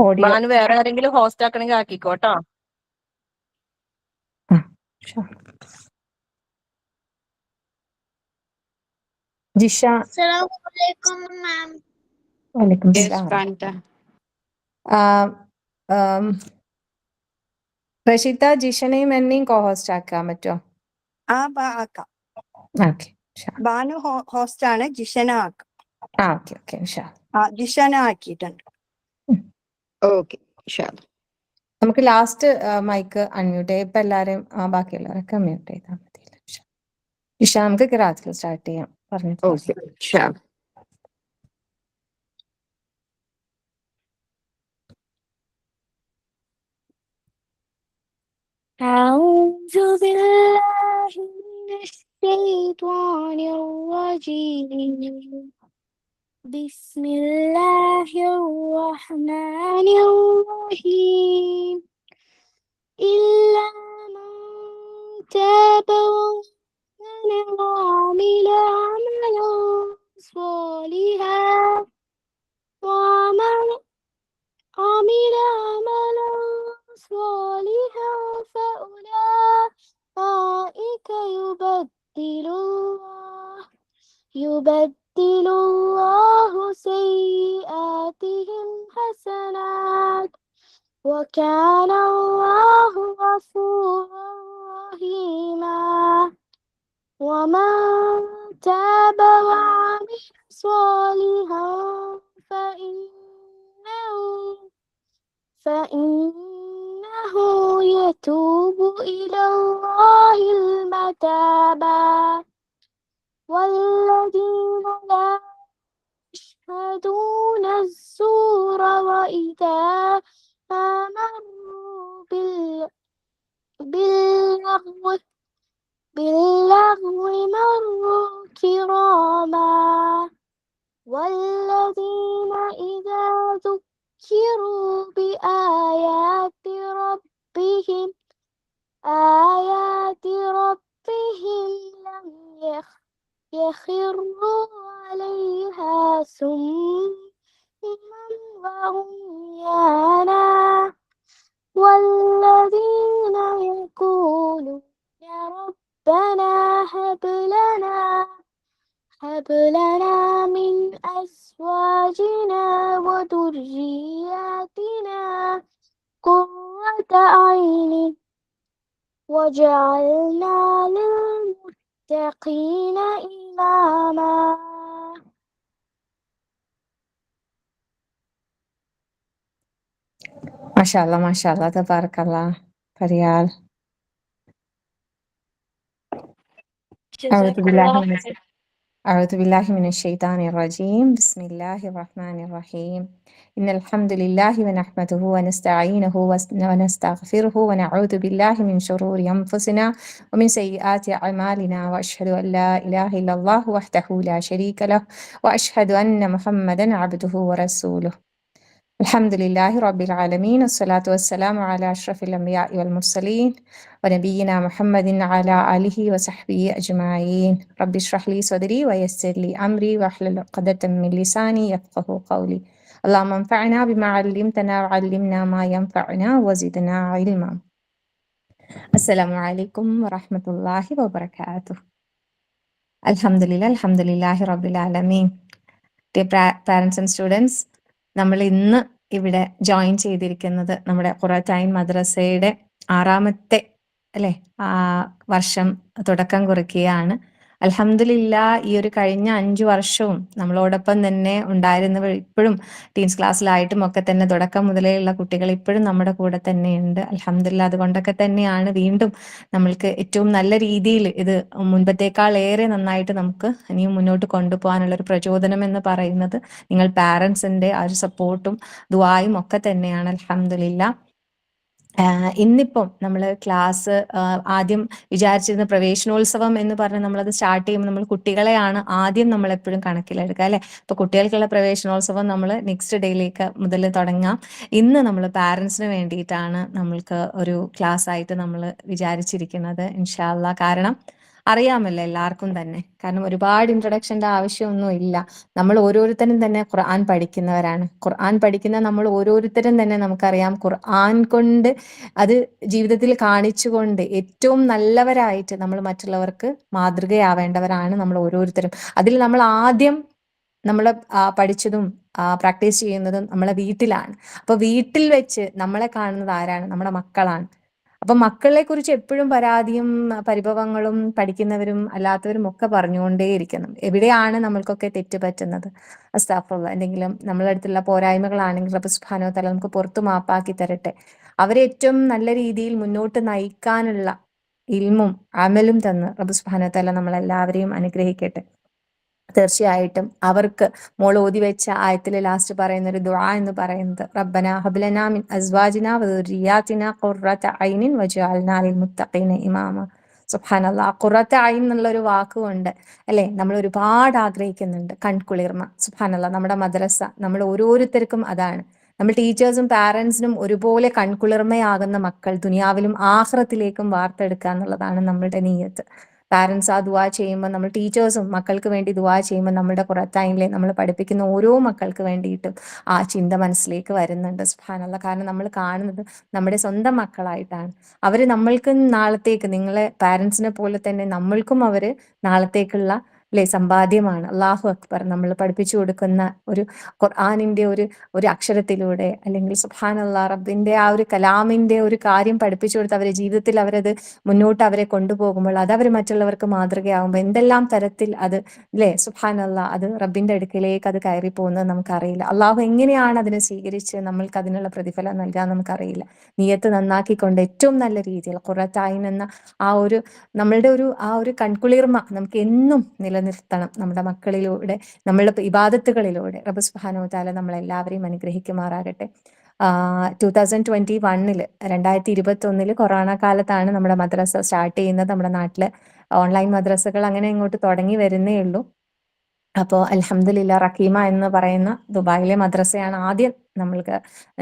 Audio Banu വേറെ ആരെങ്കിലും host ആക്കണമെങ്കിൽ ആക്കിക്കോട്ടോ. Jisha. Assalamualaikum, ma'am. വലൈക്കും Yes, സലാം. Pranita. റഷിത, ജിഷനെയും എന്നെയും കോഹോസ്റ്റ് ആക്കാൻ പറ്റുമോ? ആക്കാം. ഓക്കെ. ബാനു ഹോസ്റ്റ് ആണ്, ജിഷന ആക്കാം. Okay okay. ജിഷന ആക്കിയിട്ടുണ്ട്. ഓക്കെ. നമുക്ക് ലാസ്റ്റ് മൈക്ക് അൺമ്യൂട്ട് ചെയ്യാം. ഇപ്പൊ എല്ലാരും ബാക്കിയുള്ളവരൊക്കെ മ്യൂട്ട് ചെയ്താൽ മതി. ജിഷ, നമുക്ക് ഖിറാഅത്തിൽ സ്റ്റാർട്ട് ചെയ്യാം. പറഞ്ഞിട്ട് أعوذ بالله من الشيطان الرجيم. بسم الله الرحمن الرحيم. إلا من تاب وعمل عملا صالحا فأولئك يبدل الله سيئاتهم حسنات وكان الله غفورا رحيما. ومن تاب وعمل صالحا فإنه يتوب إلى الله المتابا. والذين لا يشهدون الزور وإذا مروا باللغو مروا كراما. والذين إذا ذكروا بآيات ربهم لم يخروا عليها سما وعميانا. والذين يقولون ربنا هب لنا من أزواجنا وذرياتنا قرة أعين وجعلنا للمتقين إماما. മാഷാഅല്ലാ, തബാറക്കല്ലാ. പരിയാൽ. أعوذ بالله من الشيطان الرجيم. بسم الله الرحمن الرحيم. إن الحمد لله ونحمده ونستعينه ونستغفره ونعوذ بالله من شرور أنفسنا ومن سيئات أعمالنا وأشهد أن لا إله إلا الله وحده لا شريك له وأشهد أن محمدا عبده ورسوله. الحمد لله رب العالمين. الصلاة والسلام على أشرف الأنبياء والمرسلين ونبينا محمد على آله وصحبه أجمعين. رب اشرح لي صدري ويسر لي أمري واحلل عقدة من لساني يفقهوا قولي. اللهم انفعنا بما علمتنا وعلمنا ما ينفعنا وزدنا علما. السلام عليكم ورحمة الله وبركاته. الحمد لله رب العالمين. Dear parents and students, നമ്മൾ ഇന്ന് ഇവിടെ ജോയിൻ ചെയ്തിരിക്കുന്നത് നമ്മുടെ ഖുറഅൻ മദ്രസയുടെ 6ാമത്തെ വർഷം തുടക്കം കുറിക്കുകയാണ്. അൽഹംദുലില്ലാഹ്, ഈ ഒരു കഴിഞ്ഞ 5 വർഷവും നമ്മളോടൊപ്പം തന്നെ ഉണ്ടായിരുന്നവർ ഇപ്പോഴും ടീൻസ് ക്ലാസ്സിലായിട്ടും ഒക്കെ തന്നെ തുടക്കം മുതലേ ഉള്ള കുട്ടികൾ ഇപ്പോഴും നമ്മുടെ കൂടെ തന്നെയുണ്ട്. അൽഹംദുലില്ലാഹ്, അതുകൊണ്ടൊക്കെ തന്നെയാണ് വീണ്ടും നമ്മൾക്ക് ഏറ്റവും നല്ല രീതിയിൽ ഇത് മുൻപത്തേക്കാൾ ഏറെ നന്നായിട്ട് നമുക്ക് ഇനിയും മുന്നോട്ട് കൊണ്ടുപോകാനുള്ള ഒരു പ്രചോദനം എന്ന് പറയുന്നത് നിങ്ങൾ പാരൻസിന്റെ ആ ഒരു സപ്പോർട്ടും ദുആയും ഒക്കെ തന്നെയാണ്. അൽഹംദുലില്ലാഹ്. ഇന്നിപ്പം നമ്മൾ ക്ലാസ് ആദ്യം വിചാരിച്ചിരുന്ന പ്രവേശനോത്സവം എന്ന് പറഞ്ഞ് നമ്മളത് സ്റ്റാർട്ട് ചെയ്യുമ്പോൾ നമ്മൾ കുട്ടികളെയാണ് ആദ്യം നമ്മൾ എപ്പോഴും കണക്കിലെടുക്കുക അല്ലെ. അപ്പൊ കുട്ടികൾക്കുള്ള പ്രവേശനോത്സവം നമ്മൾ നെക്സ്റ്റ് ഡേയിലേക്ക് മുതൽ തുടങ്ങാം. ഇന്ന് നമ്മൾ പാരൻസിന് വേണ്ടിയിട്ടാണ് നമ്മൾക്ക് ഒരു ക്ലാസ് ആയിട്ട് നമ്മൾ വിചാരിച്ചിരിക്കുന്നത് ഇൻഷാ അല്ലാഹ്. കാരണം അറിയാമല്ലോ എല്ലാവർക്കും തന്നെ. കാരണം ഒരുപാട് ഇൻട്രൊഡക്ഷന്റെ ആവശ്യമൊന്നും ഇല്ല. നമ്മൾ ഓരോരുത്തരും തന്നെ ഖുർആൻ പഠിക്കുന്നവരാണ്. ഖുർആൻ പഠിക്കുന്ന നമ്മൾ ഓരോരുത്തരും തന്നെ നമുക്കറിയാം, ഖുർആൻ കൊണ്ട് അത് ജീവിതത്തിൽ കാണിച്ചുകൊണ്ട് ഏറ്റവും നല്ലവരായിട്ട് നമ്മൾ മറ്റുള്ളവർക്ക് മാതൃകയാവേണ്ടവരാണ് നമ്മൾ ഓരോരുത്തരും. അതിൽ നമ്മൾ ആദ്യം നമ്മൾ പഠിച്ചതും പ്രാക്ടീസ് ചെയ്യുന്നതും നമ്മളെ വീട്ടിലാണ്. അപ്പൊ വീട്ടിൽ വെച്ച് നമ്മളെ കാണുന്നത് ആരാണ്? നമ്മുടെ മക്കളാണ്. അപ്പൊ മക്കളെ കുറിച്ച് എപ്പോഴും പരാതിയും പരിഭവങ്ങളും പഠിക്കുന്നവരും അല്ലാത്തവരും ഒക്കെ പറഞ്ഞുകൊണ്ടേയിരിക്കണം. എവിടെയാണ് നമ്മൾക്കൊക്കെ തെറ്റ് പറ്റുന്നത്? അസ്തഗ്ഫിറുല്ലാഹ്. എന്തെങ്കിലും നമ്മളെ അടുത്തുള്ള പോരായ്മകളാണെങ്കിൽ റബ്ബ് സുബ്ഹാനഹു വ തആല നമുക്ക് പുറത്തു മാപ്പാക്കി തരട്ടെ. അവരെ ഏറ്റവും നല്ല രീതിയിൽ മുന്നോട്ട് നയിക്കാനുള്ള ഇൽമും അമലും തന്ന് റബ്ബ് സുബ്ഹാനഹു വ തആല നമ്മളെല്ലാവരെയും അനുഗ്രഹിക്കട്ടെ. തീർച്ചയായിട്ടും അവർക്ക് മോൾ ഓതി വെച്ച ആയത്തിലെ ലാസ്റ്റ് പറയുന്ന ഒരു ദുആ എന്ന് പറയുന്നത് റബ്ബന ഹബ്ലനാ മിൻ അസ്വാജിനാ വദുരിയാതിനാ ഖുർറത ഐനിൻ വജഅൽനാ ലിൽ മുത്തഖീന ഇമാമ. സുബ്ഹാനല്ലാഹ്. ഖുർറത ഐൻ എന്നുള്ള ഒരു വാക്കുകൊണ്ട് അല്ലെ നമ്മൾ ഒരുപാട് ആഗ്രഹിക്കുന്നുണ്ട് കൺകുളിർമ. സുബ്ഹാനല്ലാഹ്. നമ്മുടെ മദ്രസ നമ്മൾ ഓരോരുത്തർക്കും അതാണ്. നമ്മൾ ടീച്ചേഴ്സും പാരന്റ്സിനും ഒരുപോലെ കൺകുളിർമയാകുന്ന മക്കൾ ദുനിയാവിലും ആഖിറത്തിലേക്കും വാർത്തെടുക്കുക എന്നുള്ളതാണ് നമ്മളുടെ നിയ്യത്ത്. പാരന്റ്സ് ആ ദുആ ചെയ്യുമ്പോൾ നമ്മൾ ടീച്ചേഴ്സും മക്കൾക്ക് വേണ്ടി ദുആ ചെയ്യുമ്പോൾ നമ്മുടെ ഖുർആനിലെ നമ്മൾ പഠിപ്പിക്കുന്ന ഓരോ മക്കൾക്ക് വേണ്ടിയിട്ടും ആ ചിന്ത മനസ്സിലേക്ക് വരുന്നുണ്ട്. സുബ്ഹാനല്ലാഹ്. കാരണം നമ്മൾ കാണുന്നത് നമ്മുടെ സ്വന്തം മക്കളായിട്ടാണ്. അവർ നമ്മൾക്ക് നാളത്തേക്ക്, നിങ്ങളെ പാരന്റ്സിനെ പോലെ തന്നെ നമ്മൾക്കും അവര് നാളത്തേക്കുള്ള സമ്പാദ്യമാണ്. അല്ലാഹു അക്ബർ. നമ്മൾ പഠിപ്പിച്ചു കൊടുക്കുന്ന ഒരു ഖുർആനിന്റെ ഒരു അക്ഷരത്തിലൂടെ, അല്ലെങ്കിൽ സുബ്ഹാനല്ലാഹ് റബ്ബിന്റെ ആ ഒരു കലാമിന്റെ ഒരു കാര്യം പഠിപ്പിച്ചു കൊടുത്ത് അവരെ ജീവിതത്തിൽ അവരത് മുന്നോട്ട് അവരെ കൊണ്ടുപോകുമ്പോൾ അത് അവർ മറ്റുള്ളവർക്ക് മാതൃകയാകുമ്പോൾ എന്തെല്ലാം തരത്തിൽ അത് സുബ്ഹാനല്ലാഹ് അത് റബ്ബിന്റെ അടുക്കിലേക്ക് അത് കയറി പോകുന്നത് നമുക്കറിയില്ല. അള്ളാഹു എങ്ങനെയാണ് അതിനെ സ്വീകരിച്ച് നമ്മൾക്ക് അതിനുള്ള പ്രതിഫലം നൽകാൻ നമുക്കറിയില്ല. നിയത്ത് നന്നാക്കിക്കൊണ്ട് ഏറ്റവും നല്ല രീതിയിൽ ഖുർറത ഐൻ എന്ന നമ്മളുടെ ആ ഒരു കൺകുളിർമ നമുക്ക് എന്നും നിലനിർത്തണം നമ്മുടെ മക്കളിലൂടെ, നമ്മളുടെ ഇബാദത്തുകളിലൂടെ. റബ്ബ് സുബ്ഹാനഹു വ തആല നമ്മളെല്ലാവരെയും അനുഗ്രഹിക്കുമാറാകട്ടെ. 2021 2021 കൊറോണ കാലത്താണ് നമ്മുടെ മദ്രസ സ്റ്റാർട്ട് ചെയ്യുന്നത്. നമ്മുടെ നാട്ടില് ഓൺലൈൻ മദ്രസകൾ അങ്ങനെ ഇങ്ങോട്ട് തുടങ്ങി വരുന്നേ ഉള്ളൂ. അപ്പോൾ അൽഹംദുലില്ലാ റഹീമ എന്ന് പറയുന്ന ദുബായിലെ മദ്രസയാണ് ആദ്യം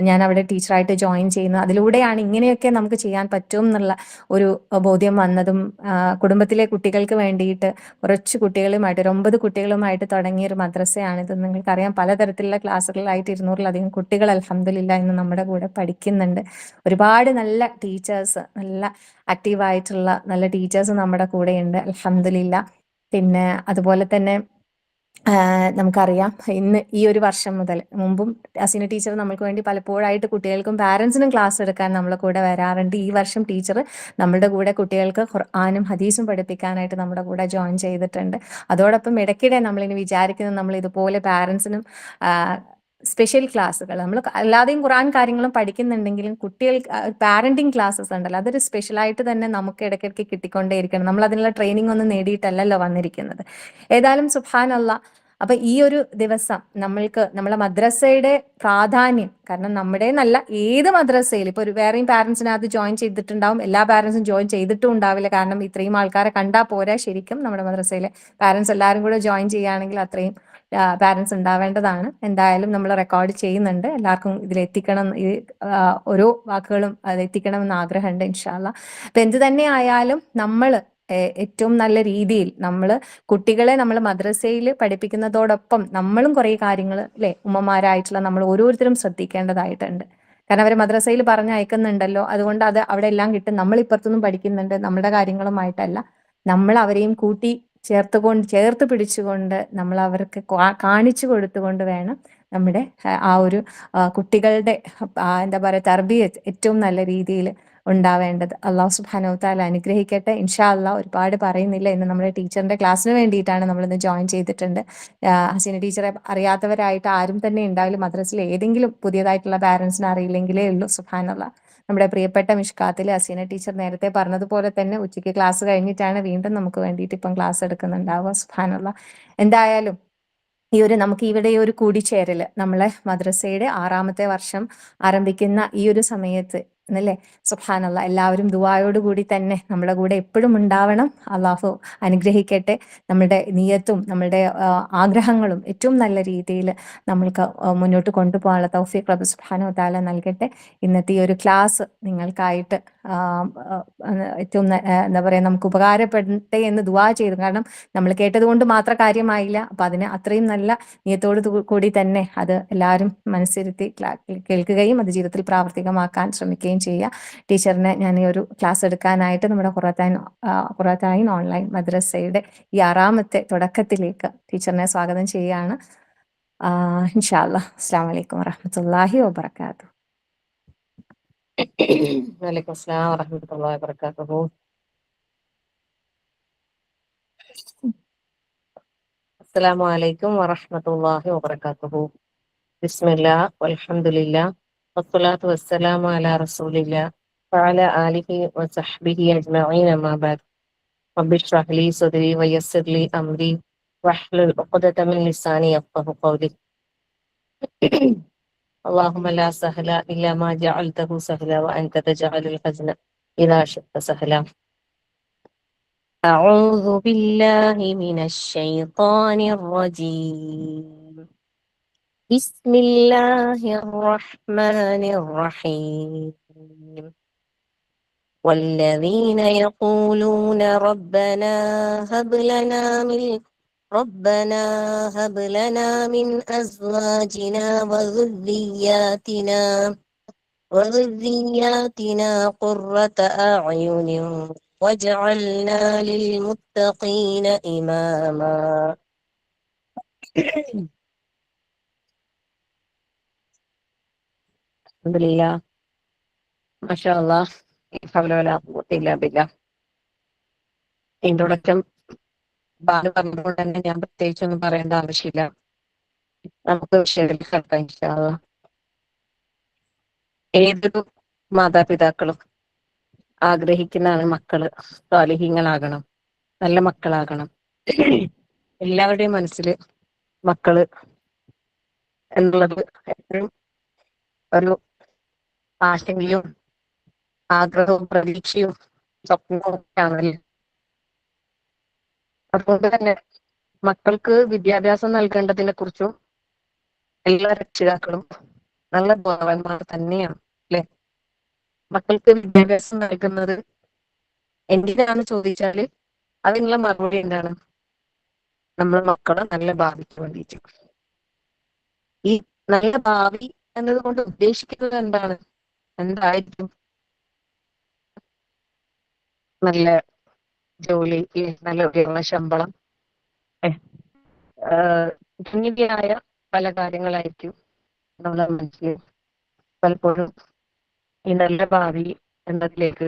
ഞാൻ അവിടെ ടീച്ചറായിട്ട് ജോയിൻ ചെയ്യുന്നത്. അതിലൂടെയാണ് ഇങ്ങനെയൊക്കെ നമുക്ക് ചെയ്യാൻ പറ്റും എന്നുള്ള ഒരു ബോധ്യം വന്നതും. കുടുംബത്തിലെ കുട്ടികൾക്ക് വേണ്ടിയിട്ട് കുറച്ച് കുട്ടികളുമായിട്ട് 9 കുട്ടികളുമായിട്ട് തുടങ്ങിയ ഒരു മദ്രസയാണിത്. നിങ്ങൾക്കറിയാം, പലതരത്തിലുള്ള ക്ലാസ്സുകളിലായിട്ട് 200-ലധികം കുട്ടികൾ അൽഹംദുലില്ലാ ഇന്ന് നമ്മുടെ കൂടെ പഠിക്കുന്നുണ്ട്. ഒരുപാട് നല്ല ടീച്ചേഴ്സ്, നല്ല ആക്റ്റീവായിട്ടുള്ള നല്ല ടീച്ചേഴ്സ് നമ്മുടെ കൂടെയുണ്ട് അൽഹംദുലില്ലാ. പിന്നെ അതുപോലെ തന്നെ നമുക്കറിയാം, ഇന്ന് ഈ ഒരു വർഷം മുതൽ, മുമ്പും അസീന ടീച്ചർ നമ്മൾക്ക് വേണ്ടി പലപ്പോഴായിട്ട് കുട്ടികൾക്കും പാരന്റ്സിനും ക്ലാസ് എടുക്കാൻ നമ്മളെ കൂടെ വരാറുണ്ട്. ഈ വർഷം ടീച്ചർ നമ്മുടെ കൂടെ കുട്ടികൾക്ക് ഖുർആനും ഹദീസും പഠിപ്പിക്കാനായിട്ട് നമ്മുടെ കൂടെ ജോയിൻ ചെയ്തിട്ടുണ്ട്. അതോടൊപ്പം ഇടയ്ക്കിടെ നമ്മളിനി വിചാരിക്കുന്നത്, നമ്മൾ ഇതുപോലെ പാരന്റ്സിനും സ്പെഷ്യൽ ക്ലാസ്സുകൾ, നമ്മൾ അല്ലാതെയും ഖുർആൻ കാര്യങ്ങളും പഠിക്കുന്നുണ്ടെങ്കിലും കുട്ടികൾക്ക് പാരന്റിങ് ക്ലാസ്സസ് ഉണ്ടല്ലോ, അതൊരു സ്പെഷ്യലായിട്ട് തന്നെ നമുക്ക് ഇടയ്ക്കിടയ്ക്ക് കിട്ടിക്കൊണ്ടേയിരിക്കണം. നമ്മൾ അതിനുള്ള ട്രെയിനിങ് ഒന്നും നേടിയിട്ടല്ലല്ലോ വന്നിരിക്കുന്നത്. ഏതായാലും സുബ്ഹാനല്ലാഹ്. അപ്പൊ ഈ ഒരു ദിവസം നമ്മളെ മദ്രസയുടെ പ്രാധാന്യം, കാരണം നമ്മുടെ നല്ല ഏത് മദ്രസയിൽ ഇപ്പൊ വേറെയും പാരന്റ്സിനകത്ത് ജോയിൻ ചെയ്തിട്ടുണ്ടാവും, എല്ലാ പാരന്റ്സും ജോയിൻ ചെയ്തിട്ടും ഉണ്ടാവില്ല. കാരണം ഇത്രയും ആൾക്കാരെ കണ്ടാൽ പോരാ. ശരിക്കും നമ്മുടെ മദ്രസയിലെ പാരന്റ്സ് എല്ലാവരും കൂടെ ജോയിൻ ചെയ്യുകയാണെങ്കിൽ അത്രയും പാരന്റ്സ് ഉണ്ടാവേണ്ടതാണ്. എന്തായാലും നമ്മൾ റെക്കോർഡ് ചെയ്യുന്നുണ്ട്. എല്ലാവർക്കും ഇതിലെത്തിക്കണം, ഓരോ വാക്കുകളും അത് എത്തിക്കണമെന്ന് ആഗ്രഹമുണ്ട് ഇൻഷാ അല്ലാഹ്. അപ്പൊ എന്ത് തന്നെ ആയാലും നമ്മൾ ഏറ്റവും നല്ല രീതിയിൽ കുട്ടികളെ നമ്മൾ മദ്രസയിൽ പഠിപ്പിക്കുന്നതോടൊപ്പം നമ്മളും കുറേ കാര്യങ്ങൾ ഉമ്മമാരായിട്ടുള്ള നമ്മൾ ഓരോരുത്തരും ശ്രദ്ധിക്കേണ്ടതായിട്ടുണ്ട്. കാരണം അവരെ മദ്രസയിൽ പറഞ്ഞയക്കുന്നുണ്ടല്ലോ, അതുകൊണ്ട് അത് അവിടെ എല്ലാം കിട്ടും. നമ്മൾ ഇപ്പുറത്തൊന്നും പഠിക്കുന്നുണ്ട്, നമ്മുടെ കാര്യങ്ങളുമായിട്ടല്ല. നമ്മൾ അവരെയും കൂട്ടി ചേർത്ത് പിടിച്ചുകൊണ്ട് നമ്മൾ അവർക്ക് കാണിച്ചു കൊടുത്തുകൊണ്ട് വേണം നമ്മുടെ ആ ഒരു കുട്ടികളുടെ എന്താ പറയുക തർബിയത്ത് ഏറ്റവും നല്ല രീതിയിൽ ഉണ്ടാവേണ്ടത്. അള്ളാഹു സുബ്ഹാനഹു വ തആല അനുഗ്രഹിക്കട്ടെ. ഇൻഷാ അള്ളാഹ്. ഒരുപാട് പറയുന്നില്ല, ഇന്ന് നമ്മുടെ ടീച്ചറിന്റെ ക്ലാസ്സിന് വേണ്ടിയിട്ടാണ് നമ്മളിന്ന് ജോയിൻ ചെയ്തിട്ടുണ്ട്. ഹസീന ടീച്ചറെ അറിയാത്തവരായിട്ട് ആരും തന്നെ ഉണ്ടാവില്ല മദ്രസയിൽ. ഏതെങ്കിലും പുതിയതായിട്ടുള്ള പാരന്റ്സിനെ അറിയില്ലെങ്കിലേ ഉള്ളൂ. സുബ്ഹാനല്ലാഹ്. നമ്മുടെ പ്രിയപ്പെട്ട മിഷ്കാത്തിൽ ഹസീന ടീച്ചർ നേരത്തെ പറഞ്ഞതുപോലെ തന്നെ ഉച്ചയ്ക്ക് ക്ലാസ് കഴിഞ്ഞിട്ടാണ് വീണ്ടും നമുക്ക് വേണ്ടിയിട്ട് ഇപ്പം ക്ലാസ് എടുക്കുന്നുണ്ടാവുക. സുബ്ഹാനല്ലാഹ്. എന്തായാലും നമുക്ക് ഇവിടെ ഒരു കൂടിച്ചേരല് നമ്മളെ മദ്രസയുടെ 6ാമത്തെ വർഷം ആരംഭിക്കുന്ന ഈ ഒരു സമയത്ത് എന്നല്ലേ? സുബ്ഹാനല്ലാ. എല്ലാവരും ദുആയോടുകൂടി തന്നെ നമ്മുടെ കൂടെ എപ്പോഴും ഉണ്ടാവണം. അള്ളാഹു അനുഗ്രഹിക്കട്ടെ. നമ്മുടെ നിയത്തും നമ്മുടെ ആഗ്രഹങ്ങളും ഏറ്റവും നല്ല രീതിയിൽ നമ്മൾക്ക് മുന്നോട്ട് കൊണ്ടുപോകാനുള്ള തൗഫീഖ് റബ്ബ് സുബ്ഹാനഹു വ തആല നൽകട്ടെ. ഇന്നത്തെ ഈ ഒരു ക്ലാസ് നിങ്ങൾക്കായിട്ട് ഏറ്റവും എന്താ പറയുക, നമുക്ക് ഉപകാരപ്പെടട്ടെ എന്ന് ദുആ ചെയ്തു. കാരണം നമ്മൾ കേട്ടത് കൊണ്ട് മാത്രം കാര്യമായില്ല. അപ്പം അതിന് അത്രയും നല്ല നിയത്തോട് കൂടി തന്നെ അത് എല്ലാവരും മനസ്സിരുത്തി കേൾക്കുകയും അത് ജീവിതത്തിൽ പ്രാവർത്തികമാക്കാൻ ശ്രമിക്കുകയും ചെയ്യുക. ടീച്ചറിനെ ഞാൻ ഈ ഒരു ക്ലാസ് എടുക്കാനായിട്ട് നമ്മുടെ ഖുറഅത്തൈൻ ഓൺലൈൻ മദ്രസയുടെ ഈ 6ാമത്തെ തുടക്കത്തിലേക്ക് ടീച്ചറിനെ സ്വാഗതം ചെയ്യുകയാണ്. ഇൻഷാ അല്ലാഹ്. അസ്സലാമു അലൈക്കും വറഹ്മത്തുള്ളാഹി വബറകാതുഹു. വലൈക്കും അസ്സലാം വറഹ്മത്തുള്ളാഹി വബറകാതുഹു. അസ്സലാമു അലൈക്കും വറഹ്മത്തുള്ളാഹി വബറകാതുഹു. ബിസ്മില്ലാഹ് വൽഹംദുലില്ലാഹ് വസ്സലാത്തു വസ്സലാമു അലാ റസൂലില്ലാഹ് വഅലാ ആലിഹി വസഹ്ബിഹി അജ്മഈൻ. അമ്മാ ബഅദ്. റബ്ബി ഇശ്റഹ് ലി സദ്രി വയസ്സിർ ലി അംരി വഹ്ലുൽ ഉഖ്ദത മിൻ ലിസാനി യഫ്ഖഹു ഖൗലി. اللهم لا سهل إلا ما جعلته سهلا وأنت تجعل الحزن إذا شئت سهلا. أعوذ بالله من الشيطان الرجيم. بسم الله الرحمن الرحيم. والذين يقولون ربنا هب لنا من أزواجنا وذرياتنا قرة أعين واجعلنا للمتقين إماما. الحمد لله ما شاء الله لا حول ولا قوة إلا بالله. ഇൻട്രൊഡക്ഷൻ ബാല് പറഞ്ഞുകൊണ്ട് തന്നെ ഞാൻ പ്രത്യേകിച്ചൊന്നും പറയേണ്ട ആവശ്യമില്ല. നമുക്ക് വിഷയത്തിലേക്ക് കടക്കാം ഇൻഷാ അല്ലാഹ്. ഏതൊരു മാതാപിതാക്കളും ആഗ്രഹിക്കുന്നതാണ് മക്കള് സ്വാലിഹീങ്ങളാകണം, നല്ല മക്കളാകണം. എല്ലാവരുടെയും മനസ്സിൽ മക്കള് എന്നുള്ളത് എപ്പോഴും ഒരു ആശങ്കയും ആഗ്രഹവും പ്രതീക്ഷയും സ്വപ്നവും ഒക്കെയാണല്ലോ. അതുകൊണ്ട് തന്നെ മക്കൾക്ക് വിദ്യാഭ്യാസം നൽകേണ്ടതിനെ കുറിച്ചും എല്ലാ രക്ഷിതാക്കളും നല്ല ബോധവാന്മാർ തന്നെയാണ് അല്ലെ? മക്കൾക്ക് വിദ്യാഭ്യാസം നൽകുന്നത് എന്തിനാണ് ചോദിച്ചാല് അതിനുള്ള മറുപടി എന്താണ്? നമ്മൾ മക്കളെ നല്ല ഭാവിക്ക് വേണ്ടിയിട്ട്. ഈ നല്ല ഭാവി എന്നതുകൊണ്ട് ഉദ്ദേശിക്കുന്നത് എന്താണ്? എന്തായിരിക്കും? നല്ല ജോലി, നല്ല ഉയർന്ന ശമ്പളം, ഇങ്ങനെയായ പല കാര്യങ്ങളായിരിക്കും നമ്മളെ മനസ്സിൽ പലപ്പോഴും ഈ നല്ല ഭാവി എന്നതിലേക്ക്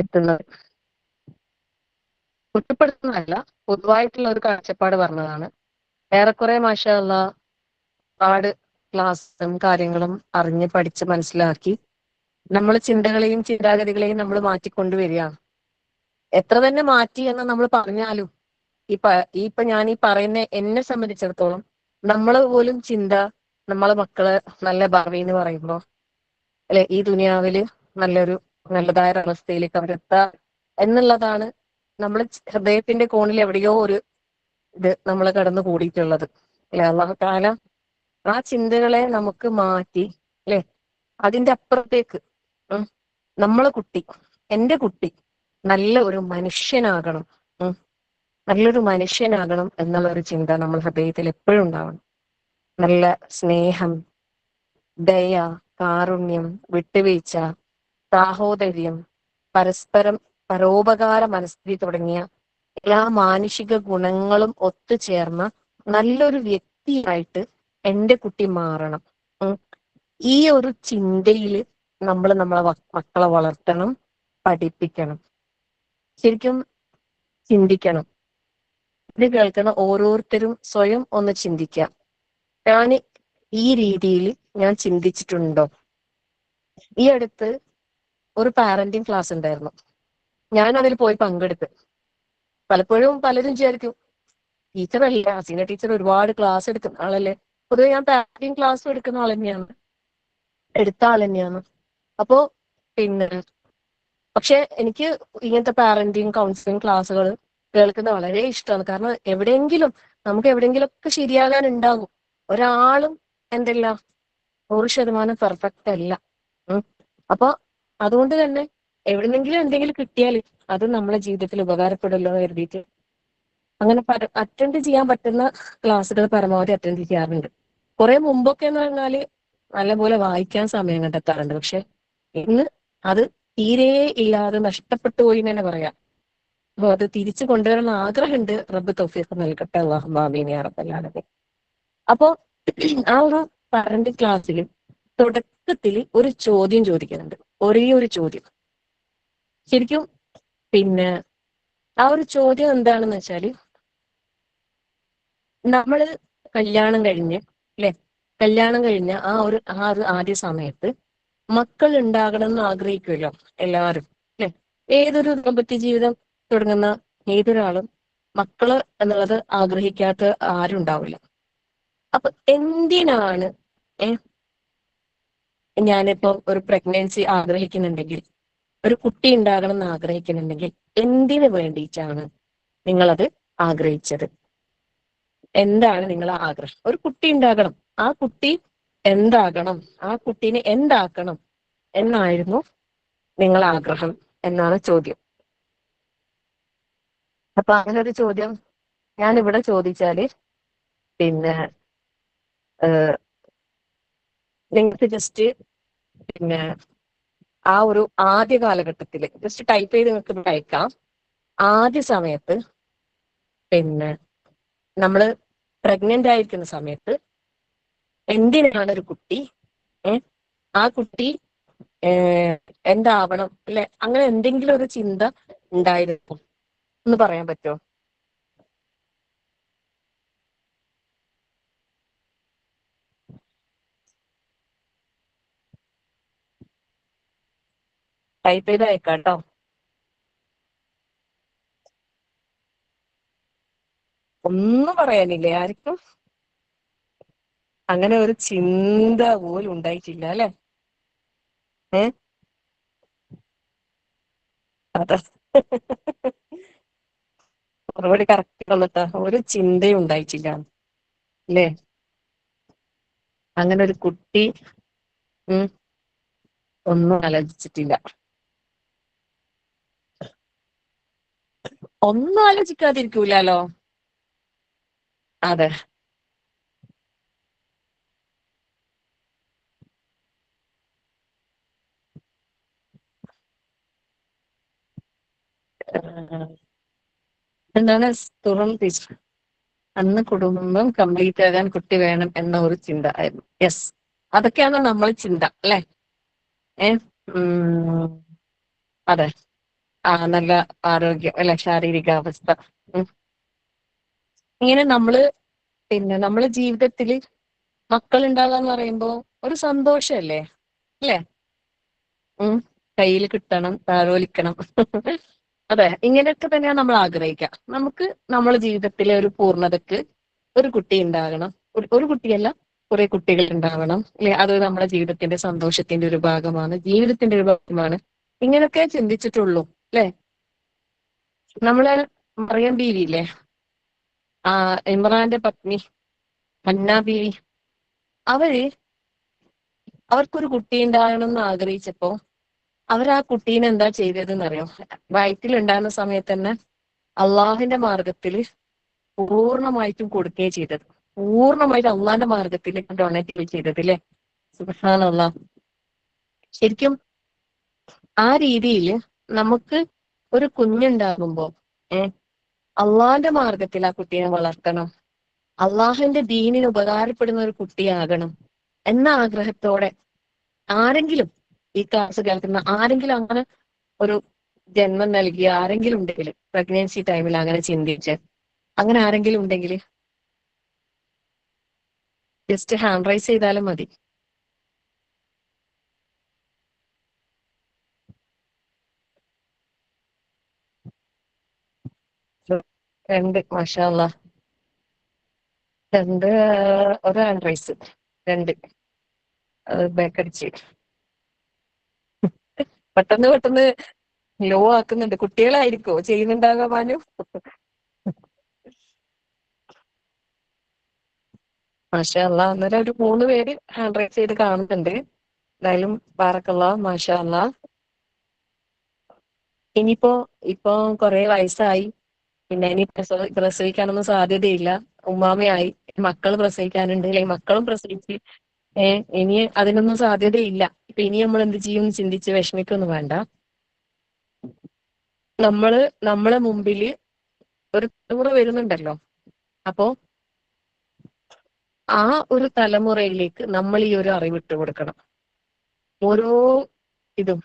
എത്തുന്നത്. കുറ്റപ്പെടുത്തുന്നതല്ല, പൊതുവായിട്ടുള്ള ഒരു കാഴ്ചപ്പാട് പറഞ്ഞതാണ്. ഏറെക്കുറെ മാഷാ അല്ലാഹ് ഒരുപാട് ക്ലാസ്സും കാര്യങ്ങളും അറിഞ്ഞ് പഠിച്ച് മനസ്സിലാക്കി നമ്മൾ ചിന്തകളെയും ചിന്താഗതികളെയും നമ്മൾ മാറ്റിക്കൊണ്ടുവരികയാണ്. എത്ര തന്നെ മാറ്റി എന്ന് നമ്മൾ പറഞ്ഞാലും ഇപ്പൊ ഞാൻ ഈ പറയുന്ന എന്നെ സംബന്ധിച്ചിടത്തോളം നമ്മള് പോലും ചിന്ത നമ്മളെ മക്കള് നല്ല ഭാവി എന്ന് പറയുമ്പോ അല്ലെ, ഈ ദുനിയാവില് നല്ലതായ അവസ്ഥയിലേക്ക് അവരെത്താ എന്നുള്ളതാണ് നമ്മൾ ഹൃദയത്തിന്റെ കോണിൽ എവിടെയോ ഒരു ഇത് നമ്മൾ കടന്നു കൂടിയിട്ടുള്ളത് അല്ലെ. അല്ലാഹു തആല ആ ചിന്തകളെ നമുക്ക് മാറ്റി അല്ലെ, അതിന്റെ അപ്പുറത്തേക്ക് നമ്മളെ കുട്ടി, എന്റെ കുട്ടി നല്ല ഒരു മനുഷ്യനാകണം, നല്ലൊരു മനുഷ്യനാകണം എന്നുള്ള ഒരു ചിന്ത നമ്മൾ ഹൃദയത്തിൽ എപ്പോഴും ഉണ്ടാവണം. നല്ല സ്നേഹം, ദയ, കാരുണ്യം, വിട്ടുവീഴ്ച, സാഹോദര്യം, പരസ്പരം പരോപകാര മനസ്ഥിതി തുടങ്ങിയ എല്ലാ മാനുഷിക ഗുണങ്ങളും ഒത്തുചേർന്ന നല്ലൊരു വ്യക്തിയായിട്ട് എന്റെ കുട്ടി മാറണം. ഈ ഒരു ചിന്തയിൽ നമ്മൾ നമ്മളെ മക്കളെ വളർത്തണം, പഠിപ്പിക്കണം. ശരിക്കും ചിന്തിക്കണം. ഇത് കേൾക്കുന്ന ഓരോരുത്തരും സ്വയം ഒന്ന് ചിന്തിക്കാം. ഞാൻ ഈ രീതിയിൽ ഞാൻ ചിന്തിച്ചിട്ടുണ്ടോ? ഈ അടുത്ത് ഒരു പാരന്റിങ് ക്ലാസ് ഉണ്ടായിരുന്നു. ഞാൻ അതിൽ പോയി പങ്കെടുത്ത്. പലപ്പോഴും പലരും വിചാരിക്കും ടീച്ചറല്ല, സീനിയർ ടീച്ചർ ഒരുപാട് ക്ലാസ് എടുക്കുന്ന ആളല്ലേ. പൊതുവെ ഞാൻ പാരന്റിങ് ക്ലാസ് എടുക്കുന്ന ആൾ തന്നെയാണ്, എടുത്ത ആൾ തന്നെയാണ്. അപ്പോ പിന്നെ പക്ഷെ എനിക്ക് ഇങ്ങനത്തെ പാരന്റിങ് കൗൺസിലിംഗ് ക്ലാസ്സുകൾ കേൾക്കുന്നത് വളരെ ഇഷ്ടമാണ്. കാരണം നമുക്ക് എവിടെയെങ്കിലും ഒക്കെ ശരിയാകാൻ ഉണ്ടാകും. ഒരാളും എന്തല്ല 100% പെർഫെക്റ്റ് അല്ല. അപ്പൊ അതുകൊണ്ട് തന്നെ എവിടെന്നെങ്കിലും എന്തെങ്കിലും കിട്ടിയാൽ അത് നമ്മളെ ജീവിതത്തിൽ ഉപകാരപ്പെടുമല്ലോ എന്ന് കരുതിയിട്ട് അങ്ങനെ അറ്റൻഡ് ചെയ്യാൻ പറ്റുന്ന ക്ലാസ്സുകൾ പരമാവധി അറ്റൻഡ് ചെയ്യാറുണ്ട്. കുറെ മുമ്പൊക്കെ എന്ന് പറഞ്ഞാല് നല്ലപോലെ വായിക്കാൻ സമയം കണ്ടെത്താറുണ്ട്. പക്ഷെ ഇന്ന് അത് തീരെ ഇല്ലാതെ നഷ്ടപ്പെട്ടു പോയി എന്ന് തന്നെ പറയാം. അപ്പൊ അത് തിരിച്ചു കൊണ്ടുവരണം ആഗ്രഹമുണ്ട്. റബ്ബ് തൗഫീഖ് നൽകട്ടെ. അല്ലാഹുമ്മ ആമീൻ യാ റബ്ബൽ ആലമീൻ. അപ്പോ ആ ഒരു പാരന്റ് ക്ലാസ്സിൽ തുടക്കത്തിൽ ഒരു ചോദ്യം ചോദിക്കുന്നുണ്ട്. ഒരേ ഒരു ചോദ്യം. ശരിക്കും പിന്നെ ആ ഒരു ചോദ്യം എന്താണെന്ന് വെച്ചാല്, നമ്മള് കല്യാണം കഴിഞ്ഞ് അല്ലെ, കല്യാണം കഴിഞ്ഞ ആ ഒരു ആദ്യ സമയത്ത് മക്കൾ ഉണ്ടാകണം എന്ന് ആഗ്രഹിക്കുമല്ലോ എല്ലാവരും അല്ലെ. ഏതൊരു ദാമ്പത്യ ജീവിതം തുടങ്ങുന്ന ഏതൊരാളും മക്കള് എന്നുള്ളത് ആഗ്രഹിക്കാത്ത ആരും ഉണ്ടാവില്ല. അപ്പൊ എന്തിനാണ് ഞാനിപ്പോ ഒരു പ്രഗ്നൻസി ആഗ്രഹിക്കുന്നുണ്ടെങ്കിൽ, ഒരു കുട്ടി ഉണ്ടാകണം എന്ന് ആഗ്രഹിക്കുന്നുണ്ടെങ്കിൽ എന്തിനു വേണ്ടിയിട്ടാണ് നിങ്ങളത് ആഗ്രഹിച്ചത്? എന്താണ് നിങ്ങളെ ആഗ്രഹം? ഒരു കുട്ടി ഉണ്ടാകണം, ആ കുട്ടി എന്താകണം, ആ കുട്ടീനെ എന്താക്കണം എന്നായിരുന്നു നിങ്ങളെ ആഗ്രഹം എന്നാണ് ചോദ്യം. അപ്പൊ അങ്ങനെ ഒരു ചോദ്യം ഞാൻ ഇവിടെ ചോദിച്ചാല് പിന്നെ നിങ്ങൾക്ക് ജസ്റ്റ് പിന്നെ ആ ഒരു ആദ്യ കാലഘട്ടത്തിൽ ജസ്റ്റ് ടൈപ്പ് ചെയ്ത് നിങ്ങൾക്ക് അയക്കാം. ആദ്യ സമയത്ത് പിന്നെ നമ്മള് പ്രഗ്നന്റ് ആയിരിക്കുന്ന സമയത്ത് എന്തിനാണ് ഒരു കുട്ടി, ആ കുട്ടി എന്താവണം അല്ലെ, അങ്ങനെ എന്തെങ്കിലും ഒരു ചിന്ത ഉണ്ടായിരുന്നു എന്ന് പറയാൻ പറ്റുമോ? ടൈപ്പ് ചെയ്ത് അയക്കാം കേട്ടോ. ഒന്നും പറയാനില്ലേ ആർക്കും? അങ്ങനെ ഒരു ചിന്ത പോലും ഉണ്ടായിട്ടില്ല അല്ലെ? അതെ, മറുപടി കറക്റ്റ് വന്നിട്ടാ. ഒരു ചിന്തയും ഉണ്ടായിട്ടില്ല അല്ലേ? അങ്ങനെ ഒരു കുട്ടി ഒന്നും ആലോചിച്ചിട്ടില്ല. ഒന്നും ആലോചിക്കാതിരിക്കൂലോ. അതെ, എന്താണ് തുറം ടീച്ചർ, അന്ന് കുടുംബം കംപ്ലീറ്റ് ആകാൻ കുട്ടി വേണം എന്ന ഒരു ചിന്ത ആയിരുന്നു. യെസ്, അതൊക്കെയാണ് നമ്മൾ ചിന്ത അല്ലെ? അതെ, നല്ല ആരോഗ്യം അല്ലെ, ശാരീരികാവസ്ഥ. ഇങ്ങനെ നമ്മള് ജീവിതത്തില് മക്കൾ ഉണ്ടാകാന്ന് പറയുമ്പോ ഒരു സന്തോഷല്ലേ അല്ലേ? കയ്യിൽ കിട്ടണം, താലോലിക്കണം. അതെ, ഇങ്ങനെയൊക്കെ തന്നെയാണ് നമ്മൾ ആഗ്രഹിക്കുക. നമുക്ക് നമ്മുടെ ജീവിതത്തിലെ ഒരു പൂർണ്ണതക്ക് ഒരു കുട്ടി ഉണ്ടാകണം. ഒരു കുട്ടിയല്ല, കുറെ കുട്ടികൾ ഉണ്ടാവണം അല്ലെ. അത് നമ്മുടെ ജീവിതത്തിന്റെ സന്തോഷത്തിന്റെ ഒരു ഭാഗമാണ്, ജീവിതത്തിന്റെ ഒരു ഭാഗമാണ്. ഇങ്ങനെയൊക്കെ ചിന്തിച്ചിട്ടുള്ളൂ അല്ലെ? നമ്മള് മറിയം ബീവി ഇല്ലേ, ഇമ്രാന്റെ പത്നി ഹന്ന ബീവി, അവർക്കൊരു കുട്ടി ഉണ്ടാകണം എന്ന് ആഗ്രഹിച്ചപ്പോ ആ കുട്ടീനെ എന്താ ചെയ്തതെന്നറിയോ? വയറ്റിലുണ്ടാകുന്ന സമയത്ത് തന്നെ അള്ളാഹിന്റെ മാർഗത്തിൽ പൂർണ്ണമായിട്ടും കൊടുക്കുകയും ചെയ്തത്. പൂർണ്ണമായിട്ട് അള്ളാഹിന്റെ മാർഗത്തിൽ ഡൊണേറ്റ് ചെയ്തത് അല്ലേ? സുബ്ഹാനല്ലാഹ്. ശരിക്കും ആ രീതിയിൽ നമുക്ക് ഒരു കുഞ്ഞുണ്ടാകുമ്പോ അള്ളാഹിന്റെ മാർഗത്തിൽ ആ കുട്ടിയെ വളർത്തണം, അള്ളാഹുവിന്റെ ദീനിന് ഉപകാരപ്പെടുന്ന ഒരു കുട്ടിയാകണം എന്ന ആഗ്രഹത്തോടെ ആരെങ്കിലും, ഈ ക്ലാസ് കേൾക്കുന്ന ആരെങ്കിലും അങ്ങനെ ഒരു ജന്മം നൽകിയ ആരെങ്കിലും ഉണ്ടെങ്കിൽ, പ്രഗ്നൻസി ടൈമിൽ അങ്ങനെ ചിന്തിച്ച് അങ്ങനെ ആരെങ്കിലും ഉണ്ടെങ്കിൽ ജസ്റ്റ് ഹാൻഡ് റൈസ് ചെയ്താലും മതി. രണ്ട്, മാഷാ അല്ലാഹ്. ഒരു ഹാൻഡ് റൈസ്, രണ്ട് ബേക്കടിച്ച്. പെട്ടെന്ന് പെട്ടെന്ന് ലോ ആക്കുന്നുണ്ട്. കുട്ടികളായിരിക്കോ ചെയ്യുന്നുണ്ടാകാൻ മാനു? മാഷാ അല്ലാ. അന്നേരം ഒരു 3 പേര് ഹാൻഡ് റൈസ് ചെയ്ത് കാണുന്നുണ്ട്. എന്തായാലും ബാറക്കല്ലാഹ്, മാഷാ അല്ലാ. ഇപ്പൊ കുറെ വയസ്സായി, പിന്നെ ഇനി പ്രസവിക്കാനൊന്നും സാധ്യതയില്ല. ഉമ്മാമയായി, മക്കൾ പ്രസവിക്കാനുണ്ട്, അല്ലെങ്കിൽ മക്കളും പ്രസവിച്ച് ഇനി അതിനൊന്നും സാധ്യതയില്ല. ഇപ്പൊ ഇനി നമ്മൾ എന്ത് ചെയ്യും ചിന്തിച്ച് വിഷമിക്കൊന്നും വേണ്ട. നമ്മളെ മുമ്പില് ഒരു തലമുറ വരുന്നുണ്ടല്ലോ. അപ്പോ ആ ഒരു തലമുറയിലേക്ക് നമ്മൾ ഈ ഒരു അറിവിട്ട് കൊടുക്കണം. ഓരോ ഇതും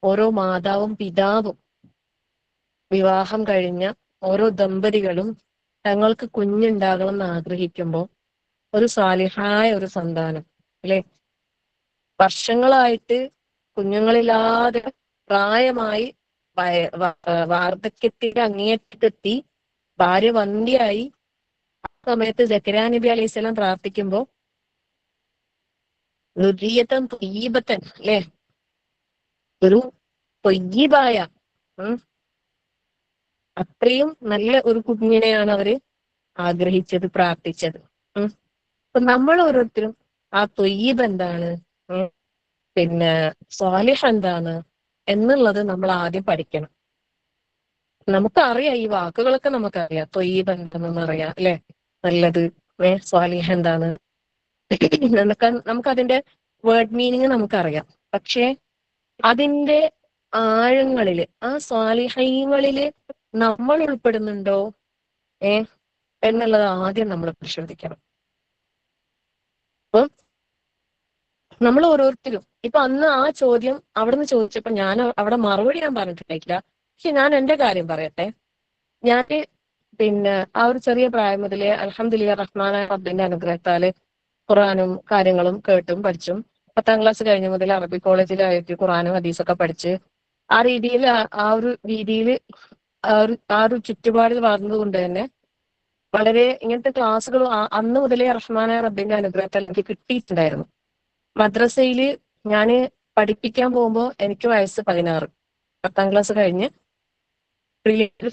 ഓരോ മാതാവും പിതാവും വിവാഹം കഴിഞ്ഞ ഓരോ ദമ്പതികളും തങ്ങൾക്ക് കുഞ്ഞുണ്ടാകണം എന്ന് ആഗ്രഹിക്കുമ്പോൾ ഒരു സാലിഹായ ഒരു സന്താനം, അല്ലെ, വർഷങ്ങളായിട്ട് കുഞ്ഞുങ്ങളില്ലാതെ പ്രായമായി വാർദ്ധക്യത്തിന്റെ അങ്ങേയറ്റത്തെത്തി ഭാര്യ വന്ധ്യയായി ആ സമയത്ത് സക്കരിയ നബി അലൈഹി സ്വലാം പ്രാർത്ഥിക്കുമ്പോ ദുർരിയത്തൻ ത്വയ്യിബത്തൻ, അല്ലെ, ഒരു ത്വയ്യിബായ അത്രയും നല്ല ഒരു കുഞ്ഞിനെയാണ് അവര് ആഗ്രഹിച്ചത്, പ്രാർത്ഥിച്ചത്. അപ്പൊ നമ്മൾ ഓരോരുത്തരും ആ ത്വയ്യിബ് എന്താണ്, പിന്നെ സ്വാലിഹ് എന്താണ് എന്നുള്ളത് നമ്മൾ ആദ്യം പഠിക്കണം. നമുക്കറിയാം, ഈ വാക്കുകളൊക്കെ നമുക്കറിയാം. ത്വയ്യിബ് എന്താണെന്ന് അറിയാം, അല്ലെ, നല്ലത്. സ്വാലിഹ് എന്താണ് നമുക്കതിന്റെ വേർഡ് മീനിങ് നമുക്കറിയാം. പക്ഷെ അതിന്റെ ആഴങ്ങളില്, ആ സ്വാലിഹ്യങ്ങളില് നമ്മൾ ഉൾപ്പെടുന്നുണ്ടോ എന്നുള്ളത് ആദ്യം നമ്മൾ പരിശോധിക്കണം. അപ്പം നമ്മൾ ഓരോരുത്തരും ഇപ്പൊ അന്ന് ആ ചോദ്യം അവിടുന്ന് ചോദിച്ചപ്പോ ഞാൻ അവിടെ മറുപടി ഞാൻ പറഞ്ഞിട്ടുണ്ടായിട്ടില്ല. പക്ഷെ ഞാൻ എന്റെ കാര്യം പറയട്ടെ. ഞാന് പിന്നെ ആ ഒരു ചെറിയ പ്രായം മുതലേ അൽഹംദുലില്ലാഹ് റഹ്മാനായ റബ്ബിന്റെ അനുഗ്രഹത്താല് ഖുർആനും കാര്യങ്ങളും കേട്ടും പഠിച്ചും 10ാം ക്ലാസ് കഴിഞ്ഞ മുതൽ അറബി കോളേജിലായിട്ട് ഖുർആനും ഹദീസൊക്കെ പഠിച്ച് ആ രീതിയിൽ ആ ഒരു രീതിയിൽ ആ ഒരു ചുറ്റുപാടിൽ വളർന്നത് കൊണ്ട് തന്നെ വളരെ ഇങ്ങനത്തെ ക്ലാസ്സുകൾ അന്ന് മുതലേ റഹ്മാനായ റബ്ബിന്റെ അനുഗ്രഹത്താൽ എനിക്ക് കിട്ടിയിട്ടുണ്ടായിരുന്നു. മദ്രസയിൽ ഞാൻ പഠിപ്പിക്കാൻ പോകുമ്പോൾ എനിക്ക് വയസ്സ് 16. 10ാം ക്ലാസ് കഴിഞ്ഞ്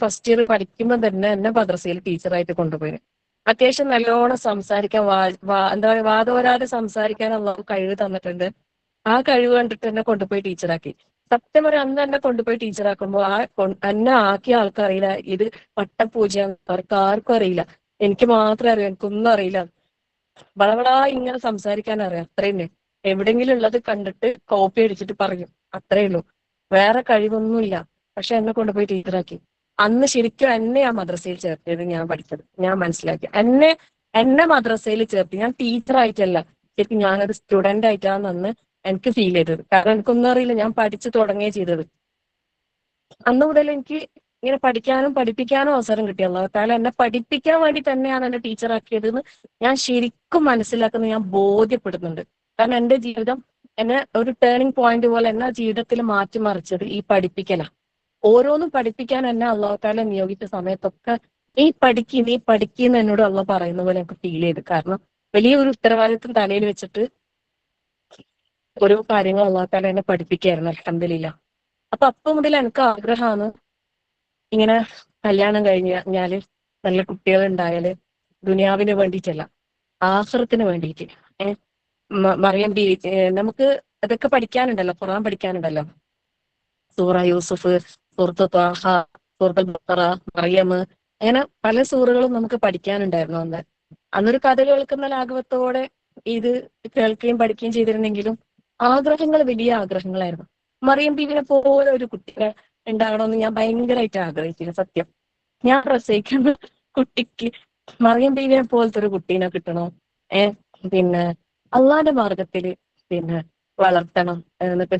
ഫസ്റ്റ് ഇയർ പഠിക്കുമ്പോൾ തന്നെ എന്നെ മദ്രസയിൽ ടീച്ചറായിട്ട് കൊണ്ടുപോയി. അത്യാവശ്യം നല്ലോണം സംസാരിക്കാൻ എന്താ പറയുക, വാദോരാതെ സംസാരിക്കാനുള്ള കഴിവ് തന്നിട്ടുണ്ട്. ആ കഴിവ് കണ്ടിട്ട് എന്നെ കൊണ്ടുപോയി ടീച്ചറാക്കി. സത്യം പറയാം, അന്ന് എന്നെ കൊണ്ടുപോയി ടീച്ചറാക്കുമ്പോൾ എന്നെ ആക്കിയ ആൾക്കറിയില്ല ഇത് പട്ടപൂജ, അവർക്ക് ആർക്കും അറിയില്ല. എനിക്ക് മാത്രമേ അറിയാം, എനിക്കൊന്നും അറിയില്ല. വളവളാ ഇങ്ങനെ സംസാരിക്കാൻ അറിയാം, അത്രയും. എവിടെയെങ്കിലും ഉള്ളത് കണ്ടിട്ട് കോപ്പി അടിച്ചിട്ട് പറയും, അത്രേ ഉള്ളൂ. വേറെ കഴിവൊന്നുമില്ല. പക്ഷെ എന്നെ കൊണ്ടുപോയി ടീച്ചറാക്കി. അന്ന് ശരിക്കും എന്നെ ആ മദ്രസയിൽ ചേർത്തിയത് ഞാൻ പഠിച്ചത്, ഞാൻ മനസ്സിലാക്കി. എന്നെ മദ്രസയിൽ ചേർത്തി, ഞാൻ ടീച്ചറായിട്ടല്ല, ശരിക്കും ഞാനൊരു സ്റ്റുഡന്റ് ആയിട്ടാണ് അന്ന് എനിക്ക് ഫീൽ ചെയ്തത്. കാരണം എനിക്കൊന്നും അറിയില്ല, ഞാൻ പഠിച്ചു തുടങ്ങുകയും ചെയ്തത്. അന്ന് മുതൽ എനിക്ക് ഇങ്ങനെ പഠിക്കാനും പഠിപ്പിക്കാനും അവസരം കിട്ടിയല്ലോ. കാരണം എന്നെ പഠിപ്പിക്കാൻ വേണ്ടി തന്നെയാണ് എന്നെ ടീച്ചറാക്കിയതെന്ന് ഞാൻ ശരിക്കും മനസ്സിലാക്കുന്നത്, ഞാൻ ബോധ്യപ്പെടുന്നുണ്ട്. കാരണം എന്റെ ജീവിതം എന്നെ ഒരു ടേണിംഗ് പോയിന്റ് പോലെ എന്നെ ജീവിതത്തിൽ മാറ്റിമറിച്ചത് ഈ പഠിപ്പിക്കലാണ്. ഓരോന്നും പഠിപ്പിക്കാൻ എന്നെ അല്ലാഹു തആല നിയോഗിച്ച സമയത്തൊക്കെ നീ പഠിക്കുന്ന എന്നോട് അള്ളാഹ് പറയുന്ന പോലെ എനിക്ക് ഫീൽ ചെയ്തു. കാരണം വലിയൊരു ഉത്തരവാദിത്വം തലയിൽ വെച്ചിട്ട് ഓരോ കാര്യങ്ങൾ അള്ളാഹു തആല എന്നെ പഠിപ്പിക്കുകയായിരുന്നു. അൽഹംദുലില്ലാഹ്. അപ്പൊ മുതൽ എനിക്ക് ആഗ്രഹമാണ് ഇങ്ങനെ കല്യാണം കഴിഞ്ഞാല് നല്ല കുട്ടികൾ ഉണ്ടായാല് ദുനിയാവിന് വേണ്ടിയിട്ടല്ല, ആഖിറത്തിന് വേണ്ടിയിട്ട്. മറിയം ബീവി, നമുക്ക് അതൊക്കെ പഠിക്കാനുണ്ടല്ലോ, ഖുർആൻ പഠിക്കാനുണ്ടല്ലോ. സൂറ യൂസുഫ്, സൂറത്ത് ത്വാഹ, സൂറത്തുൽ ബഖറ, മറിയം, അങ്ങനെ പല സൂറകളും നമുക്ക് പഠിക്കാനുണ്ടായിരുന്നു അന്ന്. അന്നൊരു കഥ കേൾക്കുന്ന ലാഘവത്തോടെ ഇത് കേൾക്കുകയും പഠിക്കുകയും ചെയ്തിരുന്നെങ്കിലും ആഗ്രഹങ്ങൾ വലിയ ആഗ്രഹങ്ങളായിരുന്നു. മറിയം ബീവിനെ പോലെ ഒരു കുട്ടിയെ ഉണ്ടാകണമെന്ന് ഞാൻ ഭയങ്കരമായിട്ട് ആഗ്രഹിച്ചിരുന്നു. സത്യം, ഞാൻ പ്രസവിക്കുന്ന കുട്ടിക്ക് മറിയം ബീവിനെ പോലത്തെ ഒരു കുട്ടീനെ കിട്ടണം. പിന്നെ അള്ളാന്റെ മാർഗത്തിൽ പിന്നെ വളർത്തണം. എന്നിട്ട്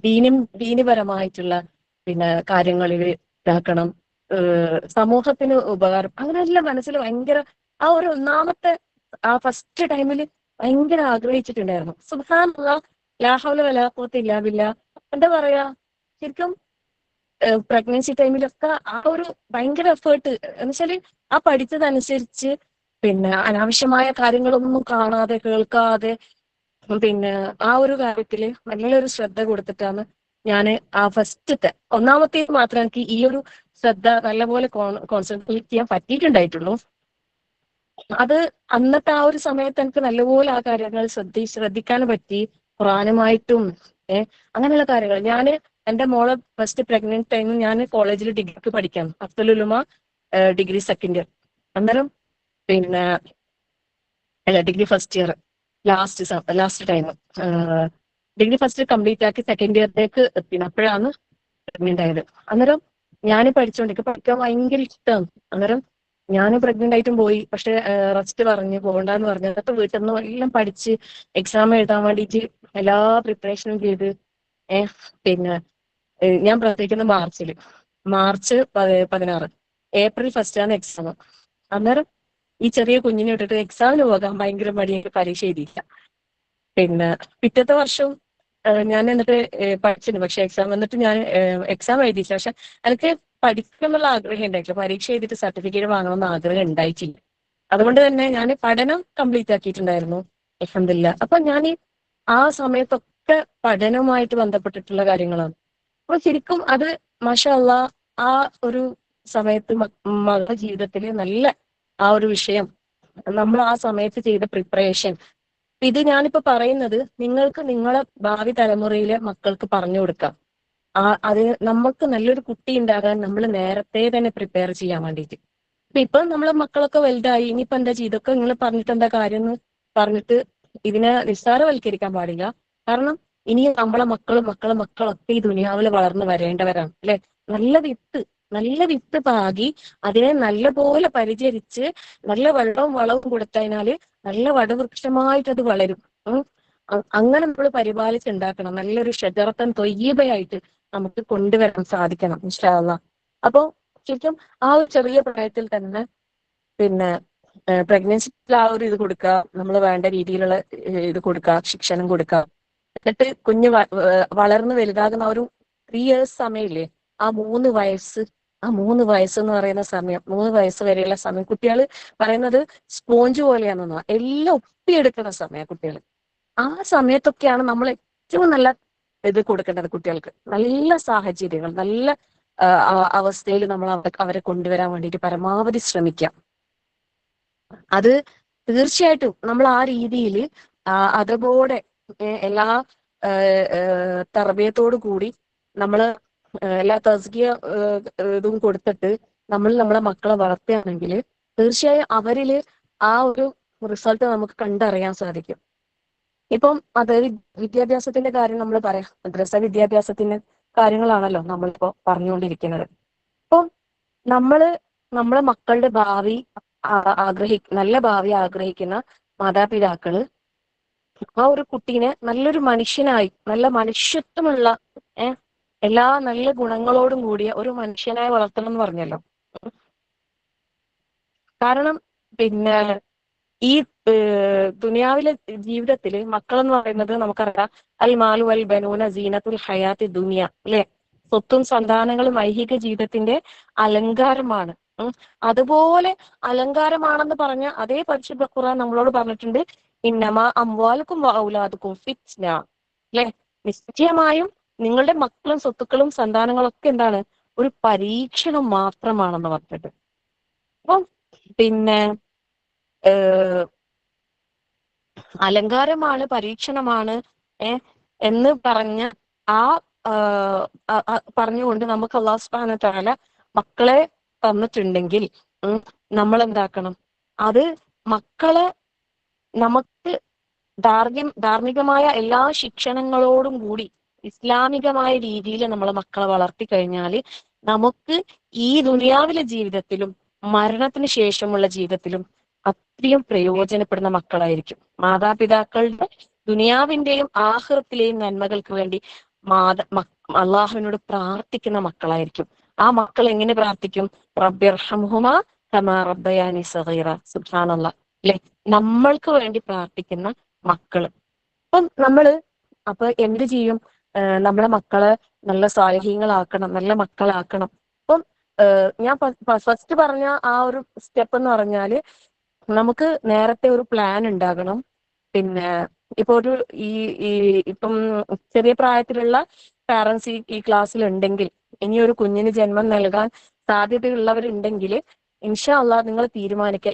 ദീനിപരമായിട്ടുള്ള പിന്നെ കാര്യങ്ങളിൽ ഇതാക്കണം, സമൂഹത്തിന് ഉപകാരം, അങ്ങനെയെല്ലാം മനസ്സിൽ ഭയങ്കര ആ ഒരു ഒന്നാമത്തെ ആ ഫസ്റ്റ് ടൈമിൽ ഭയങ്കര ആഗ്രഹിച്ചിട്ടുണ്ടായിരുന്നു. സുബ്ഹാനല്ലാഹ്, ലാ ഹൗല വലാ ഖുവത ഇല്ലാ ബില്ലാഹ്. എന്താ പറയാ, ശരിക്കും പ്രഗ്നൻസി ടൈമിലൊക്കെ ആ ഒരു ഭയങ്കര എഫേർട്ട് എന്ന് വെച്ചാല് ആ പഠിച്ചതനുസരിച്ച് പിന്നെ അനാവശ്യമായ കാര്യങ്ങളൊന്നും കാണാതെ കേൾക്കാതെ പിന്നെ ആ ഒരു കാര്യത്തില് നല്ലൊരു ശ്രദ്ധ കൊടുത്തിട്ടാണ് ഞാൻ ആ ഫസ്റ്റത്തെ ഒന്നാമത്തെ മാത്രം എനിക്ക് ഈ ഒരു ശ്രദ്ധ നല്ലപോലെ കോൺസെൻട്രേറ്റ് ചെയ്യാൻ പറ്റിയിട്ടുണ്ടായിട്ടുള്ളൂ. അത് അന്നത്തെ ആ ഒരു സമയത്ത് എനിക്ക് നല്ലപോലെ ആ കാര്യങ്ങൾ ശ്രദ്ധിക്കാൻ പറ്റി. ഖുറാനുമായിട്ടും അങ്ങനെയുള്ള കാര്യങ്ങൾ. ഞാൻ എന്റെ മോളെ ഫസ്റ്റ് പ്രഗ്നന്റ് ടൈമിൽ ഞാൻ കോളേജിൽ ഡിഗ്രിക്ക് പഠിക്കാം, അഫ്സലുലുമ ഡിഗ്രി സെക്കൻഡ് ഇയർ. അന്നേരം പിന്നെ degree first year last time degree first complete ആക്കി സെക്കൻഡ് ഇയറിലേക്ക് എത്തി. അപ്പോഴാണ് പ്രഗ്നന്റ് ആയത്. അന്നേരം ഞാൻ പഠിച്ചോണ്ടിരിക്കും, പഠിക്കാൻ ഭയങ്കര ഇഷ്ടമാണ്. അന്നേരം ഞാൻ പ്രഗ്നന്റ് ആയിട്ടും പോയി. പക്ഷെ റെസ്റ്റ് പറഞ്ഞ് പോകണ്ടെന്ന് പറഞ്ഞു. അതൊക്കെ വീട്ടിൽ നിന്ന് എല്ലാം പഠിച്ച് എക്സാം എഴുതാൻ വേണ്ടിയിട്ട് എല്ലാ പ്രിപ്പറേഷനും ചെയ്ത് പിന്നെ ഞാൻ പ്രസവിക്കുന്നത് മാർച്ച് 16, ഏപ്രിൽ 1 ആണ് എക്സാം. അന്നേരം ഈ ചെറിയ കുഞ്ഞിനെ ഇട്ടിട്ട് എക്സാമിന് പോകാൻ ഭയങ്കര മടി, എനിക്ക് പരീക്ഷ എഴുതിയില്ല. പിന്നെ പിറ്റത്തെ വർഷം ഞാൻ എന്നിട്ട് പഠിച്ചിട്ടുണ്ട്, പക്ഷെ എക്സാം വന്നിട്ട് ഞാൻ എക്സാം എഴുതിയില്ല. പക്ഷെ എനിക്ക് പഠിക്കുന്നുള്ള ആഗ്രഹം ഉണ്ടായിട്ടില്ല, പരീക്ഷ എഴുതിയിട്ട് സർട്ടിഫിക്കറ്റ് വാങ്ങണമെന്ന് ആഗ്രഹം ഉണ്ടായിട്ടില്ല. അതുകൊണ്ട് തന്നെ ഞാൻ പഠനം കംപ്ലീറ്റ് ആക്കിയിട്ടുണ്ടായിരുന്നു, അൽഹംദുലില്ലാഹ്. അപ്പൊ ഞാൻ ആ സമയത്തൊക്കെ പഠനവുമായിട്ട് ബന്ധപ്പെട്ടിട്ടുള്ള കാര്യങ്ങളാണ്. അപ്പൊ ശരിക്കും അത് മാഷാ അല്ലാഹ് ആ ഒരു സമയത്ത് മകളുടെ ജീവിതത്തിൽ നല്ല ആ ഒരു വിഷയം, നമ്മൾ ആ സമയത്ത് ചെയ്ത പ്രിപ്പറേഷൻ, ഇത് ഞാനിപ്പോ പറയുന്നത് നിങ്ങൾക്ക് നിങ്ങളെ ഭാവി തലമുറയിലെ മക്കൾക്ക് പറഞ്ഞു കൊടുക്കാം. അത് നമുക്ക് നല്ലൊരു കുട്ടി ഉണ്ടാകാൻ നമ്മൾ നേരത്തെ തന്നെ പ്രിപ്പയർ ചെയ്യാൻ വേണ്ടിയിട്ട്. ഇപ്പൊ നമ്മളെ മക്കളൊക്കെ വലുതായി, ഇനിയിപ്പോ എന്താ ചെയ്തൊക്കെ നിങ്ങൾ പറഞ്ഞിട്ട് എന്താ കാര്യം എന്ന് പറഞ്ഞിട്ട് ഇതിനെ നിസ്സാരവൽക്കരിക്കാൻ പാടില്ല. കാരണം ഇനി നമ്മളെ മക്കളൊക്കെ ഈ ദുനിയാവിൽ വളർന്നു വരേണ്ടവരാണ് അല്ലെ. നല്ല വിത്ത് പാകി അതിനെ നല്ലപോലെ പരിചരിച്ച് നല്ല വെള്ളവും വളവും കൊടുത്തതിനാല് നല്ല വടവൃക്ഷമായിട്ട് അത് വളരും. അങ്ങനെ നമ്മൾ പരിപാലിച്ചുണ്ടാക്കണം. നല്ലൊരു ഷജറത്തൻ തൊയ്യബയായിട്ട് നമുക്ക് കൊണ്ടുവരാൻ സാധിക്കണം ഇൻഷാ അല്ലാഹ്. അപ്പൊ ശരിക്കും ആ ഒരു ചെറിയ പ്രായത്തിൽ തന്നെ പിന്നെ പ്രഗ്നൻസിയിൽ ആ ഒരു ഇത് കൊടുക്കുക, നമ്മൾ വേണ്ട രീതിയിലുള്ള ഇത് കൊടുക്കുക, ശിക്ഷണം കൊടുക്കുക. എന്നിട്ട് കുഞ്ഞ് വളർന്ന് വലുതാകുന്ന ഒരു 3 years സമയമില്ലേ, ആ 3 വയസ്സ് എന്ന് പറയുന്ന സമയം, 3 വയസ്സ് വരെയുള്ള സമയം കുട്ടികൾ പറയുന്നത് സ്പോഞ്ച് പോലെയാണെന്നോ, എല്ലാം ഒപ്പിയെടുക്കുന്ന സമയം കുട്ടികൾ. ആ സമയത്തൊക്കെയാണ് നമ്മൾ ഏറ്റവും നല്ല ഇത് കൊടുക്കേണ്ടത് കുട്ടികൾക്ക്. നല്ല സാഹചര്യങ്ങൾ, നല്ല അവസ്ഥയിൽ നമ്മൾ അവരെ കൊണ്ടുവരാൻ വേണ്ടിയിട്ട് പരമാവധി ശ്രമിക്കാം. അത് തീർച്ചയായിട്ടും നമ്മൾ ആ രീതിയിൽ അതുപോലെ എല്ലാ തർബീയത്തോടു കൂടി നമ്മള് എല്ലാ തസ്കിയ ഇതും കൊടുത്തിട്ട് നമ്മൾ നമ്മളെ മക്കളെ വളർത്തുകയാണെങ്കിൽ തീർച്ചയായും അവരില് ആ ഒരു റിസൾട്ട് നമുക്ക് കണ്ടറിയാൻ സാധിക്കും. ഇപ്പം അതായത് വിദ്യാഭ്യാസത്തിന്റെ കാര്യം നമ്മൾ പറയാം, മദ്രസ വിദ്യാഭ്യാസത്തിന്റെ കാര്യങ്ങളാണല്ലോ നമ്മളിപ്പോ പറഞ്ഞുകൊണ്ടിരിക്കുന്നത്. അപ്പം നമ്മളെ മക്കളുടെ ഭാവി നല്ല ഭാവി ആഗ്രഹിക്കുന്ന മാതാപിതാക്കള് ആ ഒരു കുട്ടീനെ നല്ലൊരു മനുഷ്യനായി, നല്ല മനുഷ്യത്വമുള്ള എല്ലാ നല്ല ഗുണങ്ങളോടും കൂടിയ ഒരു മനുഷ്യനായി വളർത്തണം എന്ന് പറഞ്ഞല്ലോ. കാരണം പിന്നെ ഈ ദുനിയാവിലെ ജീവിതത്തില് മക്കളെന്ന് പറയുന്നത് നമുക്കറിയാം, അൽ മാലു അൽ ബനൂന സീനത്തുൽ ഹയാത്തി ദുനിയ അല്ലെ. സ്വത്തും സന്താനങ്ങളും ഐഹിക ജീവിതത്തിന്റെ അലങ്കാരമാണ്. അതുപോലെ അലങ്കാരമാണെന്ന് പറഞ്ഞ അതേ പരിശുദ്ധ ഖുർആൻ നമ്മളോട് പറഞ്ഞിട്ടുണ്ട്, ഇന്നമാ അംവാലുക്കും ഔലാദുക്കും ഫിത്ന അല്ലെ. നിശ്ചയമായും നിങ്ങളുടെ മക്കളും സ്വത്തുക്കളും സന്താനങ്ങളും ഒക്കെ എന്താണ്, ഒരു പരീക്ഷണം മാത്രമാണെന്ന് പറഞ്ഞിട്ട്. അപ്പം പിന്നെ അലങ്കാരമാണ്, പരീക്ഷണമാണ് എന്ന് പറഞ്ഞ ആ പറഞ്ഞുകൊണ്ട് നമുക്ക് അല്ലാഹു സുബ്ഹാനഹു വ തആല മക്കളെ തന്നിട്ടുണ്ടെങ്കിൽ നമ്മൾ എന്താക്കണം, അത് മക്കളെ നമുക്ക് ധാർമ്മികമായ എല്ലാ ശിക്ഷണങ്ങളോടും കൂടി ഇസ്ലാമികമായ രീതിയിൽ നമ്മളെ മക്കളെ വളർത്തി കഴിഞ്ഞാൽ നമുക്ക് ഈ ദുനിയാവിലെ ജീവിതത്തിലും മരണത്തിന് ശേഷമുള്ള ജീവിതത്തിലും അത്രയും പ്രയോജനപ്പെടുന്ന മക്കളായിരിക്കും. മാതാപിതാക്കളുടെ ദുനിയാവിന്റെയും ആഖിറത്തിലെയും നന്മകൾക്ക് വേണ്ടി അള്ളാഹുവിനോട് പ്രാർത്ഥിക്കുന്ന മക്കളായിരിക്കും. ആ മക്കൾ എങ്ങനെ പ്രാർത്ഥിക്കും? റബ്ബിർഹംഹുമാ കമാ റബ്ബയാനി സഗീറ. സുബ്ഹാനല്ലാഹ് അല്ലെ, നമ്മൾക്ക് വേണ്ടി പ്രാർത്ഥിക്കുന്ന മക്കള്. അപ്പം അപ്പൊ എന്ത് ചെയ്യും? നമ്മളെ മക്കളെ നല്ല സാലിഹീങ്ങളാക്കണം, നല്ല മക്കളാക്കണം. അപ്പം ഞാൻ ഫസ്റ്റ് പറഞ്ഞ ആ ഒരു സ്റ്റെപ്പ് എന്ന് പറഞ്ഞാല് നമുക്ക് നേരത്തെ ഒരു പ്ലാൻ ഉണ്ടാകണം. പിന്നെ ഇപ്പൊ ഇപ്പം ചെറിയ പ്രായത്തിലുള്ള പാരന്റ്സ് ഈ ക്ലാസ്സിൽ ഉണ്ടെങ്കിൽ, ഇനി ഒരു കുഞ്ഞിന് ജന്മം നൽകാൻ സാധ്യതയുള്ളവരുണ്ടെങ്കിൽ ഇൻഷാ അള്ളാ നിങ്ങൾ തീരുമാനിക്കുക.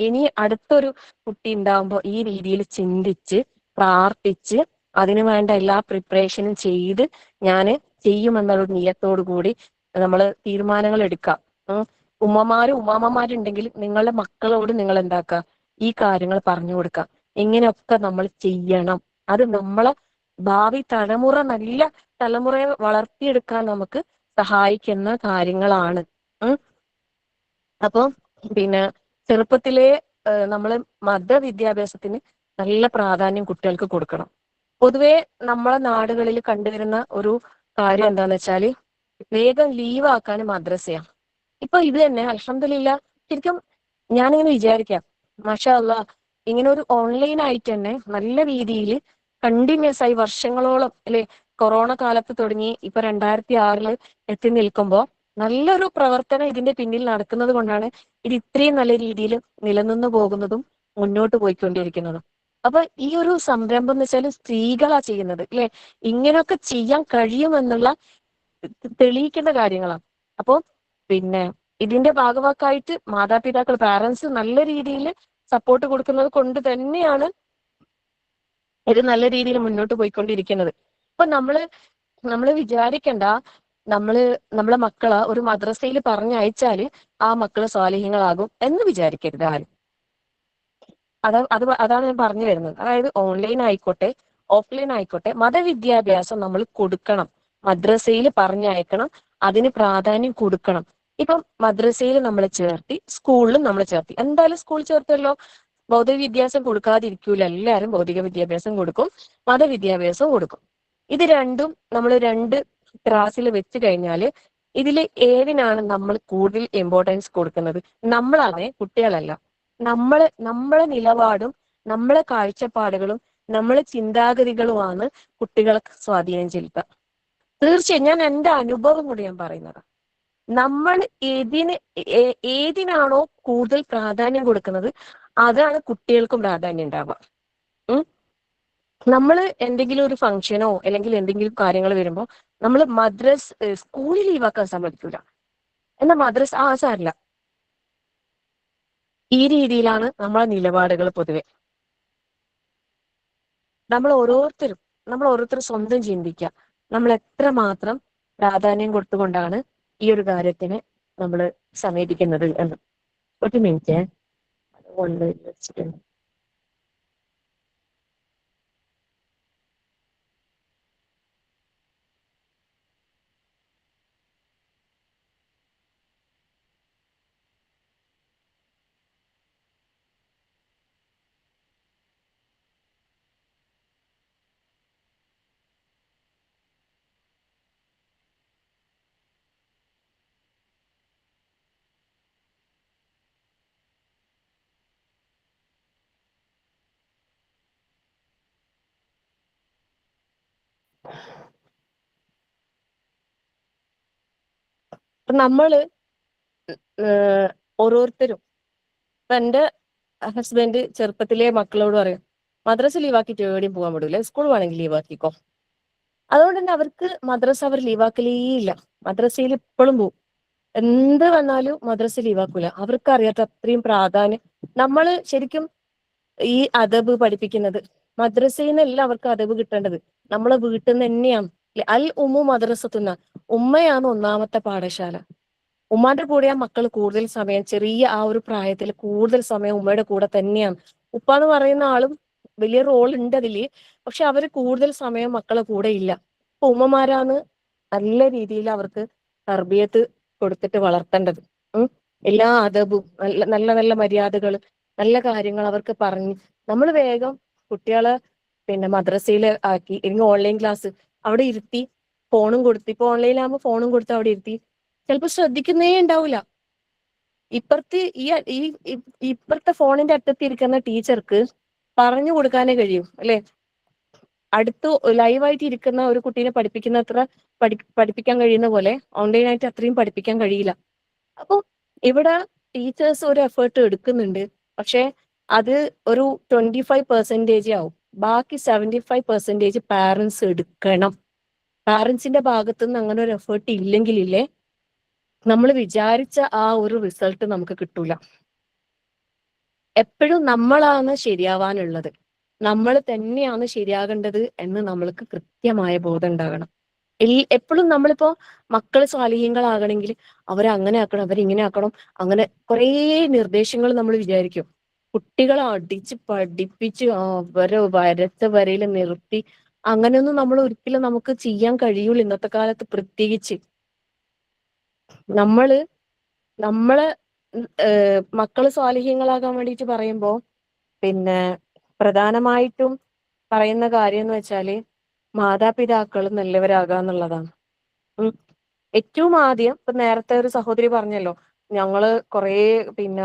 ഇനി അടുത്തൊരു കുട്ടി ഉണ്ടാകുമ്പോൾ ഈ രീതിയിൽ ചിന്തിച്ച് പ്രാർത്ഥിച്ച് അതിനു വേണ്ട എല്ലാ പ്രിപ്പറേഷനും ചെയ്ത് ഞാൻ ചെയ്യുമെന്നുള്ള നിയത്തോടു കൂടി നമ്മൾ തീരുമാനങ്ങൾ എടുക്കാം. ഉമ്മാമ്മമാരുണ്ടെങ്കിൽ നിങ്ങളുടെ മക്കളോട് നിങ്ങൾ എന്താക്കുക, ഈ കാര്യങ്ങൾ പറഞ്ഞു കൊടുക്കുക. ഇങ്ങനെയൊക്കെ നമ്മൾ ചെയ്യണം. അത് നമ്മളെ ഭാവി നല്ല തലമുറയെ വളർത്തിയെടുക്കാൻ നമുക്ക് സഹായിക്കുന്ന കാര്യങ്ങളാണ്. അപ്പൊ പിന്നെ ചെറുപ്പത്തിലെ നമ്മൾ മതവിദ്യാഭ്യാസത്തിന് നല്ല പ്രാധാന്യം കുട്ടികൾക്ക് കൊടുക്കണം. പൊതുവെ നമ്മളെ നാടുകളിൽ കണ്ടുവരുന്ന ഒരു കാര്യം എന്താന്ന് വെച്ചാല് വേഗം ലീവാക്കാൻ മദ്രസയാണ്. ഇപ്പൊ ഇത് തന്നെ അൽഹംദുലില്ലാ, ശരിക്കും ഞാനിങ്ങനെ വിചാരിക്കാം, മാഷാ അള്ളാ, ഇങ്ങനെ ഒരു ഓൺലൈൻ ആയിട്ട് തന്നെ നല്ല രീതിയിൽ കണ്ടിന്യൂസ് ആയി വർഷങ്ങളോളം അല്ലെ, കൊറോണ കാലത്ത് തുടങ്ങി ഇപ്പൊ 2006 എത്തി നിൽക്കുമ്പോൾ നല്ലൊരു പ്രവർത്തനം ഇതിന്റെ പിന്നിൽ നടക്കുന്നത് കൊണ്ടാണ് ഇത് ഇത്രയും നല്ല രീതിയിൽ നിലനിന്നു പോകുന്നതും മുന്നോട്ട് പോയിക്കൊണ്ടിരിക്കുന്നതും. അപ്പൊ ഈ ഒരു സംരംഭം എന്ന് വെച്ചാൽ സ്ത്രീകളാ ചെയ്യുന്നത് അല്ലെ, ഇങ്ങനെയൊക്കെ ചെയ്യാൻ കഴിയുമെന്നുള്ള തെളിയിക്കേണ്ട കാര്യങ്ങളാണ്. അപ്പൊ പിന്നെ ഇതിന്റെ ഭാഗവാക്കായിട്ട് മാതാപിതാക്കൾ, പാരന്റ്സ് നല്ല രീതിയിൽ സപ്പോർട്ട് കൊടുക്കുന്നത് കൊണ്ട് തന്നെയാണ് ഇത് നല്ല രീതിയിൽ മുന്നോട്ട് പോയിക്കൊണ്ടിരിക്കുന്നത്. അപ്പൊ നമ്മള് വിചാരിക്കണ്ട നമ്മളെ മക്കളെ ഒരു മദ്രസയിൽ പറഞ്ഞയച്ചാല് ആ മക്കള് സ്വാലിഹ്യങ്ങളാകും എന്ന് വിചാരിക്കരുത് ആരും. അതാണ് ഞാൻ പറഞ്ഞു വരുന്നത്. അതായത് ഓൺലൈൻ ആയിക്കോട്ടെ ഓഫ്ലൈൻ ആയിക്കോട്ടെ മതവിദ്യാഭ്യാസം നമ്മൾ കൊടുക്കണം, മദ്രസയിൽ പറഞ്ഞയക്കണം, അതിന് പ്രാധാന്യം കൊടുക്കണം. ഇപ്പം മദ്രസയിൽ നമ്മൾ ചേർത്തി, സ്കൂളിലും നമ്മൾ ചേർത്തി, എന്തായാലും സ്കൂൾ ചേർത്തല്ലോ, ഭൗതിക വിദ്യാഭ്യാസം കൊടുക്കാതിരിക്കൂല, എല്ലാവരും ഭൗതിക വിദ്യാഭ്യാസം കൊടുക്കും, മതവിദ്യാഭ്യാസവും കൊടുക്കും. ഇത് രണ്ടും നമ്മൾ രണ്ട് ക്ലാസ്സിൽ വെച്ച് കഴിഞ്ഞാല് ഇതിൽ ഏതിനാണ് നമ്മൾ കൂടുതൽ ഇമ്പോർട്ടൻസ് കൊടുക്കുന്നത്? നമ്മളാണ്, കുട്ടികളല്ല. നമ്മളെ നിലപാടും നമ്മളെ കാഴ്ചപ്പാടുകളും നമ്മളെ ചിന്താഗതികളുമാണ് കുട്ടികളെ സ്വാധീനം ചെലുത്തുക. തീർച്ചയായും ഞാൻ എൻ്റെ അനുഭവം കൂടി ഞാൻ പറയുന്നത്, നമ്മൾ ഏതിനാണോ കൂടുതൽ പ്രാധാന്യം കൊടുക്കുന്നത് അതാണ് കുട്ടികൾക്കും പ്രാധാന്യം ഉണ്ടാവുക. നമ്മൾ എന്തെങ്കിലും ഒരു ഫംഗ്ഷനോ അല്ലെങ്കിൽ എന്തെങ്കിലും കാര്യങ്ങൾ വരുമ്പോൾ നമ്മൾ സ്കൂളിൽ ലീവാക്കാൻ സമ്മതിക്കൂല, എന്നാൽ മദ്രസ സാരില്ല. ഈ രീതിയിലാണ് നമ്മളെ നിലപാടുകൾ പൊതുവെ. നമ്മൾ ഓരോരുത്തരും സ്വന്തം ചിന്തിക്കുക, നമ്മൾ എത്രമാത്രം പ്രാധാന്യം കൊടുത്തുകൊണ്ടാണ് ഈ ഒരു കാര്യത്തിന് നമ്മൾ സമീപിക്കുന്നത് എന്ന്. ഒരു മിനിറ്റ് അതുകൊണ്ട് വെച്ചിട്ടുണ്ട്. നമ്മള് ഓരോരുത്തരും, ഇപ്പൊ എൻ്റെ ഹസ്ബൻഡ് ചെറുപ്പത്തിലെ മക്കളോട് പറയും, മദ്രസ ലീവാക്കിയിട്ട് എവിടെയും പോകാൻ വിടൂല, സ്കൂൾ വേണമെങ്കിൽ ലീവാക്കിക്കോ. അതുകൊണ്ട് തന്നെ അവർക്ക് മദ്രസ അവർ ലീവാക്കലേ ഇല്ല. മദ്രസയിൽ ഇപ്പോഴും പോകും, എന്ത് വന്നാലും മദ്രസ ലീവാക്കൂല. അവർക്ക് അറിയാത്ത അത്രയും പ്രാധാന്യം. നമ്മള് ശരിക്കും ഈ അദബ് പഠിപ്പിക്കുന്നത് മദ്രസയിൽ നിന്നല്ല അവർക്ക് അദബ് കിട്ടേണ്ടത്, നമ്മളെ വീട്ടിൽ നിന്ന് തന്നെയാണ്. അൽ ഉമ്മു മദ്രസത്തുന്ന, ഉമ്മയാണ് ഒന്നാമത്തെ പാഠശാല. ഉമ്മാന്റെ കൂടെ ആ മക്കൾ കൂടുതൽ സമയം, ചെറിയ ആ ഒരു പ്രായത്തിൽ കൂടുതൽ സമയം ഉമ്മയുടെ കൂടെ തന്നെയാണ്. ഉപ്പ എന്ന് പറയുന്ന ആളും വലിയ റോൾ ഉണ്ട് അതില്, പക്ഷെ അവര് കൂടുതൽ സമയം മക്കളെ കൂടെ ഇല്ല. അപ്പൊ ഉമ്മമാരാണ് നല്ല രീതിയിൽ അവർക്ക് തർബിയത്ത് കൊടുത്തിട്ട് വളർത്തേണ്ടത്. എല്ലാ അദബും നല്ല നല്ല മര്യാദകൾ, നല്ല കാര്യങ്ങൾ അവർക്ക് പറഞ്ഞ് നമ്മൾ വേഗം കുട്ടികളെ പിന്നെ മദ്രസയിൽ ആക്കി, അല്ലെങ്കിൽ ഓൺലൈൻ ക്ലാസ് അവിടെ ഇരുത്തി ഫോണും കൊടുത്ത്, ഇപ്പൊ ഓൺലൈനിലാകുമ്പോൾ ഫോണും കൊടുത്ത് അവിടെ ഇരുത്തി ചിലപ്പോൾ ശ്രദ്ധിക്കുന്നേ ഉണ്ടാവില്ല. ഇപ്പുറത്തെ ഫോണിന്റെ അറ്റത്തിരിക്കുന്ന ടീച്ചർക്ക് പറഞ്ഞു കൊടുക്കാനേ കഴിയൂ അല്ലെ. അടുത്ത് ലൈവായിട്ട് ഇരിക്കുന്ന ഒരു കുട്ടീനെ പഠിപ്പിക്കുന്ന അത്ര പഠിപ്പിക്കാൻ കഴിയുന്ന പോലെ ഓൺലൈനായിട്ട് അത്രയും പഠിപ്പിക്കാൻ കഴിയില്ല. അപ്പൊ ഇവിടെ ടീച്ചേഴ്സ് ഒരു എഫേർട്ട് എടുക്കുന്നുണ്ട്, പക്ഷെ അത് ഒരു 25% ആവും. ബാക്കി 75% പാരന്റ്സ് എടുക്കണം. പാരന്റ്സിന്റെ ഭാഗത്തു നിന്ന് അങ്ങനെ ഒരു എഫേർട്ട് ഇല്ലെങ്കിലില്ലേ നമ്മൾ വിചാരിച്ച ആ ഒരു റിസൾട്ട് നമുക്ക് കിട്ടൂല. എപ്പോഴും നമ്മളാണ് ശരിയാവാനുള്ളത്, നമ്മൾ തന്നെയാണ് ശരിയാകേണ്ടത് എന്ന് നമ്മൾക്ക് കൃത്യമായ ബോധം ഉണ്ടാകണം. എപ്പോഴും നമ്മളിപ്പോ മക്കൾ സ്വാലിഹീങ്ങളാകണമെങ്കിൽ അവരങ്ങനെ ആക്കണം, അവരിങ്ങനെ ആക്കണം, അങ്ങനെ കുറേ നിർദ്ദേശങ്ങൾ നമ്മൾ വിചാരിക്കും. കുട്ടികളെ അടിച്ച് പഠിപ്പിച്ച് അവരെ വരച്ച വരയിൽ നിർത്തി അങ്ങനെയൊന്നും നമ്മൾ ഒരിക്കലും നമുക്ക് ചെയ്യാൻ കഴിയൂല ഇന്നത്തെ കാലത്ത്. പ്രത്യേകിച്ച് നമ്മള് മക്കള് സ്വാലിഹ്യങ്ങളാകാൻ വേണ്ടിയിട്ട് പറയുമ്പോ പിന്നെ പ്രധാനമായിട്ടും പറയുന്ന കാര്യം എന്ന് വെച്ചാല് മാതാപിതാക്കൾ നല്ലവരാകാന്നുള്ളതാണ്. ഏറ്റവും ആദ്യം ഇപ്പൊ നേരത്തെ ഒരു സഹോദരി പറഞ്ഞല്ലോ, ഞങ്ങള് കുറേ പിന്നെ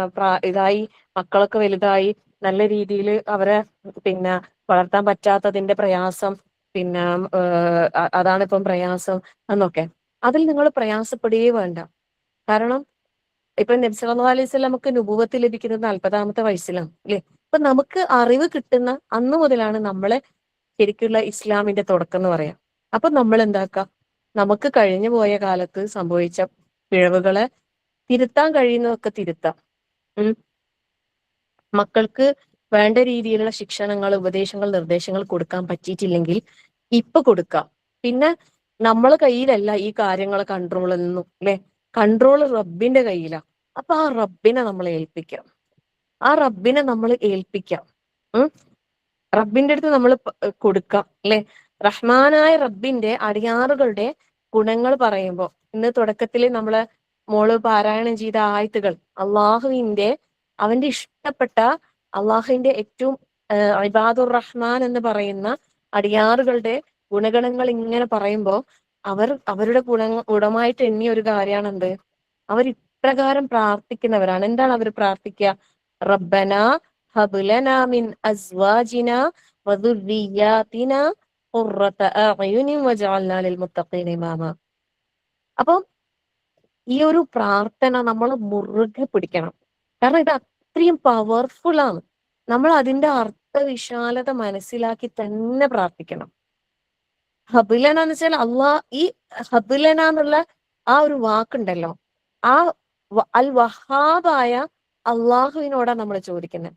ഇതായി മക്കളൊക്കെ വലുതായി നല്ല രീതിയിൽ അവരെ പിന്നെ വളർത്താൻ പറ്റാത്തതിന്റെ പ്രയാസം, പിന്നെ അതാണ് ഇപ്പം പ്രയാസം എന്നൊക്കെ. അതിൽ നിങ്ങൾ പ്രയാസപ്പെടുകയേ വേണ്ട. കാരണം ഇപ്പൊ നബി സല്ലല്ലാഹു അലൈഹി വസല്ലമക്ക് നുബുവത്ത് ലഭിക്കുന്നത് 40-ാമത്തെ വയസ്സിലാണ് അല്ലെ. അപ്പൊ നമുക്ക് അറിവ് കിട്ടുന്ന അന്ന് മുതലാണ് നമ്മളെ ശരിക്കുള്ള ഇസ്ലാമിന്റെ തുടക്കം എന്ന് പറയാം. അപ്പൊ നമ്മൾ എന്താക്കാം, നമുക്ക് കഴിഞ്ഞു പോയ കാലത്ത് സംഭവിച്ച പിഴവുകളെ തിരുത്താൻ കഴിയുന്നതൊക്കെ തിരുത്താം. മക്കൾക്ക് വേണ്ട രീതിയിലുള്ള ശിക്ഷണങ്ങൾ, ഉപദേശങ്ങൾ, നിർദ്ദേശങ്ങൾ കൊടുക്കാൻ പറ്റിയിട്ടില്ലെങ്കിൽ ഇപ്പൊ കൊടുക്കാം. പിന്നെ നമ്മളെ കയ്യിലല്ല ഈ കാര്യങ്ങളെ കൺട്രോൾ എന്നും അല്ലെ, കൺട്രോൾ റബ്ബിന്റെ കയ്യിലാണ്. അപ്പൊ ആ റബ്ബിനെ നമ്മൾ ഏൽപ്പിക്കാം, റബ്ബിന്റെ അടുത്ത് നമ്മൾ കൊടുക്കാം അല്ലെ. റഹ്മാനായ റബ്ബിന്റെ അടിയാറുകളുടെ ഗുണങ്ങൾ പറയുമ്പോൾ ഇന്ന് തുടക്കത്തിൽ നമ്മളെ മോള് പാരായണം ചെയ്ത ആയത്തുകൾ അവന്റെ ഇഷ്ടപ്പെട്ട അള്ളാഹുവിന്റെ ഏറ്റവും ഇബാദുർ റഹ്മാൻ എന്ന് പറയുന്ന അടിയാറുകളുടെ ഗുണഗണങ്ങൾ ഇങ്ങനെ പറയുമ്പോൾ അവരുടെ ഗുണമായിട്ട് എണ്ണിയ ഒരു കാര്യമാണ് എന്ത്, അവർ ഇപ്രകാരം പ്രാർത്ഥിക്കുന്നവരാണ്. എന്താണ് അവർ പ്രാർത്ഥിക്കുക? റബ്ബന ഹബ് ലനാ മിൻ അസ്വാജിന വദുർരിയാതിന ഖുർറത അഅ്യുനി വജഅൽനാ ലിൽമുത്തഖീന ഇമാമ. അപ്പം ഈ ഒരു പ്രാർത്ഥന നമ്മൾ മുറുകെ പിടിക്കണം. കാരണം ഇത് അത്രയും പവർഫുൾ ആണ്. നമ്മൾ അതിന്റെ അർത്ഥവിശാലത മനസ്സിലാക്കി തന്നെ പ്രാർത്ഥിക്കണം. ഹബുലന എന്ന് വെച്ചാൽ ഈ ഹബുലന എന്നുള്ള ആ ഒരു വാക്കുണ്ടല്ലോ, ആ അൽ വഹാബായ അള്ളാഹുവിനോടാണ് നമ്മൾ ചോദിക്കുന്നത്.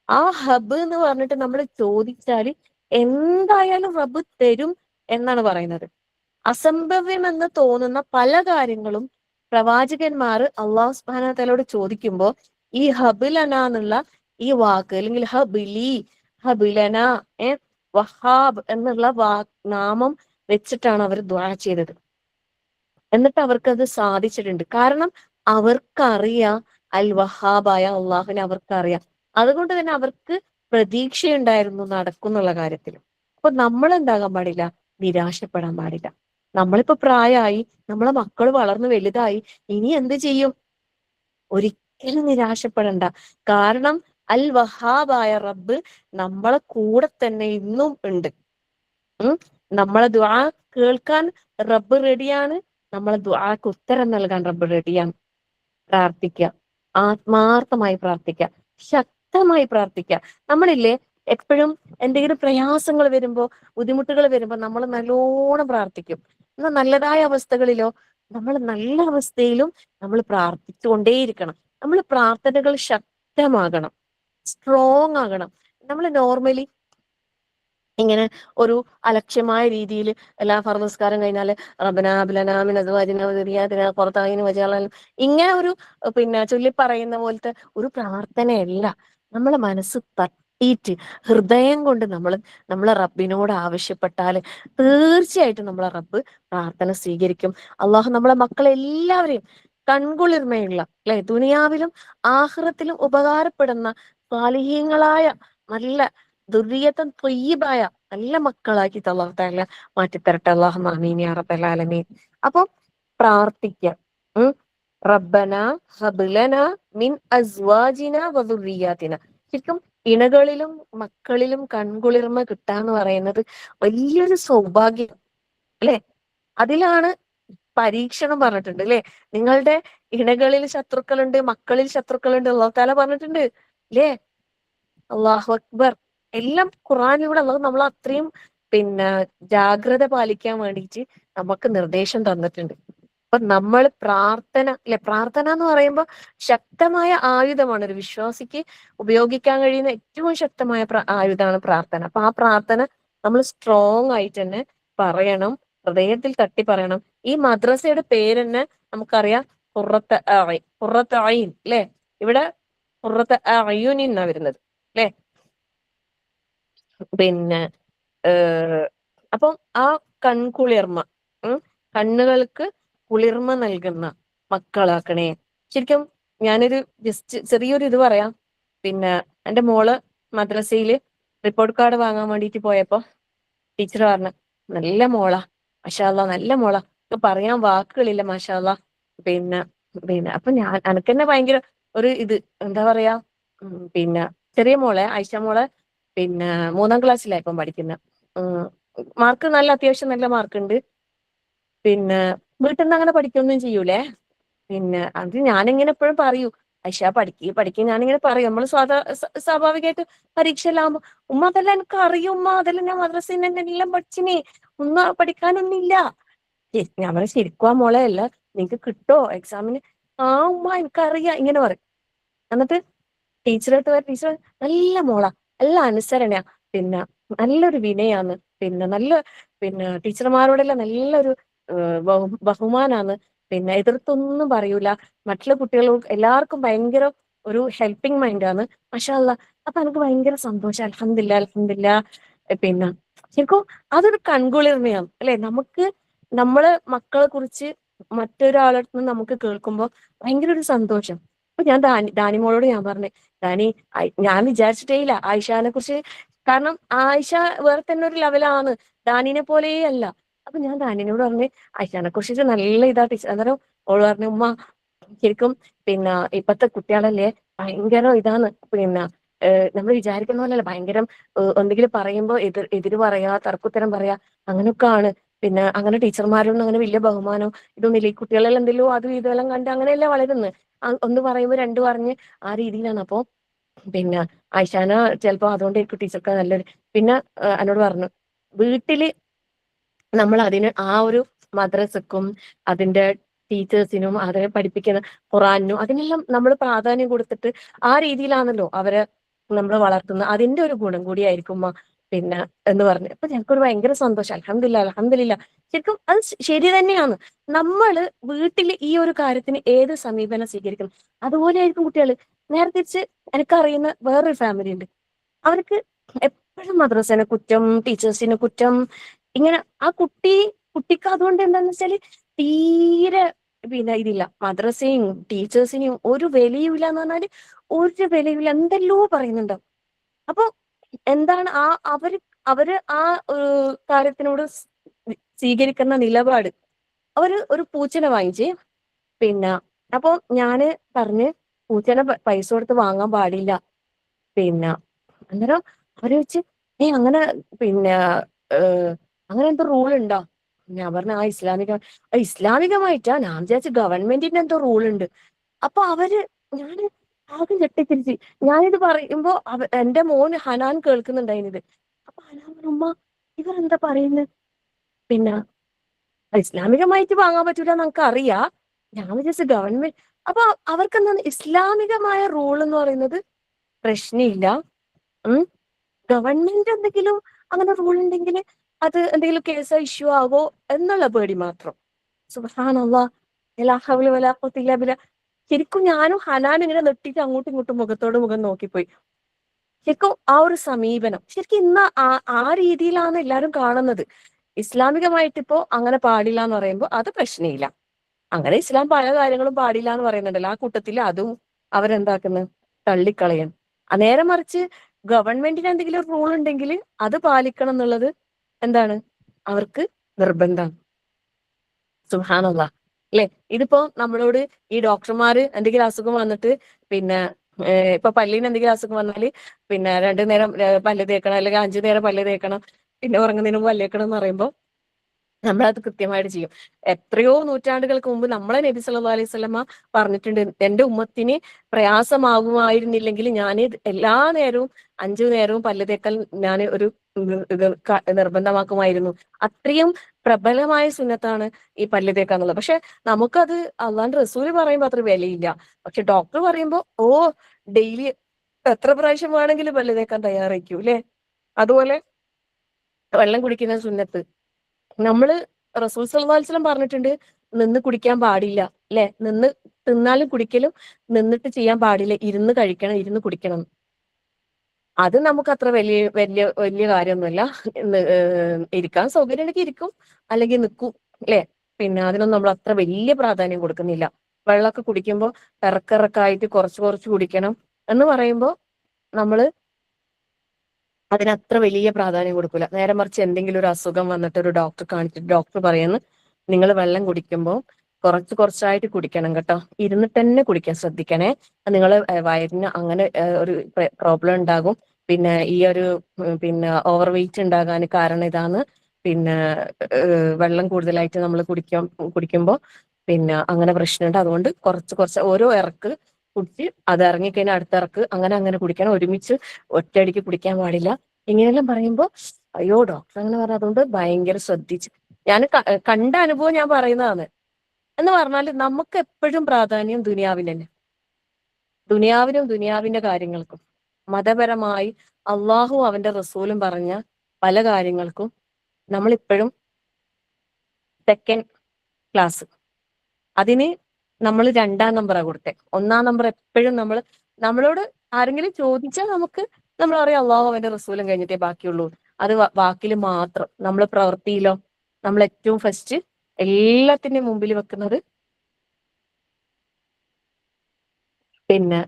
ആ ഹബ് എന്ന് പറഞ്ഞിട്ട് നമ്മൾ ചോദിച്ചാൽ എന്തായാലും റബ്ബ് തരും എന്നാണ് പറയുന്നത്. അസംഭവ്യമെന്ന് തോന്നുന്ന പല കാര്യങ്ങളും പ്രവാചകന്മാർ അള്ളാഹു സുബ്ഹാനഹു വ തആലയോട് ചോദിക്കുമ്പോൾ ഈ ഹബിലന എന്നുള്ള ഈ വാക്ക് അല്ലെങ്കിൽ ഹബിലന വഹാബ് എന്നുള്ള നാമം വെച്ചിട്ടാണ് അവർ ദുആ ചെയ്തത്. എന്നിട്ട് അവർക്കത് സാധിച്ചിട്ടുണ്ട്. കാരണം അവർക്കറിയാം അൽ വഹാബായ അള്ളാഹുവിനെ അവർക്കറിയാം. അതുകൊണ്ട് തന്നെ അവർക്ക് പ്രതീക്ഷയുണ്ടായിരുന്നു നടക്കുന്നുള്ള കാര്യത്തിൽ. അപ്പൊ നമ്മൾ എന്താകാൻ പാടില്ല, നിരാശപ്പെടാൻ പാടില്ല. നമ്മളിപ്പോ പ്രായമായി, നമ്മളെ മക്കൾ വളർന്നു വലുതായി, ഇനി എന്ത് ചെയ്യും? ഒരിക്കലും നിരാശപ്പെടണ്ട. കാരണം അൽ വഹാബായ റബ്ബ് നമ്മളെ കൂടെ തന്നെ ഇന്നും ഉണ്ട്. നമ്മളെ ദുആ കേൾക്കാൻ റബ്ബ് റെഡിയാണ്, നമ്മളെ ദുആക്ക് ഉത്തരം നൽകാൻ റബ്ബ് റെഡിയാണ്. പ്രാർത്ഥിക്കുക, ആത്മാർത്ഥമായി പ്രാർത്ഥിക്കുക, ശക്തമായി പ്രാർത്ഥിക്കുക. നമ്മളില്ലേ എപ്പോഴും എന്തെങ്കിലും പ്രയാസങ്ങൾ വരുമ്പോ, ബുദ്ധിമുട്ടുകൾ വരുമ്പോ നമ്മൾ നല്ലോണം പ്രാർത്ഥിക്കും. എന്നാൽ നല്ലതായ അവസ്ഥകളിലോ നമ്മൾ നല്ല അവസ്ഥയിലും നമ്മൾ പ്രാർത്ഥിച്ചുകൊണ്ടേയിരിക്കണം. നമ്മൾ പ്രാർത്ഥനകൾ ശക്തമാകണം, സ്ട്രോങ് ആകണം. നമ്മൾ നോർമലി ഇങ്ങനെ ഒരു അലക്ഷ്യമായ രീതിയിൽ എല്ലാ ഫർദ് നിസ്കാരം കഴിഞ്ഞാല് റബ്ബനാ ഹബ് ലനാ മിൻ അസ്വാജിനാ വദുരിയാതിനാ ഖുർറത അയ്യുൻ വജഅൽനാ ഇങ്ങനെ ഒരു ചൊല്ലി പറയുന്ന പോലത്തെ ഒരു പ്രാർത്ഥനയല്ല. നമ്മളെ മനസ്സ് തട്ടിയിട്ട് ഹൃദയം കൊണ്ട് നമ്മളെ റബ്ബിനോട് ആവശ്യപ്പെട്ടാൽ തീർച്ചയായിട്ടും നമ്മളെ റബ്ബ് പ്രാർത്ഥന സ്വീകരിക്കും. അള്ളാഹു നമ്മളെ മക്കളെല്ലാവരെയും കൺകുളിർമയുള്ള അല്ലെ, ദുനിയാവിലും ആഖിറത്തിലും ഉപകാരപ്പെടുന്ന സാലിഹീങ്ങളായ നല്ല ദുർരിയത്തൻ ത്വയ്യിബായ നല്ല മക്കളാക്കി അല്ലാഹു തആല മാറ്റിത്തരട്ടെ. അല്ലാഹുമ്മ ആമീൻ യാ റബ്ബൽ ആലമീൻ. അപ്പൊ പ്രാർത്ഥിക്കുക, റബ്ബന ഹബ് ലനാ മിൻ അസ്വാജിന വദുർരിയാതിന. ശരിക്കും ഇണകളിലും മക്കളിലും കൺകുളിർമ കിട്ടാന്ന് പറയുന്നത് വലിയൊരു സൗഭാഗ്യം അല്ലെ. അതിലാണ് പരീക്ഷണം പറഞ്ഞിട്ടുണ്ട് അല്ലെ. നിങ്ങളുടെ ഇണകളിൽ ശത്രുക്കളുണ്ട്, മക്കളിൽ ശത്രുക്കളുണ്ട്, അല്ലാഹു തആല പറഞ്ഞിട്ടുണ്ട് അല്ലേ. അല്ലാഹു അക്ബർ. എല്ലാം ഖുർആനിലൂടെ അല്ലാഹു നമ്മളെ അത്രയും പിന്നെ ജാഗ്രത പാലിക്കാൻ വേണ്ടിയിട്ട് നമുക്ക് നിർദ്ദേശം തന്നിട്ടുണ്ട്. അപ്പൊ നമ്മൾ പ്രാർത്ഥന അല്ലെ, പ്രാർത്ഥന എന്ന് പറയുമ്പോൾ ശക്തമായ ആയുധമാണ്. ഒരു വിശ്വാസിക്ക് ഉപയോഗിക്കാൻ കഴിയുന്ന ഏറ്റവും ശക്തമായ ആയുധമാണ് പ്രാർത്ഥന. അപ്പൊ ആ പ്രാർത്ഥന നമ്മൾ സ്ട്രോങ് ആയിട്ട് തന്നെ പറയണം, ഹൃദയത്തിൽ തട്ടി പറയണം. ഈ മദ്രസയുടെ പേര് തന്നെ നമുക്കറിയാം, ഖുറത്ത് അയ്ൻ അല്ലെ. ഇവിടെ ഖുറത്ത് അയ്യുനി എന്നാ വരുന്നത് അല്ലെ. പിന്നെ അപ്പം ആ കൺകുളിർമ, കണ്ണുകൾക്ക് കുളിർമ നൽകുന്ന മക്കളാക്കണേ. ശരിക്കും ഞാനൊരു ജസ്റ്റ് ചെറിയൊരു ഇത് പറയാം. പിന്നെ എൻ്റെ മോള് മദ്രസയില് റിപ്പോർട്ട് കാർഡ് വാങ്ങാൻ വേണ്ടിയിട്ട് പോയപ്പോ ടീച്ചർ പറഞ്ഞു, നല്ല മോളാ, മാഷാല്ലാ, നല്ല മോളാ, പറയാൻ വാക്കുകളില്ല, മാഷാല്ലാ. പിന്നെ അപ്പൊ എനക്ക് തന്നെ ഭയങ്കര ഒരു ഇത്, എന്താ പറയാ, പിന്നെ ചെറിയ മോളെ, ആയിഷ മോളെ, പിന്നെ 3ാം ക്ലാസ്സിലാണ് ഇപ്പം പഠിക്കുന്നത്. മാർക്ക് അത്യാവശ്യം നല്ല മാർക്കുണ്ട്. പിന്നെ വീട്ടിൽ നിന്ന് അങ്ങനെ പഠിക്കൊന്നും ചെയ്യൂലേ. പിന്നെ അത് ഞാനിങ്ങനെ എപ്പോഴും പറയൂ, ഐഷ പഠിക്കുക ഞാനിങ്ങനെ പറയും. നമ്മൾ സ്വാഭാവികമായിട്ട് പരീക്ഷ എല്ലാം ഉമ്മ അതെല്ലാം എനിക്ക് അറിയും, ഉമ്മ അതെല്ലാം ഞാൻ മദ്രസയിൽ തന്നെ എല്ലാം പഠിച്ചിനെ, ഒന്നും പഠിക്കാനൊന്നുമില്ല. ഞാൻ പറയും, ശരിക്കും മോളെ അല്ല, നിങ്ങക്ക് കിട്ടോ എക്സാമിന്? ആ ഉമ്മ എനിക്കറിയാം, ഇങ്ങനെ പറയും. എന്നിട്ട് ടീച്ചർ നല്ല മോളാ, നല്ല അനുസരണയാ, പിന്നെ നല്ലൊരു വിനയാന്ന്, പിന്നെ ടീച്ചർമാരോടെല്ലാം നല്ലൊരു ബഹുമാനാന്ന്, പിന്നെ എതിർത്തൊന്നും പറയൂല, മറ്റുള്ള കുട്ടികളോട് എല്ലാവർക്കും ഭയങ്കര ഒരു ഹെൽപ്പിംഗ് മൈൻഡാണ്, മാഷാ അല്ലാ. അപ്പൊ എനിക്ക് ഭയങ്കര സന്തോഷം, അൽഹംദുലില്ലാ. പിന്നെ ശരിക്കും അതൊരു കൺകുളിർമയാണ് അല്ലെ. നമുക്ക് നമ്മളെ മക്കളെ കുറിച്ച് മറ്റൊരാളടുത്ത് നിന്ന് നമുക്ക് കേൾക്കുമ്പോൾ ഭയങ്കര ഒരു സന്തോഷം. അപ്പൊ ഞാൻ ദാനിമോളോട് ഞാൻ പറഞ്ഞു, ദാനി, ഞാൻ വിചാരിച്ചിട്ടേ ഇല്ല ആയിഷാനെ കുറിച്ച്, കാരണം ആയിഷ വേറെ തന്നെ ഒരു ലെവലാണ്, ദാനിനെ പോലേ അല്ല. അപ്പൊ ഞാൻ ദാനിനോട് പറഞ്ഞു, ആയിഷാനെ കുറിച്ചിട്ട് നല്ല ഇതാ ടീച്ചർ. അന്നേരം ഓള് പറഞ്ഞു, ഉമ്മ ശരിക്കും പിന്നെ ഇപ്പത്തെ കുട്ടികളല്ലേ ഭയങ്കര ഇതാണ്, പിന്നെ നമ്മൾ വിചാരിക്കുന്ന പോലെയല്ല, ഭയങ്കര എന്തെങ്കിലും പറയുമ്പോ എതിര് പറയാ, തർക്കുത്തരം പറയാ, അങ്ങനെയൊക്കെ ആണ്. പിന്നെ അങ്ങനെ ടീച്ചർമാരൊന്നും അങ്ങനെ വലിയ ബഹുമാനോ ഇതൊന്നുമില്ല. ഈ കുട്ടികളെല്ലാം എന്തെങ്കിലും അതും ഇതെല്ലാം കണ്ട് അങ്ങനെയല്ലേ വളരുന്നത്. ഒന്ന് പറയുമ്പോൾ 2 പറഞ്ഞ് ആ രീതിയിലാണ്. അപ്പൊ പിന്നെ ആയിഷാന ചിലപ്പോ അതുകൊണ്ടായിരിക്കും ടീച്ചർക്ക് നല്ലൊരു, പിന്നെ എന്നോട് പറഞ്ഞു, വീട്ടില് നമ്മൾ അതിന് ആ ഒരു മദ്രസക്കും അതിന്റെ ടീച്ചേഴ്സിനും അതിനെ പഠിപ്പിക്കുന്ന ഖുറാനും അതിനെല്ലാം നമ്മൾ പ്രാധാന്യം കൊടുത്തിട്ട് ആ രീതിയിലാണല്ലോ അവരെ നമ്മൾ വളർത്തുന്നത്. അതിന്റെ ഒരു ഗുണം കൂടിയായിരിക്കും പിന്നെ എന്ന് പറഞ്ഞു. അപ്പൊ ഞങ്ങൾക്കൊരു ഭയങ്കര സന്തോഷം. അൽഹംദുലില്ലാ. ശരിക്കും അത് ശരി തന്നെയാണ്. നമ്മള് വീട്ടിൽ ഈ ഒരു കാര്യത്തിന് ഏത് സമീപനം സ്വീകരിക്കണം, അതുപോലെ ആയിരിക്കും കുട്ടികൾ. നേരെ തിരിച്ച് എനിക്കറിയുന്ന വേറൊരു ഫാമിലി ഉണ്ട്. അവർക്ക് എപ്പോഴും മദ്രസേനെ കുറ്റം, ടീച്ചേഴ്സിനെ കുറ്റം, ഇങ്ങനെ ആ കുട്ടിക്ക് അതുകൊണ്ട് എന്താന്ന് വെച്ചാല് തീരെ പിന്നെ ഇതില്ല, മദ്രസയും ടീച്ചേഴ്സിനെയും ഒരു വിലയുമില്ല എന്ന് പറഞ്ഞാല് ഒരു വിലയുമില്ല, എന്തെല്ലോ പറയുന്നുണ്ടാവും. അപ്പൊ എന്താണ് അവര് ആ കാര്യത്തിനോട് സ്വീകരിക്കുന്ന നിലപാട്. അവര് ഒരു പൂച്ചനെ വാങ്ങിച്ച്, പിന്നെ അപ്പൊ ഞാന് പറഞ്ഞ് പൂച്ചനെ പൈസ കൊടുത്ത് വാങ്ങാൻ പാടില്ല. പിന്നെ അന്നേരം അവര് വെച്ച് അങ്ങനെ പിന്നെ അങ്ങനെ എന്തോ റൂൾ ഉണ്ടോ? ഞാൻ പറഞ്ഞ ഇസ്ലാമികമായിട്ടാ, ഞാൻ വിചാരിച്ച ഗവൺമെന്റിന്റെ എന്തോ റൂൾ ഉണ്ട്. അപ്പൊ ഞാന് ആകെ ഞെട്ടിത്തിരിച്ച്. ഞാനിത് പറയുമ്പോ എന്റെ മോൻ ഹനാൻ കേൾക്കുന്നുണ്ടായിരുന്നത്. അപ്പൊ ഹനാൻ ഉമ്മ ഇവരെന്താ പറയുന്നത്? പിന്നെ ഇസ്ലാമികമായിട്ട് വാങ്ങാൻ പറ്റൂല നമുക്ക് അറിയാം, ഞാൻ വിചാരിച്ച ഗവൺമെന്റ്. അപ്പൊ അവർക്ക് എന്താണ് ഇസ്ലാമികമായ റൂൾ എന്ന് പറയുന്നത് പ്രശ്നമില്ല. ഗവൺമെന്റ് എന്തെങ്കിലും അങ്ങനെ റൂൾ ഉണ്ടെങ്കിൽ അത് എന്തെങ്കിലും കേസോ ഇഷ്യൂ ആവോ എന്നുള്ള പേടി മാത്രം. സുബ്ഹാനല്ലാഹ്, ലാ ഹൗല വലാ ഖുവത ഇല്ലാ ബില്ലാ. ശരിക്കും ഞാനും ഹനാനും ഇങ്ങനെ നെട്ടിട്ട് അങ്ങോട്ടും ഇങ്ങോട്ടും മുഖത്തോട് മുഖം നോക്കിപ്പോയി. ശരിക്കും ആ ഒരു സമീപനം ശരിക്കും ഇന്ന് ആ രീതിയിലാണ് എല്ലാവരും കാണുന്നത്. ഇസ്ലാമികമായിട്ട് ഇപ്പോ അങ്ങനെ പാടില്ല എന്ന് പറയുമ്പോൾ അത് പ്രശ്നമില്ല. അങ്ങനെ ഇസ്ലാം പല കാര്യങ്ങളും പാടില്ല എന്ന് പറയുന്നുണ്ടല്ലോ, ആ കൂട്ടത്തിൽ അതും അവരെന്താക്കുന്നത്, തള്ളിക്കളയണം. നേരെ മറിച്ച് ഗവൺമെന്റിന് എന്തെങ്കിലും റൂൾ ഉണ്ടെങ്കിൽ അത് പാലിക്കണം എന്നുള്ളത് എന്താണ് അവർക്ക് നിർബന്ധമാണ്. സുബ്ഹാനല്ലാഹ് അല്ലെ. ഇതിപ്പോ നമ്മളോട് ഈ ഡോക്ടർമാര് എന്തെങ്കിലും അസുഖം വന്നിട്ട്, പിന്നെ ഇപ്പൊ പല്ലിന് എന്തെങ്കിലും അസുഖം വന്നാല് പിന്നെ 2 നേരം പല്ല് തേക്കണം, അല്ലെങ്കിൽ 5 നേരം പല്ല് തേക്കണം, പിന്നെ ഉറങ്ങുന്നതിന് മുമ്പ് പല്ല് തേക്കണം എന്ന് പറയുമ്പോൾ നമ്മളത് കൃത്യമായിട്ട് ചെയ്യും. എത്രയോ നൂറ്റാണ്ടുകൾക്ക് മുമ്പ് നമ്മളെ നബി സല്ലല്ലാഹു അലൈഹി വസല്ലമ പറഞ്ഞിട്ടുണ്ട്, എന്റെ ഉമ്മത്തിന് പ്രയാസമാകുമായിരുന്നില്ലെങ്കിൽ ഞാൻ എല്ലാ നേരവും 5 നേരവും പല്ല് തേക്കൽ ഞാൻ ഒരു ഇത് നിർബന്ധമാക്കുമായിരുന്നു. അത്രയും പ്രബലമായ സുന്നത്താണ് ഈ പല്ല് തേക്കുക എന്നുള്ളത്. പക്ഷെ നമുക്കത് അള്ളാന്റെ റസൂല് പറയുമ്പോ അത്ര വിലയില്ല. പക്ഷെ ഡോക്ടർ പറയുമ്പോ ഡെയിലി എത്ര പ്രാവശ്യം വേണമെങ്കിലും പല്ല് തേക്കാൻ തയ്യാറായിരിക്കും അല്ലെ. അതുപോലെ വെള്ളം കുടിക്കുന്ന സുന്നത്ത് നമ്മള് റസൂൽ സല്ലല്ലാഹു അലൈഹി വസല്ലം പറഞ്ഞിട്ടുണ്ട്, നിന്ന് കുടിക്കാൻ പാടില്ല അല്ലെ. നിന്ന് തിന്നാലും കുടിക്കലും നിന്നിട്ട് ചെയ്യാൻ പാടില്ല, ഇരുന്ന് കഴിക്കണം, ഇരുന്ന് കുടിക്കണം. അത് നമുക്ക് അത്ര വലിയ വലിയ വലിയ കാര്യമൊന്നുമല്ല. ഇരിക്കാൻ സൗകര്യം ഉണ്ടെങ്കിൽ ഇരിക്കും, അല്ലെങ്കിൽ നിൽക്കും അല്ലെ. പിന്നെ അതിനൊന്നും നമ്മൾ അത്ര വലിയ പ്രാധാന്യം കൊടുക്കുന്നില്ല. വെള്ളമൊക്കെ കുടിക്കുമ്പോൾ ഇറക്കിറക്കായിട്ട് കുറച്ച് കുറച്ച് കുടിക്കണം എന്ന് പറയുമ്പോൾ നമ്മള് അതിനത്ര വലിയ പ്രാധാന്യം കൊടുക്കൂല. നേരെ മറിച്ച് എന്തെങ്കിലും ഒരു അസുഖം വന്നിട്ട് ഒരു ഡോക്ടർ കാണിച്ചിട്ട് ഡോക്ടർ പറയുന്നു, നിങ്ങൾ വെള്ളം കുടിക്കുമ്പോൾ കുറച്ച് കുറച്ചായിട്ട് കുടിക്കണം കേട്ടോ, ഇരുന്നിട്ട് തന്നെ കുടിക്കാൻ ശ്രദ്ധിക്കണേ. നിങ്ങൾ വയറിന് അങ്ങനെ ഒരു പ്രോബ്ലം ഉണ്ടാകും. പിന്നെ ഈ ഒരു പിന്നെ ഓവർ വെയിറ്റ് ഉണ്ടാകാൻ കാരണം ഇതാണ്. പിന്നെ വെള്ളം കൂടുതലായിട്ട് നമ്മൾ കുടിക്കുമ്പോൾ പിന്നെ അങ്ങനെ പ്രശ്നമുണ്ട്. അതുകൊണ്ട് കുറച്ച് കുറച്ച് ഓരോ ഇറക്ക് കുടിച്ച് അത് ഇറങ്ങിക്കഴിഞ്ഞാൽ അടുത്ത ഇറക്ക് അങ്ങനെ അങ്ങനെ കുടിക്കണം, ഒരുമിച്ച് ഒറ്റയടിക്ക് കുടിക്കാൻ പാടില്ല. ഇങ്ങനെയെല്ലാം പറയുമ്പോൾ അയ്യോ ഡോക്ടർ അങ്ങനെ പറഞ്ഞു, അതുകൊണ്ട് ഭയങ്കര ശ്രദ്ധിച്ച് ഞാൻ കണ്ട അനുഭവം ഞാൻ പറയുന്നതാണ്. എന്ന് പറഞ്ഞാൽ നമുക്ക് എപ്പോഴും പ്രാധാന്യം ദുനിയാവിന് തന്നെ, ദുനിയാവിനും ദുനിയാവിന്റെ കാര്യങ്ങൾക്കും. മതപരമായി അള്ളാഹു അവന്റെ റസൂലും പറഞ്ഞ പല കാര്യങ്ങൾക്കും നമ്മളിപ്പോഴും സെക്കൻഡ് ക്ലാസ്, അതിന് നമ്മൾ 2ാം നമ്പറാണ് കൊടുത്തേ. 1ാം നമ്പർ എപ്പോഴും നമ്മളോട് ആരെങ്കിലും ചോദിച്ചാൽ നമ്മൾ അറിയാം അള്ളാഹു അവന്റെ റസൂലും കഴിഞ്ഞിട്ടേ ബാക്കിയുള്ളൂ. അത് വാക്കിൽ മാത്രം. നമ്മൾ പ്രവൃത്തിയിലോ നമ്മൾ ഏറ്റവും ഫസ്റ്റ് എല്ലാത്തിന്റെയും മുമ്പിൽ വെക്കുന്നത് പിന്നെ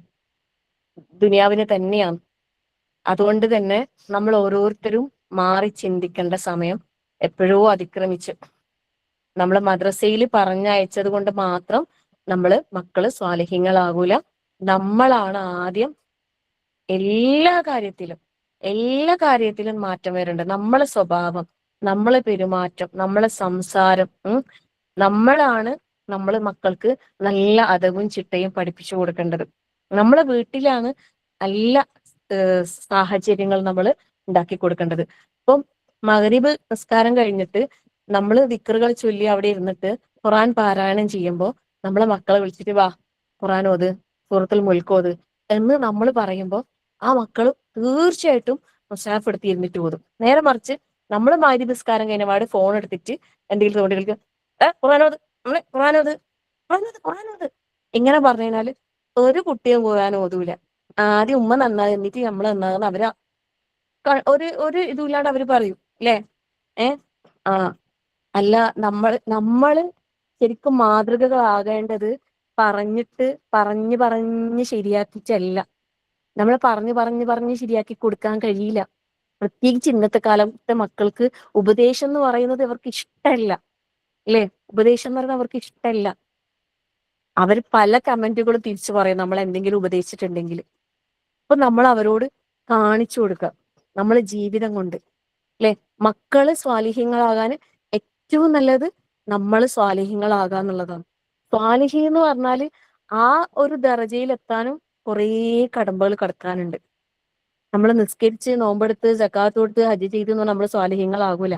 ദുനിയാവിനെ തന്നെയാണ്. അതുകൊണ്ട് തന്നെ നമ്മൾ ഓരോരുത്തരും മാറി ചിന്തിക്കേണ്ട സമയം എപ്പോഴോ അതിക്രമിച്ച്. നമ്മൾ മദ്രസയിൽ പറഞ്ഞയച്ചത് കൊണ്ട് മാത്രം മക്കള് സ്വാലിഹ്യങ്ങളാകൂല. നമ്മളാണ് ആദ്യം എല്ലാ കാര്യത്തിലും മാറ്റം വരേണ്ടത്. നമ്മളെ സ്വഭാവം, നമ്മളെ പെരുമാറ്റം, നമ്മളെ സംസാരം, നമ്മളാണ് മക്കൾക്ക് നല്ല അദബും ചിട്ടയും പഠിപ്പിച്ചു കൊടുക്കേണ്ടത്. നമ്മളെ വീട്ടിലാണ് നല്ല സാഹചര്യങ്ങൾ നമ്മൾ ഉണ്ടാക്കി കൊടുക്കേണ്ടത്. ഇപ്പം മഗ്‌രിബ് നിസ്കാരം കഴിഞ്ഞിട്ട് നമ്മൾ ദിക്റുകൾ ചൊല്ലി അവിടെ ഇരുന്നിട്ട് ഖുർആൻ പാരായണം ചെയ്യുമ്പോൾ നമ്മളെ മക്കളെ വിളിച്ചിട്ട് വാ ഖുർആൻ ഓത്, സൂറത്തുൽ മുൽക്ക് ഓത് എന്ന് നമ്മൾ പറയുമ്പോൾ ആ മക്കൾ തീർച്ചയായിട്ടും മുസാഫ് എടുത്ത് ഇരുന്നിട്ട് ഓതും. നേരെ മറിച്ച് നമ്മൾ മഗ്‌രിബ് നിസ്കാരം കഴിഞ്ഞ പാട് ഫോൺ എടുത്തിട്ട് എന്തെങ്കിലും തോണ്ടി കളിക്കും, ഖുർആനോത്, ഖുർആനോത് ഇങ്ങനെ പറഞ്ഞു കഴിഞ്ഞാൽ ഒരു കുട്ടിയും ഖുർആൻ ഓതൂല. ആദ്യം ഉമ്മ നന്നായി എന്നിട്ട് നമ്മൾ നന്നാകുന്ന അവര് ഒരു ഇതുമില്ലാണ്ട് അവര് പറയും അല്ലേ. ആ അല്ല, നമ്മള് ശരിക്കും മാതൃകകളാകേണ്ടത് പറഞ്ഞ് ശരിയാക്കിച്ചല്ല. നമ്മളെ പറഞ്ഞ് ശരിയാക്കി കൊടുക്കാൻ കഴിയില്ല. പ്രത്യേകിച്ച് ഇന്നത്തെ കാലത്തെ മക്കൾക്ക് ഉപദേശം എന്ന് പറയുന്നത് അവർക്ക് ഇഷ്ടമല്ല അല്ലേ. ഉപദേശം എന്ന് പറയുന്നത് അവർക്ക് ഇഷ്ടമല്ല. അവർ പല കമന്റുകളും തിരിച്ചു പറയും നമ്മൾ എന്തെങ്കിലും ഉപദേശിച്ചിട്ടുണ്ടെങ്കിൽ. അപ്പൊ നമ്മൾ അവരോട് കാണിച്ചു കൊടുക്കുക നമ്മളെ ജീവിതം കൊണ്ട് അല്ലെ. മക്കള് സ്വാലിഹ്യങ്ങളാകാൻ ഏറ്റവും നല്ലത് നമ്മൾ സ്വാലിഹ്യങ്ങളാകുക എന്നുള്ളതാണ്. സ്വാലിഹി എന്ന് പറഞ്ഞാല് ആ ഒരു ദറജയിൽ എത്താനും കുറേ കടമ്പകൾ കടക്കാനുണ്ട്. നമ്മൾ നിസ്കരിച്ച് നോമ്പെടുത്ത് സക്കാത്ത് കൊടുത്ത് ഹജ്ജ് ചെയ്ത് നമ്മൾ സ്വാലിഹ്യങ്ങളാകൂല.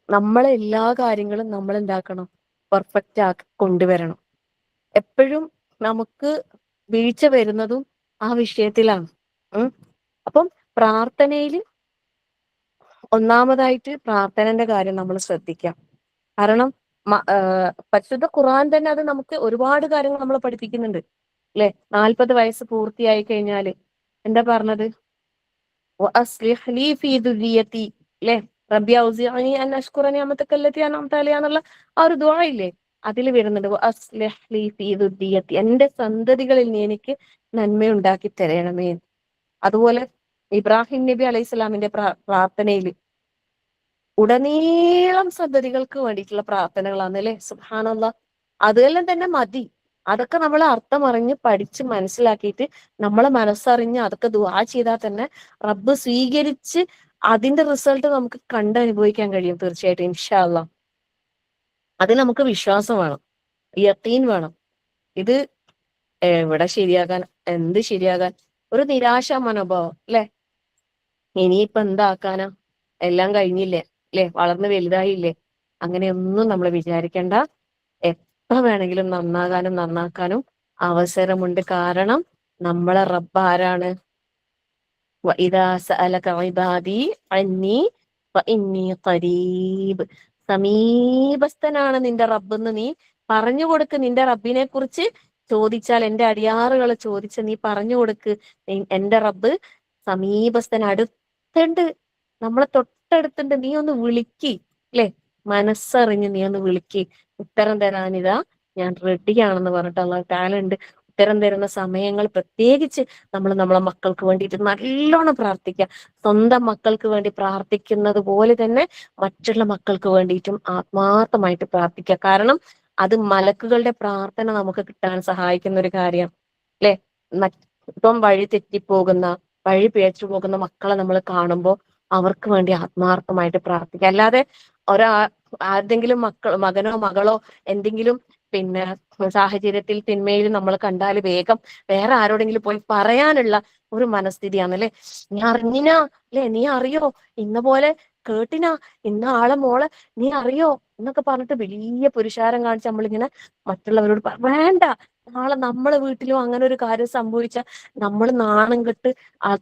നമ്മളെ എല്ലാ കാര്യങ്ങളും നമ്മൾ എന്താക്കണം, പെർഫെക്റ്റ് ആക്കി കൊണ്ടുവരണം. എപ്പോഴും നമുക്ക് വീഴ്ച വരുന്നതും ആ വിഷയത്തിലാണ്. അപ്പം പ്രാർത്ഥനയിൽ ഒന്നാമതായിട്ട് പ്രാർത്ഥനന്റെ കാര്യം നമ്മൾ ശ്രദ്ധിക്കാം. കാരണം പരിശുദ്ധ ഖുർആൻ തന്നെ അത് നമുക്ക് ഒരുപാട് കാര്യങ്ങൾ നമ്മളെ പഠിപ്പിക്കുന്നുണ്ട് അല്ലെ. 40 വയസ്സ് പൂർത്തിയായി കഴിഞ്ഞാല് എന്താ പറഞ്ഞത്, അല്ലെ റബ്ബി ഔസിഅനി അൻ അഷ്കുറ നിഅമതക അല്ലതി അൻഅംത അലയ്യ എന്നുള്ള ആ ഒരു ദുആ ഇല്ലേ, അതിൽ വരുന്നുണ്ട് വഅസ്ലിഹ് ലീ ഫീ ദുർരിയതി, എന്റെ സന്തതികളിൽ നീ എനിക്ക് നന്മയുണ്ടാക്കി തരണമേ. അതുപോലെ ഇബ്രാഹിം നബി അലൈഹിസ്സലാമിന്റെ പ്രാർത്ഥനയിൽ ഉടനീളം സന്തതികൾക്ക് വേണ്ടിയിട്ടുള്ള പ്രാർത്ഥനകളാണ് അല്ലെ. സുബ്ഹാനല്ലാഹ്, അതെല്ലാം തന്നെ മതി. അതൊക്കെ നമ്മൾ അർത്ഥം അറിഞ്ഞ് പഠിച്ച് മനസ്സിലാക്കിയിട്ട് നമ്മളെ മനസ്സറിഞ്ഞ് അതൊക്കെ ദുആ ചെയ്താൽ തന്നെ റബ്ബ് സ്വീകരിച്ച് അതിന്റെ റിസൾട്ട് നമുക്ക് കണ്ടനുഭവിക്കാൻ കഴിയും തീർച്ചയായിട്ടും ഇൻഷാ അല്ലാഹ്. അതിന് നമുക്ക് വിശ്വാസം വേണം, യഖീൻ വേണം. ഇത് എവിടെ ശരിയാകാൻ, എന്ത് ശരിയാകാൻ, ഒരു നിരാശ മനോഭാവം അല്ലെ. ഇനിയിപ്പൊ എന്താക്കാനാ, എല്ലാം കഴിഞ്ഞില്ലേ അല്ലെ, വളർന്ന് വലുതായില്ലേ, അങ്ങനെയൊന്നും നമ്മൾ വിചാരിക്കേണ്ട. എപ്പോ വേണമെങ്കിലും നന്നാകാനും നന്നാക്കാനും അവസരമുണ്ട്. കാരണം നമ്മളെ റബ്ബ് ആരാണ്? وَإِذَا سَأَلَكَ عِبَادِي عَنِّي فَإِنِّي قَرِيبٌ. സമീപസ്ഥനാണ് നിന്റെ റബ്ബെന്ന് നീ പറഞ്ഞു കൊടുക്ക്. നിന്റെ റബ്ബിനെ കുറിച്ച് ചോദിച്ചാൽ, എന്റെ അടിയാറുകളെ ചോദിച്ച് നീ പറഞ്ഞു കൊടുക്ക്, എന്റെ റബ്ബ് സമീപസ്ഥൻ, അടുത്തുണ്ട്, നമ്മളെ തൊട്ടടുത്തുണ്ട്. നീ ഒന്ന് വിളിക്ക് അല്ലെ, മനസ്സറിഞ്ഞ് നീ ഒന്ന് വിളിക്ക്, ഉത്തരം തരാനിതാ ഞാൻ റെഡിയാണെന്ന് പറഞ്ഞിട്ട് അല്ലാഹു തആല ഉണ്ട്. ഉത്തരം തരുന്ന സമയങ്ങൾ പ്രത്യേകിച്ച് നമ്മൾ നമ്മളെ മക്കൾക്ക് വേണ്ടിയിട്ട് നല്ലോണം പ്രാർത്ഥിക്കുക. സ്വന്തം മക്കൾക്ക് വേണ്ടി പ്രാർത്ഥിക്കുന്നത് പോലെ തന്നെ മറ്റുള്ള മക്കൾക്ക് വേണ്ടിയിട്ടും ആത്മാർത്ഥമായിട്ട് പ്രാർത്ഥിക്കുക. കാരണം അത് മലക്കുകളുടെ പ്രാർത്ഥന നമുക്ക് കിട്ടാൻ സഹായിക്കുന്ന ഒരു കാര്യം അല്ലെ. ഇപ്പം വഴി തെറ്റിപ്പോകുന്ന, വഴി പിഴച്ചു പോകുന്ന മക്കളെ നമ്മൾ കാണുമ്പോൾ അവർക്ക് വേണ്ടി ആത്മാർത്ഥമായിട്ട് പ്രാർത്ഥിക്കുക. അല്ലാതെ ആരുടെങ്കിലും മകനോ മകളോ എന്തെങ്കിലും പിന്നെ സാഹചര്യത്തിൽ തിന്മയിൽ നമ്മൾ കണ്ടാൽ വേഗം വേറെ ആരോടെങ്കിലും പോയി പറയാനുള്ള ഒരു മനസ്ഥിതിയാണ് അല്ലെ. നീ അറിഞ്ഞിനാ അല്ലെ, നീ അറിയോ, ഇന്ന പോലെ കേട്ടിനാ, ഇന്ന ആളെ മോളെ നീ അറിയോ എന്നൊക്കെ പറഞ്ഞിട്ട് വലിയ പുരുഷാരം കാണിച്ച് നമ്മളിങ്ങനെ മറ്റുള്ളവരോട് വേണ്ട. നാളെ നമ്മളെ വീട്ടിലും അങ്ങനെ ഒരു കാര്യം സംഭവിച്ചാൽ നമ്മൾ നാണം കെട്ട്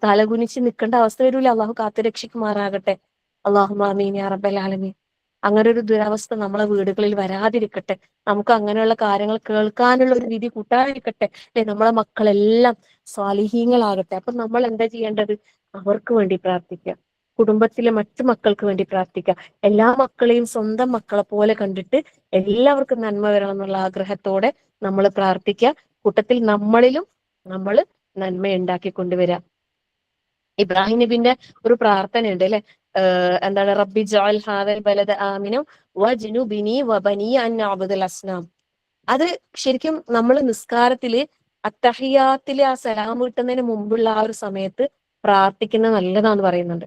തലകുനിച്ച് നിൽക്കേണ്ട അവസ്ഥ വരൂല. അള്ളാഹു കാത്തുരക്ഷിക്കുമാറാകട്ടെ. അല്ലാഹുമ്മ ആമീൻ യാ റബ്ബൽ ആലമീൻ. അങ്ങനെ ഒരു ദുരവസ്ഥ നമ്മളെ വീടുകളിൽ വരാതിരിക്കട്ടെ. നമുക്ക് അങ്ങനെയുള്ള കാര്യങ്ങൾ കേൾക്കാനുള്ള ഒരു വിധി കൂട്ടാതിരിക്കട്ടെ അല്ലെ. നമ്മളെ മക്കളെല്ലാം സ്വാലിഹീങ്ങളാകട്ടെ. അപ്പൊ നമ്മൾ എന്താ ചെയ്യേണ്ടത്? അവർക്ക് വേണ്ടി പ്രാർത്ഥിക്കുക, കുടുംബത്തിലെ മറ്റു മക്കൾക്ക് വേണ്ടി പ്രാർത്ഥിക്കുക. എല്ലാ മക്കളെയും സ്വന്തം മക്കളെ പോലെ കണ്ടിട്ട് എല്ലാവർക്കും നന്മ വരണം എന്നുള്ള ആഗ്രഹത്തോടെ നമ്മൾ പ്രാർത്ഥിക്കുക. കൂട്ടത്തിൽ നമ്മളിലും നമ്മൾ നന്മ ഉണ്ടാക്കി കൊണ്ടുവരാം. ഇബ്രാഹിം നബിന്റെ ഒരു പ്രാർത്ഥന ഉണ്ട് അല്ലെ, എന്താണ്? റബ്ബി ജഅൽ ഹാദൽ ബലദ ആമിന വജ്നുബിനി വബനിയ അൻ നഅബുദൽ അസ്നാം. അത് ശരിക്കും നമ്മൾ നിസ്കാരത്തില് അത്തഹിയാത്തില് ആ സലാം കിട്ടുന്നതിന് മുമ്പുള്ള ആ ഒരു സമയത്ത് പ്രാർത്ഥിക്കുന്നത് നല്ലതാന്ന് പറയുന്നുണ്ട്.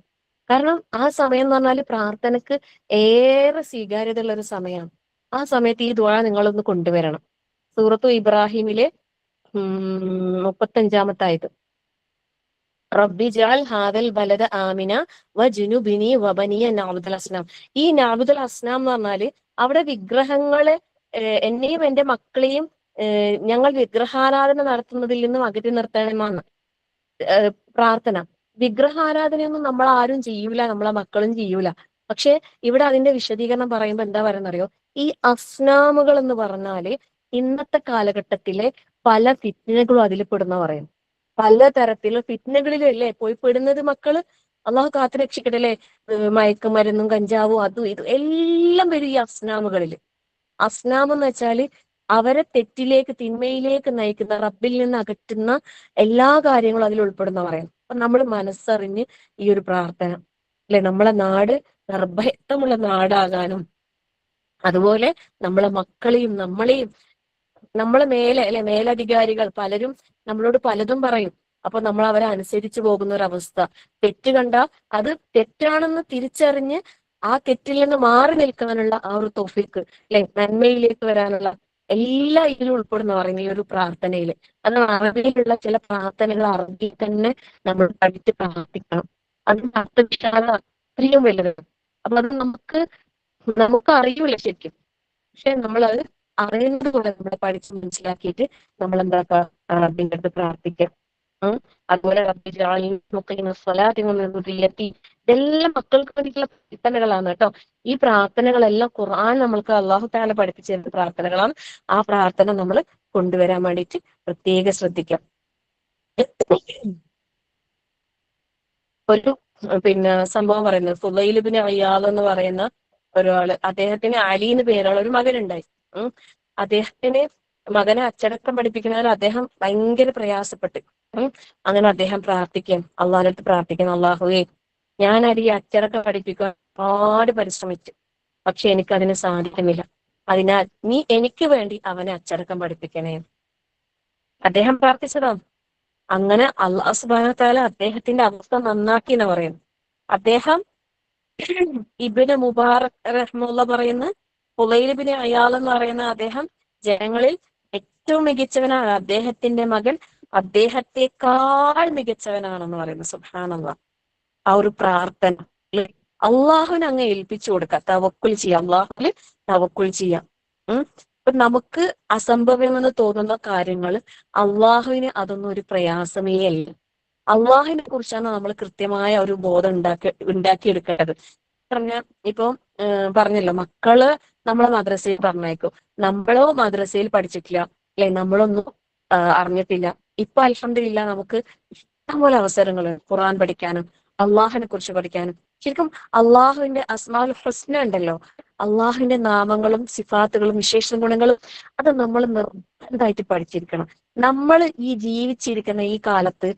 കാരണം ആ സമയം എന്ന് പറഞ്ഞാൽ പ്രാർത്ഥനക്ക് ഏറെ സ്വീകാര്യത ഉള്ള ഒരു സമയമാണ്. ആ സമയത്ത് ഈ ദുആ നിങ്ങളൊന്ന് കൊണ്ടുവരണം. സൂറത്തു ഇബ്രാഹിമിലെ 35-ാമത്തെ ആയത്, റബ്ബി ജഅൽ ഹാദൽ ബലദ ആമിന വജ്നുബിനി വബനിയ നഅബുദൽ അസ്നാം. ഈ നഅബുദൽ അസ്നാം എന്ന് പറഞ്ഞാല് അവിടെ വിഗ്രഹങ്ങളെ, എന്നെയും എന്റെ മക്കളെയും ഞങ്ങൾ വിഗ്രഹാരാധന നടത്തുന്നതിൽ നിന്നും അകറ്റി നിർത്തണമെന്നാണ് പ്രാർത്ഥന. വിഗ്രഹാരാധനയൊന്നും നമ്മൾ ആരും ചെയ്യൂല, നമ്മളെ മക്കളും ചെയ്യൂല. പക്ഷെ ഇവിടെ അതിന്റെ വിശദീകരണം പറയുമ്പോൾ എന്താ പറയുന്നറിയോ? ഈ അസ്നാമുകൾ എന്ന് പറഞ്ഞാല് ഇന്നത്തെ കാലഘട്ടത്തിലെ പല ഫിത്നകളും അതിൽ പെടുന്ന പറയും. പലതരത്തിലുള്ള ഫിത്നകളിലും അല്ലേ പോയി പെടുന്നത് മക്കള്. അള്ളാഹു കാത്തു രക്ഷിക്കട്ടെ അല്ലെ. മയക്കുമരുന്നും കഞ്ചാവും അതും ഇതും എല്ലാം വരും ഈ അസ്നാമുകളില്. അസ്നാം എന്ന് വെച്ചാല് അവരെ തെറ്റിലേക്ക്, തിന്മയിലേക്ക് നയിക്കുന്ന, റബ്ബിൽ നിന്ന് അകറ്റുന്ന എല്ലാ കാര്യങ്ങളും അതിൽ ഉൾപ്പെടുന്ന പറയാം. അപ്പൊ നമ്മൾ മനസ്സറിഞ്ഞ് ഈ ഒരു പ്രാർത്ഥന അല്ലെ, നമ്മളെ നാട് നിർഭയത്വമുള്ള നാടാകാനും അതുപോലെ നമ്മളെ മക്കളെയും നമ്മളെയും, നമ്മളെ മേലെ അല്ലെ മേലധികാരികൾ പലരും നമ്മളോട് പലതും പറയും. അപ്പൊ നമ്മൾ അവരെ അനുസരിച്ചു പോകുന്ന ഒരു അവസ്ഥ. തെറ്റ് കണ്ട അത് തെറ്റാണെന്ന് തിരിച്ചറിഞ്ഞ് ആ തെറ്റിൽ നിന്ന് മാറി നിൽക്കാനുള്ള ആ ഒരു തൗഫീഖ് അല്ലെ, നന്മയിലേക്ക് വരാനുള്ള എല്ലാം ഇതിൽ ഉൾപ്പെടുന്ന പറയുന്ന ഈ ഒരു പ്രാർത്ഥനയിൽ. അത് അറബിയിലുള്ള ചില പ്രാർത്ഥനകൾ അറബിയിൽ തന്നെ നമ്മൾ പഠിച്ച് പ്രാർത്ഥിക്കണം. അതിന്റെ അർത്ഥവിശാലത അത്രയും വലുതാണ്. അപ്പൊ അത് നമുക്ക് അറിയൂല ശരിക്കും. പക്ഷെ നമ്മളത് അറിയുന്നത് കൊണ്ട് നമ്മൾ പഠിച്ച് മനസ്സിലാക്കിയിട്ട് നമ്മൾ എന്താക്കുക, റബ്ബിന്റെ അടുത്ത് പ്രാർത്ഥിക്കാം. അതുപോലെ റബ്ബി ജഅൽനി മുഖീമ സ്വലാത്തി വമിൻ ദുർരിയ്യതി, ഇതെല്ലാം മക്കൾക്ക് വേണ്ടിയിട്ടുള്ള പ്രാർത്ഥനകളാണ് കേട്ടോ. ഈ പ്രാർത്ഥനകളെല്ലാം ഖുർആൻ നമ്മൾക്ക് അല്ലാഹു തആല പഠിപ്പിച്ചു തരുന്ന പ്രാർത്ഥനകളാണ്. ആ പ്രാർത്ഥന നമ്മൾ കൊണ്ടുവരാൻ വേണ്ടിയിട്ട് പ്രത്യേകം ശ്രദ്ധിക്കാം. ഒരു സംഭവം പറയുന്നത്, ഫുളൈൽ ഇബ്നു ഇയാദ് എന്ന് പറയുന്ന ഒരാള്, അദ്ദേഹത്തിന് അലി എന്ന് പേരുള്ള ഒരു മകനുണ്ടായി. അദ്ദേഹത്തിന് മകനെ അച്ചടക്കം പഠിപ്പിക്കുന്നതിൽ അദ്ദേഹം ഭയങ്കര പ്രയാസപ്പെട്ട്. അങ്ങനെ അദ്ദേഹം പ്രാർത്ഥിക്കാം, അള്ളാഹിന്റെ അടുത്ത് പ്രാർത്ഥിക്കണം, അള്ളാഹുവേ ഞാൻ അലിയെ അച്ചടക്കം പഠിപ്പിക്കാൻ ഒരുപാട് പരിശ്രമിച്ചു, പക്ഷെ എനിക്കതിന് സാധിക്കുന്നില്ല. അതിനാൽ നീ എനിക്ക് വേണ്ടി അവനെ അച്ചടക്കം പഠിപ്പിക്കണേ. അദ്ദേഹം പ്രാർത്ഥിച്ചതാണ്. അങ്ങനെ അല്ലാഹു സുബ്ഹാനഹു വ തആല അദ്ദേഹത്തിന്റെ അവസ്ഥ നന്നാക്കി എന്ന് പറയുന്നു. അദ്ദേഹം ഇബ്നു മുബാറക് റഹ്മുള്ള പറയുന്ന ഫുളൈൽ ഇബ്നു അയാൾ എന്ന് പറയുന്ന അദ്ദേഹം ജനങ്ങളിൽ ഏറ്റവും മികച്ചവനാണ്. അദ്ദേഹത്തിന്റെ മകൻ അദ്ദേഹത്തെക്കാൾ മികച്ചവനാണെന്ന് പറയുന്നു. സുബ്ഹാനല്ലാഹ്. ആ ഒരു പ്രാർത്ഥന അള്ളാഹുവിന് അങ്ങ് ഏൽപ്പിച്ചു കൊടുക്കുക, തവക്കുൽ ചെയ്യാം, അള്ളാഹുവിൽ തവക്കുൽ ചെയ്യാം. ഇപ്പൊ നമുക്ക് അസംഭവ്യമെന്ന് തോന്നുന്ന കാര്യങ്ങൾ അള്ളാഹുവിന് അതൊന്നും ഒരു പ്രയാസമേ അല്ല. അള്ളാഹുവിനെ കുറിച്ചാണ് നമ്മൾ കൃത്യമായ ഒരു ബോധം ഉണ്ടാക്കിയെടുക്കേണ്ടത്. പറഞ്ഞാൽ ഇപ്പൊ പറഞ്ഞല്ലോ, മക്കള് നമ്മളെ മദ്രസയിൽ പറഞ്ഞയക്കും, നമ്മളോ മദ്രസയിൽ പഠിച്ചിട്ടില്ല അല്ലെ, നമ്മളൊന്നും അറിഞ്ഞിട്ടില്ല. ഇപ്പൊ അൽഹംദുലില്ലാ നമുക്ക് ഇഷ്ടംപോലെ അവസരങ്ങൾ ഖുർആൻ പഠിക്കാനും അള്ളാഹിനെ കുറിച്ച് പഠിക്കാനും. ശരിക്കും അള്ളാഹുവിന്റെ അസ്മാഉൽ ഹുസ്ന ഉണ്ടല്ലോ, അള്ളാഹുവിന്റെ നാമങ്ങളും സിഫാത്തുകളും വിശേഷ ഗുണങ്ങളും അത് നമ്മൾ നിർബന്ധമായിട്ട് പഠിച്ചിരിക്കണം. നമ്മൾ ഈ ജീവിച്ചിരിക്കുന്ന ഈ കാലത്ത്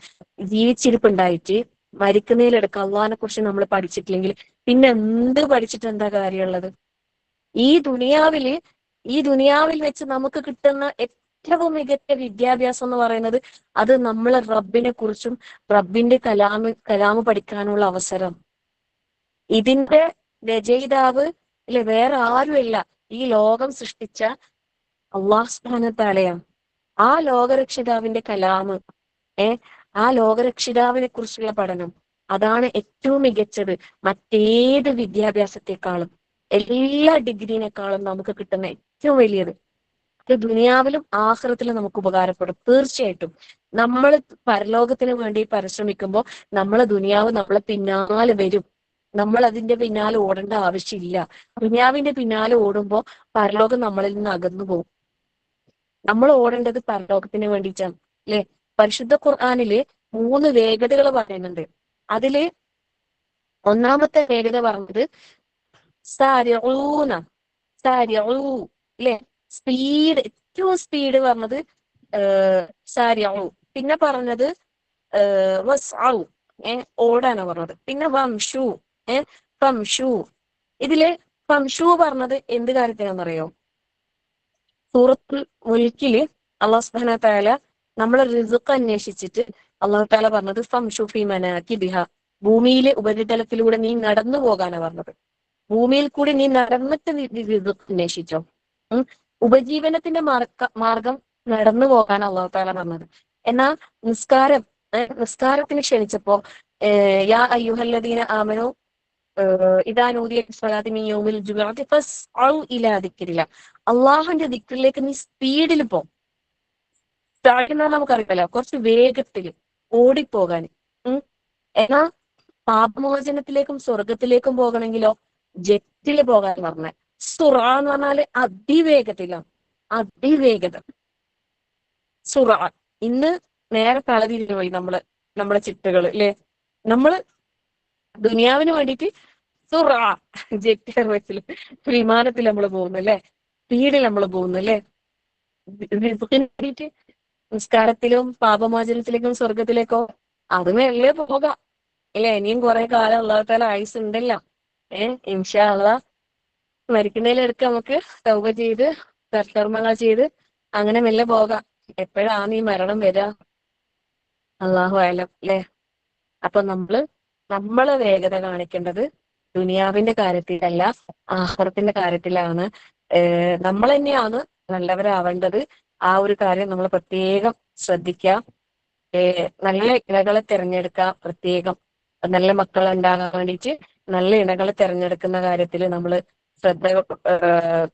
ജീവിച്ചിരിപ്പുണ്ടായിട്ട് മരിക്കുന്നതിലെടുക്കുക അള്ളാഹിനെ കുറിച്ച് നമ്മൾ പഠിച്ചിട്ടില്ലെങ്കിൽ പിന്നെ എന്ത് പഠിച്ചിട്ട് എന്താ കാര്യമുള്ളത്? ഈ ദുനിയാവിൽ വെച്ച് നമുക്ക് കിട്ടുന്ന ഏറ്റവും മികച്ച വിദ്യാഭ്യാസം എന്ന് പറയുന്നത് അത് നമ്മളെ റബ്ബിനെ കുറിച്ചും റബ്ബിന്റെ കലാമ് പഠിക്കാനുള്ള അവസരം. ഇതിന്റെ രചയിതാവ് അല്ലെ വേറെ ആരുമല്ല, ഈ ലോകം സൃഷ്ടിച്ച അള്ളാഹു സുബ്ഹാനഹു തആലയാണ്. ആ ലോകരക്ഷിതാവിന്റെ കലാമ്, ആ ലോകരക്ഷിതാവിനെ കുറിച്ചുള്ള പഠനം അതാണ് ഏറ്റവും മികച്ചത്. മറ്റേത് വിദ്യാഭ്യാസത്തെക്കാളും എല്ലാ ഡിഗ്രീനേക്കാളും നമുക്ക് കിട്ടുന്ന ഏറ്റവും വലിയത്. ഇത് ദുനിയാവിലും ആഖിറത്തിലും നമുക്ക് ഉപകാരപ്പെടും തീർച്ചയായിട്ടും. നമ്മൾ പരലോകത്തിന് വേണ്ടി പരിശ്രമിക്കുമ്പോൾ നമ്മളെ ദുനിയാവ് നമ്മളെ പിന്നാലെ വരും. നമ്മൾ അതിന്റെ പിന്നാലെ ഓടേണ്ട ആവശ്യമില്ല. ദുനിയാവിന്റെ പിന്നാലെ ഓടുമ്പോൾ പരലോകം നമ്മളിൽ നിന്ന് അകന്നു പോകും. നമ്മൾ ഓടേണ്ടത് പരലോകത്തിന് വേണ്ടിയിട്ടാണ് അല്ലെ. പരിശുദ്ധ ഖുർആനില് 3 വേഗതകൾ പറയുന്നുണ്ട്. അതില് ഒന്നാമത്തെ വേഗത പറഞ്ഞത് സാരിഊന, അല്ലെ, സ്പീഡ്, ഏറ്റവും സ്പീഡ് പറഞ്ഞത് സാരിഊ. പിന്നെ പറഞ്ഞത് വസ്ഔ, ഓടാനാ പറഞ്ഞത്. പിന്നെ വംഷു, ഫംഷു. ഇതില് ഫംഷു പറഞ്ഞത് എന്ത് കാര്യത്തിനാണെന്നറിയോ? സൂറത്തുൽ മുൽക്കില് അല്ലാഹു സുബ്ഹാനഹു തആല നമ്മളെ റിസ്ഖ് അന്വേഷിച്ചിട്ട് അല്ലാഹു തആല പറഞ്ഞത് ഫംഷു ഫീ മനാകിബിഹ, ഭൂമിയിലെ ഉപരിതലത്തിലൂടെ നീ നടന്നു പോകാനാ പറഞ്ഞത്. ഭൂമിയിൽ കൂടി നീ നടന്നിട്ട് റിസ്ഖ് അന്വേഷിച്ചോ. ഉപജീവനത്തിന്റെ മാർഗം നടന്നു പോകാൻ അല്ലാഹു തആല പറഞ്ഞത്. എന്നാ നിസ്കാരത്തിന് ക്ഷണിച്ചപ്പോ യാ അയ്യുഹല്ലദീന ആമനു ഇദാ നൂദിയ ലിസ്സലാത്തി മിൻ യൗമിൽ ജുമുഅത്തി ഫസ്ഔ ഇലാ ദിക്രില്ലാഹ്, അള്ളാഹുവിന്റെ ദിക്റിലേക്ക് നീ സ്പീഡിൽ പോ. സ്റ്റാർട്ടിൽ നമുക്കറിയാലോ, കുറച്ച് വേഗത്തിൽ ഓടിപ്പോകാൻ. എന്നാ പാപമോചനത്തിലേക്കും സ്വർഗത്തിലേക്കും പോകണമെങ്കിലോ ജെറ്റിൽ പോകാൻ പറഞ്ഞ. സുറ എന്ന് പറഞ്ഞാല് അതിവേഗത്തിലാണ്, അതിവേഗത. സുറ. ഇന്ന് നേരെ തലതിരിഞ്ഞു പോയി നമ്മളെ ചിട്ടകൾ അല്ലെ. നമ്മള് ദുനിയാവിന് വേണ്ടിയിട്ട് സുറ, ജെറ്റ് എയർവേസിൽ വിമാനത്തിൽ നമ്മൾ പോകുന്നു അല്ലെ, സ്പീഡിൽ നമ്മൾ പോകുന്നു അല്ലെ. വേണ്ടിയിട്ട് നിസ്കാരത്തിലും പാപമോചനത്തിലേക്കും സ്വർഗത്തിലേക്കോ അത് മെല്ലെ പോകാം അല്ലെ. ഇനിയും കുറെ കാലം അല്ലാഹു തആല ആയുസ് ഉണ്ടല്ലോ. ഇൻഷാ അല്ലാഹ് മരിക്കുന്നതിലെടുക്ക് നമുക്ക് തൗബ ചെയ്ത് സൽക്കർമ്മങ്ങൾ ചെയ്ത് അങ്ങനെ മെല്ലെ പോകാം. എപ്പോഴാണ് ഈ മരണം വരിക? അല്ലാഹു അഅലം അല്ലെ. അപ്പൊ നമ്മളെ വേഗത കാണിക്കേണ്ടത് ദുനിയാവിന്റെ കാര്യത്തിലല്ല, ആഖിറത്തിന്റെ കാര്യത്തിലാണ്. നമ്മൾ തന്നെയാണ് നല്ലവരാവേണ്ടത്. ആ ഒരു കാര്യം നമ്മൾ പ്രത്യേകം ശ്രദ്ധിക്കുക. നല്ല ഇണകളെ തിരഞ്ഞെടുക്കുക. പ്രത്യേകം നല്ല മക്കൾ ഉണ്ടാകാൻ വേണ്ടിയിട്ട് നല്ല ഇണകളെ തിരഞ്ഞെടുക്കുന്ന കാര്യത്തിൽ നമ്മൾ ശ്രദ്ധ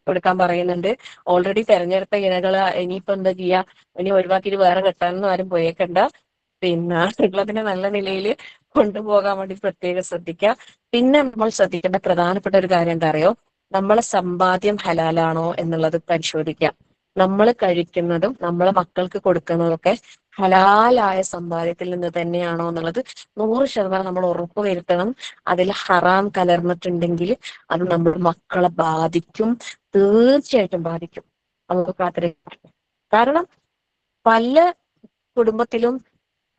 കൊടുക്കാൻ പറയുന്നുണ്ട്. ഓൾറെഡി തിരഞ്ഞെടുത്ത ഇണകള് ഇനിയിപ്പോ എന്താ ചെയ്യാ, ഇനി ഒഴിവാക്കിയിട്ട് വേറെ കെട്ടാനൊന്നും ആരും പോയേക്കണ്ട. പിന്നെ ഉള്ളതിനെ നല്ല നിലയിൽ കൊണ്ടുപോകാൻ വേണ്ടി പ്രത്യേകം ശ്രദ്ധിക്കുക. പിന്നെ നമ്മൾ ശ്രദ്ധിക്കേണ്ട പ്രധാനപ്പെട്ട ഒരു കാര്യം എന്താ അറിയോ? നമ്മളെ സമ്പാദ്യം ഹലാലാണോ എന്നുള്ളത് പരിശോധിക്കുക. നമ്മൾ കഴിക്കുന്നതും നമ്മളെ മക്കൾക്ക് കൊടുക്കുന്നതൊക്കെ ഹലാലായ സമ്പാദ്യത്തിൽ നിന്ന് തന്നെയാണോ എന്നുള്ളത് 100% നമ്മൾ ഉറപ്പുവരുത്തണം. അതിൽ ഹറാം കലർന്നിട്ടുണ്ടെങ്കിൽ അത് നമ്മുടെ മക്കളെ ബാധിക്കും, തീർച്ചയായിട്ടും ബാധിക്കും. നമുക്ക് കാത്തിരിക്കും. കാരണം പല കുടുംബത്തിലും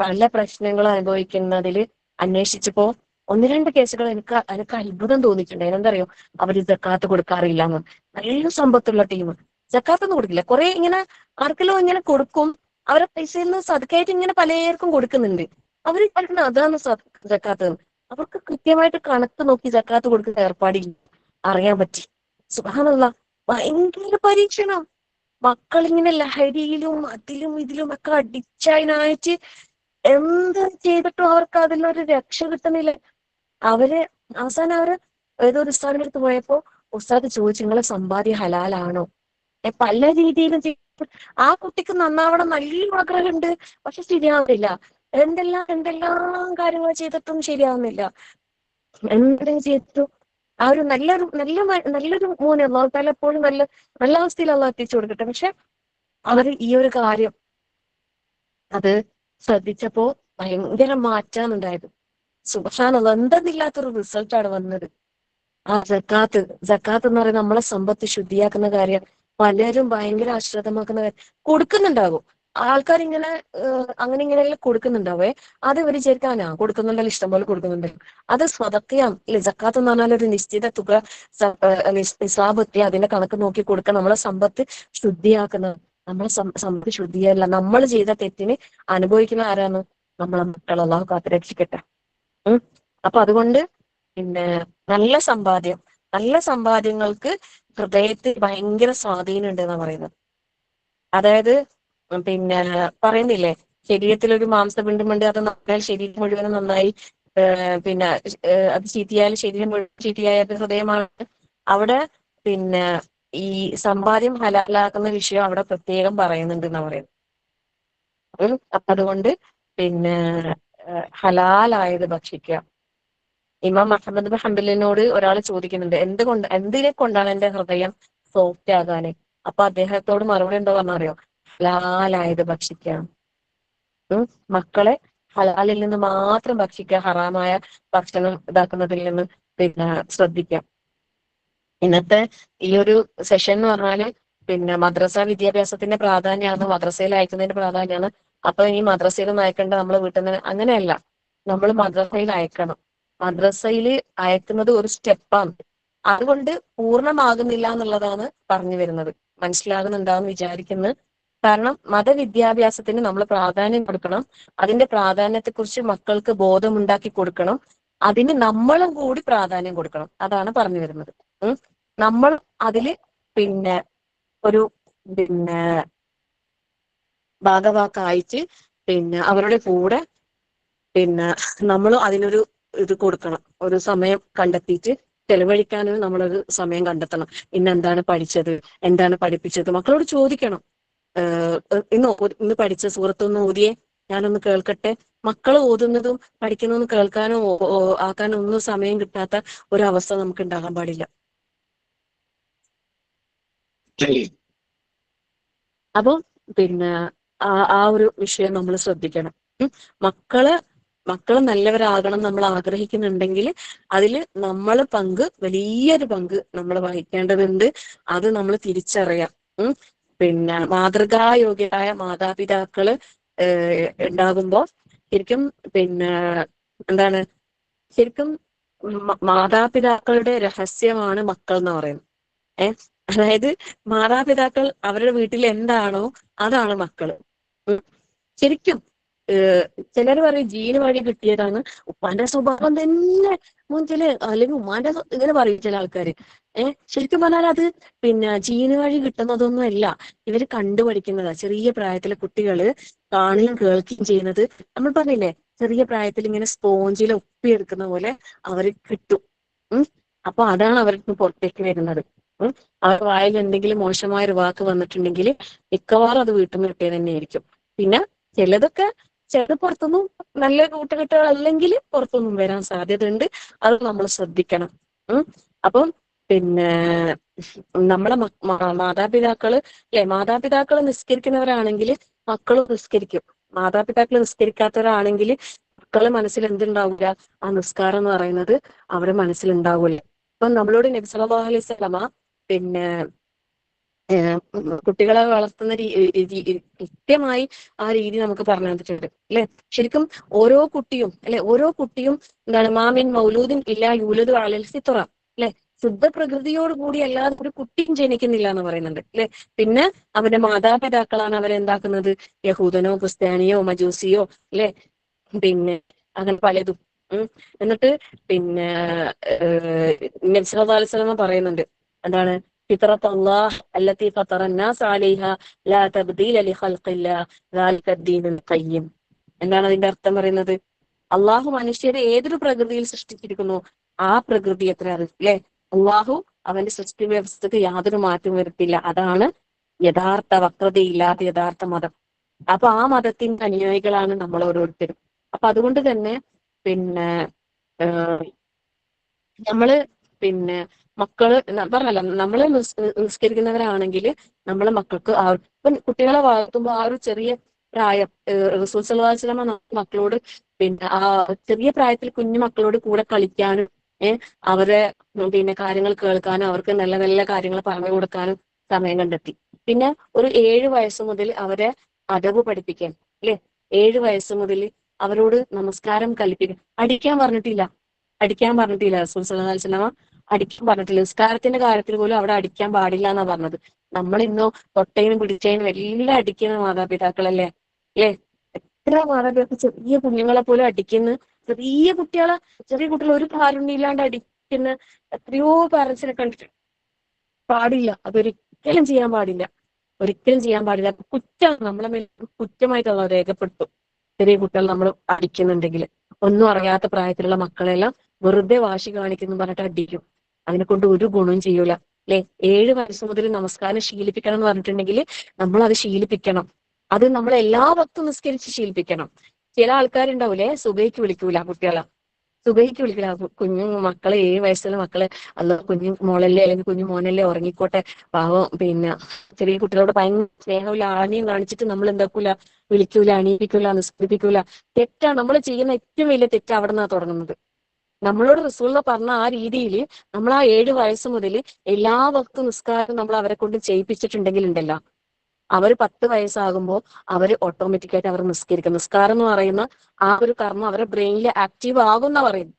പല പ്രശ്നങ്ങളും അനുഭവിക്കുന്നതിൽ അന്വേഷിച്ചപ്പോ 1-2 കേസുകൾ എനിക്ക് അത്ഭുതം തോന്നിയിട്ടുണ്ട്. എന്തറിയോ? അവര് സക്കാത്ത് കൊടുക്കാറില്ല എന്ന്. നല്ല സമ്പത്തുള്ള ടീം സക്കാത്തൊന്നും കൊടുക്കില്ല. കുറെ ഇങ്ങനെ ആർക്കെല്ലോ ഇങ്ങനെ കൊടുക്കും, അവരെ പൈസയിൽ നിന്ന് സദക്കയായിട്ട് ഇങ്ങനെ പലർക്കും കൊടുക്കുന്നുണ്ട്. അവര് പറയുന്നത് അതാണ് സക്കാത്ത്. അവർക്ക് കൃത്യമായിട്ട് കണക്ക് നോക്കി സക്കാത്ത് കൊടുക്കുന്ന ഏർപ്പാടില്ല. അറിയാൻ പറ്റി. സുബ്ഹാനല്ലാഹ്, ഭയങ്കര പരീക്ഷണം. മക്കളിങ്ങനെ ലഹരിയിലും അതിലും ഇതിലും ഒക്കെ അഡിക്റ്റായിട്ട് എന്ത് ചെയ്തിട്ടും അവർക്ക് അതിലൊരു രക്ഷ കിട്ടുന്നില്ല. അവസാനം ഏതോ ഒരു ഉസ്താദിന്റെ അടുത്ത് പോയപ്പോ ഉസ്താദ് ചോദിച്ചു, നിങ്ങളെ സമ്പാദ്യം ഹലാലാണോ? പല രീതിയിലും ആ കുട്ടിക്ക് നന്നാവണം നല്ല ആഗ്രഹമുണ്ട്, പക്ഷെ ശരിയാവുന്നില്ല. എന്തെല്ലാം കാര്യങ്ങൾ ചെയ്തിട്ടും ശരിയാവുന്നില്ല. എന്തെങ്കിലും ചെയ്തിട്ടും ആ ഒരു നല്ലൊരു മോനെ അള്ളാഹു താല എപ്പോഴും നല്ല അവസ്ഥയിൽ അള്ളാഹ് എത്തിച്ചു കൊടുക്കട്ടെ. പക്ഷെ അവര് ഈ ഒരു കാര്യം അത് ശ്രദ്ധിച്ചപ്പോ ഭയങ്കര മാറ്റാണ് ഉണ്ടായത്. സുബ്ഹാനല്ലാഹ്, എന്തെന്നില്ലാത്തൊരു റിസൾട്ടാണ് വന്നത്. ആ ജക്കാത്ത് എന്ന് പറയുന്നത് നമ്മളെ സമ്പത്ത് ശുദ്ധിയാക്കുന്ന കാര്യം. പലരും ഭയങ്കര അശ്രദ്ധമാക്കുന്ന കാര്യം. കൊടുക്കുന്നുണ്ടാകും ആൾക്കാരിങ്ങനെ, അങ്ങനെ ഇങ്ങനെയെല്ലാം കൊടുക്കുന്നുണ്ടാവേ. അത് ഇവര് വിചാരിക്കാനാ കൊടുക്കുന്നുണ്ടല്ലോ, ഇഷ്ടം പോലെ കൊടുക്കുന്നുണ്ടല്ലോ. അത് സ്വതക്കയാണ് ഇല്ലേ? ജക്കാത്ത് എന്ന് പറഞ്ഞാൽ ഒരു നിശ്ചിത തുക നിസാബ് എത്തി അതിന്റെ കണക്ക് നോക്കി കൊടുക്കുക. നമ്മളെ സമ്പത്ത് ശുദ്ധിയാക്കുന്നത്. നമ്മളെ സമ്പത്ത് ശുദ്ധിയല്ല, നമ്മൾ ചെയ്ത തെറ്റിന് അനുഭവിക്കുന്ന ആരാണ്? നമ്മളെ മക്കൾ. അള്ളാഹു കാത്ത് രക്ഷിക്കട്ടെ. അപ്പൊ അതുകൊണ്ട് പിന്നെ നല്ല സമ്പാദ്യങ്ങൾക്ക് ഹൃദയത്തിൽ ഭയങ്കര സ്വാധീനം ഉണ്ട് എന്നാ പറയുന്നത്. അതായത് പിന്നെ പറയുന്നില്ലേ, ശരീരത്തിലൊരു മാംസപിണ്ഡമുണ്ട്, അത് നന്നായാൽ ശരീരം മുഴുവനും നന്നായി, പിന്നെ അത് ചീത്തയായാലും ശരീരം മുഴുവൻ ചീത്തയായ ഹൃദയമാണ്. അവിടെ പിന്നെ ഈ സമ്പാദ്യം ഹലാലാക്കുന്ന വിഷയം അവിടെ പ്രത്യേകം പറയുന്നുണ്ട് എന്നാ പറയുന്നത്. അപ്പൊ അതുകൊണ്ട് പിന്നെ ഹലാലായത് ഭക്ഷിക്കുക. ഇമാം അഹ്മദ് ബിൻ ഹംബലിനോട് ഒരാൾ ചോദിക്കുന്നുണ്ട്, എന്തിനെ കൊണ്ടാണ് എന്റെ ഹൃദയം സോഫ്റ്റ് ആകാന്? അപ്പൊ അദ്ദേഹത്തോട് മറുപടി എന്താ പറഞ്ഞറിയോ? ഹലാലായത് ഭക്ഷിക്കാം. മക്കളെ ഹലാലിൽ നിന്ന് മാത്രം ഭക്ഷിക്കുക, ഹറാമായ ഭക്ഷണം ഇതാക്കുന്നതിൽ നിന്ന് പിന്നെ ശ്രദ്ധിക്കാം. ഇന്നത്തെ ഈ ഒരു സെഷൻ എന്ന് പറഞ്ഞാല് പിന്നെ മദ്രസ വിദ്യാഭ്യാസത്തിന്റെ പ്രാധാന്യമാണ്, മദ്രസയിൽ അയക്കുന്നതിന്റെ പ്രാധാന്യമാണ്. അപ്പൊ ഈ മദ്രസയിൽ അയക്കേണ്ട നമ്മളെ വീട്ടിൽ നിന്ന് അങ്ങനെയല്ല, നമ്മൾ മദ്രസയിൽ അയക്കണം. മദ്രസയിൽ അയക്കുന്നത് ഒരു സ്റ്റെപ്പാണ്. അതുകൊണ്ട് പൂർണ്ണമാകുന്നില്ല എന്നുള്ളതാണ് പറഞ്ഞു വരുന്നത്. മനസ്സിലാകുന്നുണ്ടാവും വിചാരിക്കുന്നത്. കാരണം മതവിദ്യാഭ്യാസത്തിന് നമ്മൾ പ്രാധാന്യം കൊടുക്കണം. അതിന്റെ പ്രാധാന്യത്തെക്കുറിച്ച് മക്കൾക്ക് ബോധമുണ്ടാക്കി കൊടുക്കണം. അതിന് നമ്മളും കൂടി പ്രാധാന്യം കൊടുക്കണം. അതാണ് പറഞ്ഞു വരുന്നത്. നമ്മൾ അതില് പിന്നെ ഒരു പിന്നെ ഭാഗവാക്കായിട്ട് പിന്നെ അവരുടെ കൂടെ പിന്നെ നമ്മൾ അതിനൊരു ഇത് കൊടുക്കണം. ഒരു സമയം കണ്ടെത്തിയിട്ട് ചെലവഴിക്കാനും നമ്മളൊരു സമയം കണ്ടെത്തണം. ഇന്നെന്താണ് പഠിച്ചത്, എന്താണ് പഠിപ്പിച്ചത്, മക്കളോട് ചോദിക്കണം. ഇന്ന് പഠിച്ച സൂറത്തൊന്ന് ഓതിയേ, ഞാനൊന്ന് കേൾക്കട്ടെ. മക്കൾ ഓതുന്നതും പഠിക്കുന്നതും കേൾക്കാനോ ആക്കാനോ ഒന്നും സമയം കിട്ടാത്ത ഒരവസ്ഥ നമുക്ക് ഉണ്ടാകാൻ പാടില്ല. അപ്പൊ പിന്നെ ആ ഒരു വിഷയം നമ്മൾ ശ്രദ്ധിക്കണം. മക്കള് നല്ലവരാകണം നമ്മൾ ആഗ്രഹിക്കുന്നുണ്ടെങ്കിൽ അതിൽ വലിയൊരു പങ്ക് നമ്മൾ വഹിക്കേണ്ടതുണ്ട്. അത് നമ്മൾ തിരിച്ചറിയാം. പിന്നെ മാതൃകായോഗ്യരായ മാതാപിതാക്കള് ഉണ്ടാകുമ്പോ ശരിക്കും പിന്നെ എന്താണ്, ശരിക്കും മാതാപിതാക്കളുടെ രഹസ്യമാണ് മക്കൾ എന്ന് പറയുന്നത്. അതായത് മാതാപിതാക്കൾ അവരുടെ വീട്ടിൽ എന്താണോ അതാണ് മക്കള്. ശരിക്കും ചിലർ പറയും ജീന് വഴി കിട്ടിയതാണ്, ഉപ്പാന്റെ സ്വഭാവം തന്നെ മുഞ്ചല്, അല്ലെങ്കിൽ ഉമ്മാന്റെ ഇങ്ങനെ പറയും ചില ആൾക്കാര്. ശരിക്കും പറഞ്ഞാൽ അത് പിന്നെ ജീന് വഴി കിട്ടുന്നതൊന്നും അല്ല, ഇവര് കണ്ടുപഠിക്കുന്നതാ. ചെറിയ പ്രായത്തിലെ കുട്ടികള് കാണുകയും കേൾക്കുകയും ചെയ്യുന്നത് നമ്മൾ പറഞ്ഞില്ലേ, ചെറിയ പ്രായത്തിൽ ഇങ്ങനെ സ്പോഞ്ചിൽ ഒപ്പിയെടുക്കുന്ന പോലെ അവർ കിട്ടും. അപ്പൊ അതാണ് അവർക്ക് പുറത്തേക്ക് വരുന്നത്. അവർ വായിൽ എന്തെങ്കിലും മോശമായ ഒരു വാക്ക് വന്നിട്ടുണ്ടെങ്കിൽ മിക്കവാറും അത് വീട്ടിൽ നിന്ന് കിട്ടിയത് തന്നെയായിരിക്കും. പിന്നെ ചിലത് പുറത്തൊന്നും നല്ല കൂട്ടുകെട്ടുകൾ അല്ലെങ്കിൽ പുറത്തൊന്നും വരാൻ സാധ്യതയുണ്ട്. അത് നമ്മൾ ശ്രദ്ധിക്കണം. അപ്പം പിന്നെ നമ്മളെ മാതാപിതാക്കള് നിസ്കരിക്കുന്നവരാണെങ്കിൽ മക്കളും നിസ്കരിക്കും. മാതാപിതാക്കൾ നിസ്കരിക്കാത്തവരാണെങ്കിൽ മക്കളെ മനസ്സിൽ എന്തുണ്ടാവില്ല, ആ നിസ്കാരം എന്ന് പറയുന്നത് അവരുടെ മനസ്സിലുണ്ടാവില്ല. ഇപ്പൊ നമ്മളോട് നബി സല്ലല്ലാഹു അലൈഹി വസല്ലമ പിന്നെ കുട്ടികളെ വളർത്തുന്ന കൃത്യമായി ആ രീതി നമുക്ക് പറഞ്ഞു തന്നിട്ടുണ്ട് അല്ലെ. ശരിക്കും ഓരോ കുട്ടിയും എന്താണ്, മാമിൻ മൗലൂദിൻ ഇല്ലാ യൂലദു അലൽ ഫിത്ര അല്ലെ, ശുദ്ധ പ്രകൃതിയോടുകൂടി അല്ലാതെ ഒരു കുട്ടിയും ജനിക്കുന്നില്ല എന്ന് പറയുന്നുണ്ട് അല്ലെ. പിന്നെ അവന്റെ മാതാപിതാക്കളാണ് അവരെന്താക്കുന്നത്, യഹൂദനോ ക്രിസ്ത്യാനിയോ മജൂസിയോ അല്ലെ, പിന്നെ അങ്ങനെ പലതും എന്നിട്ട് പിന്നെ നബി സല്ലല്ലാഹു അലൈഹി വസല്ലം പറയുന്നുണ്ട്, എന്താണ്, ഫിത്രത്ത് അല്ലാഹ് അല്ലത്തി ഫത്തറ അന്നാസ അലൈഹ ലാ തബ്ദീല ലിഖൽഖില്ലാഹ് ദാലിക അദ്ദീനുൽ ഖയ്യിം. എന്താണ് അതിന്റെ അർത്ഥം പറയുന്നത്? അള്ളാഹു മനുഷ്യരെ ഏതൊരു പ്രകൃതിയിൽ സൃഷ്ടിച്ചിരിക്കുന്നു ആ പ്രകൃതി എത്ര അല്ലേ, അള്ളാഹു അവന്റെ സൃഷ്ടി വ്യവസ്ഥക്ക് യാതൊരു മാറ്റവും വരുത്തില്ല. അതാണ് യഥാർത്ഥ വക്രതയില്ലാത്ത യഥാർത്ഥ മതം. അപ്പൊ ആ മതത്തിന്റെ അനുയായികളാണ് നമ്മൾ ഓരോരുത്തരും. അപ്പൊ അതുകൊണ്ട് തന്നെ പിന്നെ നമ്മള് പിന്നെ മക്കള് പറഞ്ഞല്ലോ, നമ്മള് നിസ്കരിക്കുന്നവരാണെങ്കിൽ നമ്മളെ മക്കൾക്ക് ഇപ്പം കുട്ടികളെ വളർത്തുമ്പോൾ ആ ഒരു ചെറിയ പ്രായം, റസൂൽ സല്ലല്ലാഹു അലൈഹി വസല്ലം മക്കളോട് പിന്നെ ആ ചെറിയ പ്രായത്തിൽ കുഞ്ഞു മക്കളോട് കൂടെ കളിക്കാനും അവരെ പിന്നെ കാര്യങ്ങൾ കേൾക്കാനും അവർക്ക് നല്ല നല്ല കാര്യങ്ങൾ പറഞ്ഞു കൊടുക്കാനും സമയം കണ്ടെത്തി. പിന്നെ ഒരു 7 വയസ്സ് മുതൽ അവരെ അദബ് പഠിപ്പിക്കാൻ അല്ലെ, 7 വയസ്സ് മുതൽ അവരോട് നമസ്കാരം കൽപ്പിക്കാൻ. അടിക്കാൻ പറഞ്ഞിട്ടില്ല റസൂൽ സല്ലല്ലാഹു അലൈഹി വസല്ലം അടിക്കാൻ പറഞ്ഞിട്ടില്ല. നിസ്കാരത്തിന്റെ കാര്യത്തിൽ പോലും അവിടെ അടിക്കാൻ പാടില്ല എന്നാ പറഞ്ഞത്. നമ്മൾ ഇന്നോ തൊട്ടേനും പിടിച്ചേനും എല്ലാം അടിക്കുന്ന മാതാപിതാക്കളല്ലേ അല്ലേ? എത്ര മാതാപിതാക്കൾ ചെറിയ കുഞ്ഞുങ്ങളെ പോലും അടിക്കുന്ന, ചെറിയ കുട്ടികൾ ഒരു കാരുണ്യമില്ലാണ്ട് അടിക്കുന്ന എത്രയോ പാരന്റ്സിനെ കണ്ടിട്ട്. പാടില്ല, അതൊരിക്കലും ചെയ്യാൻ പാടില്ല, ഒരിക്കലും ചെയ്യാൻ പാടില്ല. കുറ്റം നമ്മളെ മേൽ കുറ്റമായിട്ടുള്ള രേഖപ്പെടുത്തും. ചെറിയ കുട്ടികൾ നമ്മൾ അടിക്കുന്നുണ്ടെങ്കിൽ, ഒന്നും അറിയാത്ത പ്രായത്തിലുള്ള മക്കളെല്ലാം വെറുതെ വാശി കാണിക്കുന്നു പറഞ്ഞിട്ട് അടിക്കും. അതിനെ കൊണ്ട് ഒരു ഗുണവും ചെയ്യൂല അല്ലെ. 7 വയസ്സ് മുതൽ നമസ്കാരം ശീലിപ്പിക്കണം എന്ന് പറഞ്ഞിട്ടുണ്ടെങ്കിൽ നമ്മൾ അത് ശീലിപ്പിക്കണം. അത് നമ്മൾ എല്ലാ വക്തും നിസ്കരിച്ച് ശീലിപ്പിക്കണം. ചില ആൾക്കാരുണ്ടാവൂലേ, സുബഹിക്ക് വിളിക്കൂല കുട്ടികളെ, കുഞ്ഞു മക്കളെ, 7 വയസ്സുള്ള മക്കളെ, അല്ല കുഞ്ഞു മോളല്ലേ അല്ലെങ്കിൽ കുഞ്ഞു മോനല്ലേ, ഉറങ്ങിക്കോട്ടെ പാവം, പിന്നെ ചെറിയ കുട്ടികളോട് ഭയങ്കര സ്നേഹമില്ല ആണിയും കാണിച്ചിട്ട് നമ്മൾ എന്താക്കൂല, വിളിക്കൂല, അണിയിപ്പിക്കൂല, നിസ്കരിപ്പിക്കൂല. തെറ്റാണ് നമ്മൾ ചെയ്യുന്ന ഏറ്റവും വലിയ തെറ്റ്. അവിടെ നിന്നാണ് തുടങ്ങുന്നത്. നമ്മളോട് റസൂലുള്ള പറഞ്ഞ ആ രീതിയിൽ നമ്മൾ ആ 7 വയസ്സ് മുതൽ എല്ലാ വക്തും നിസ്കാരം നമ്മൾ അവരെ കൊണ്ട് ചെയ്യിപ്പിച്ചിട്ടുണ്ടെങ്കിൽ ഉണ്ടല്ലോ, അവർ 10 വയസ്സാകുമ്പോൾ അവർ ഓട്ടോമാറ്റിക്കായിട്ട് അവർ നിസ്കരിക്കും. നിസ്കാരം എന്ന് പറയുന്ന ആ ഒരു കർമ്മം അവരുടെ ബ്രെയിനിൽ ആക്റ്റീവ് ആകുന്ന പറയുന്നത്.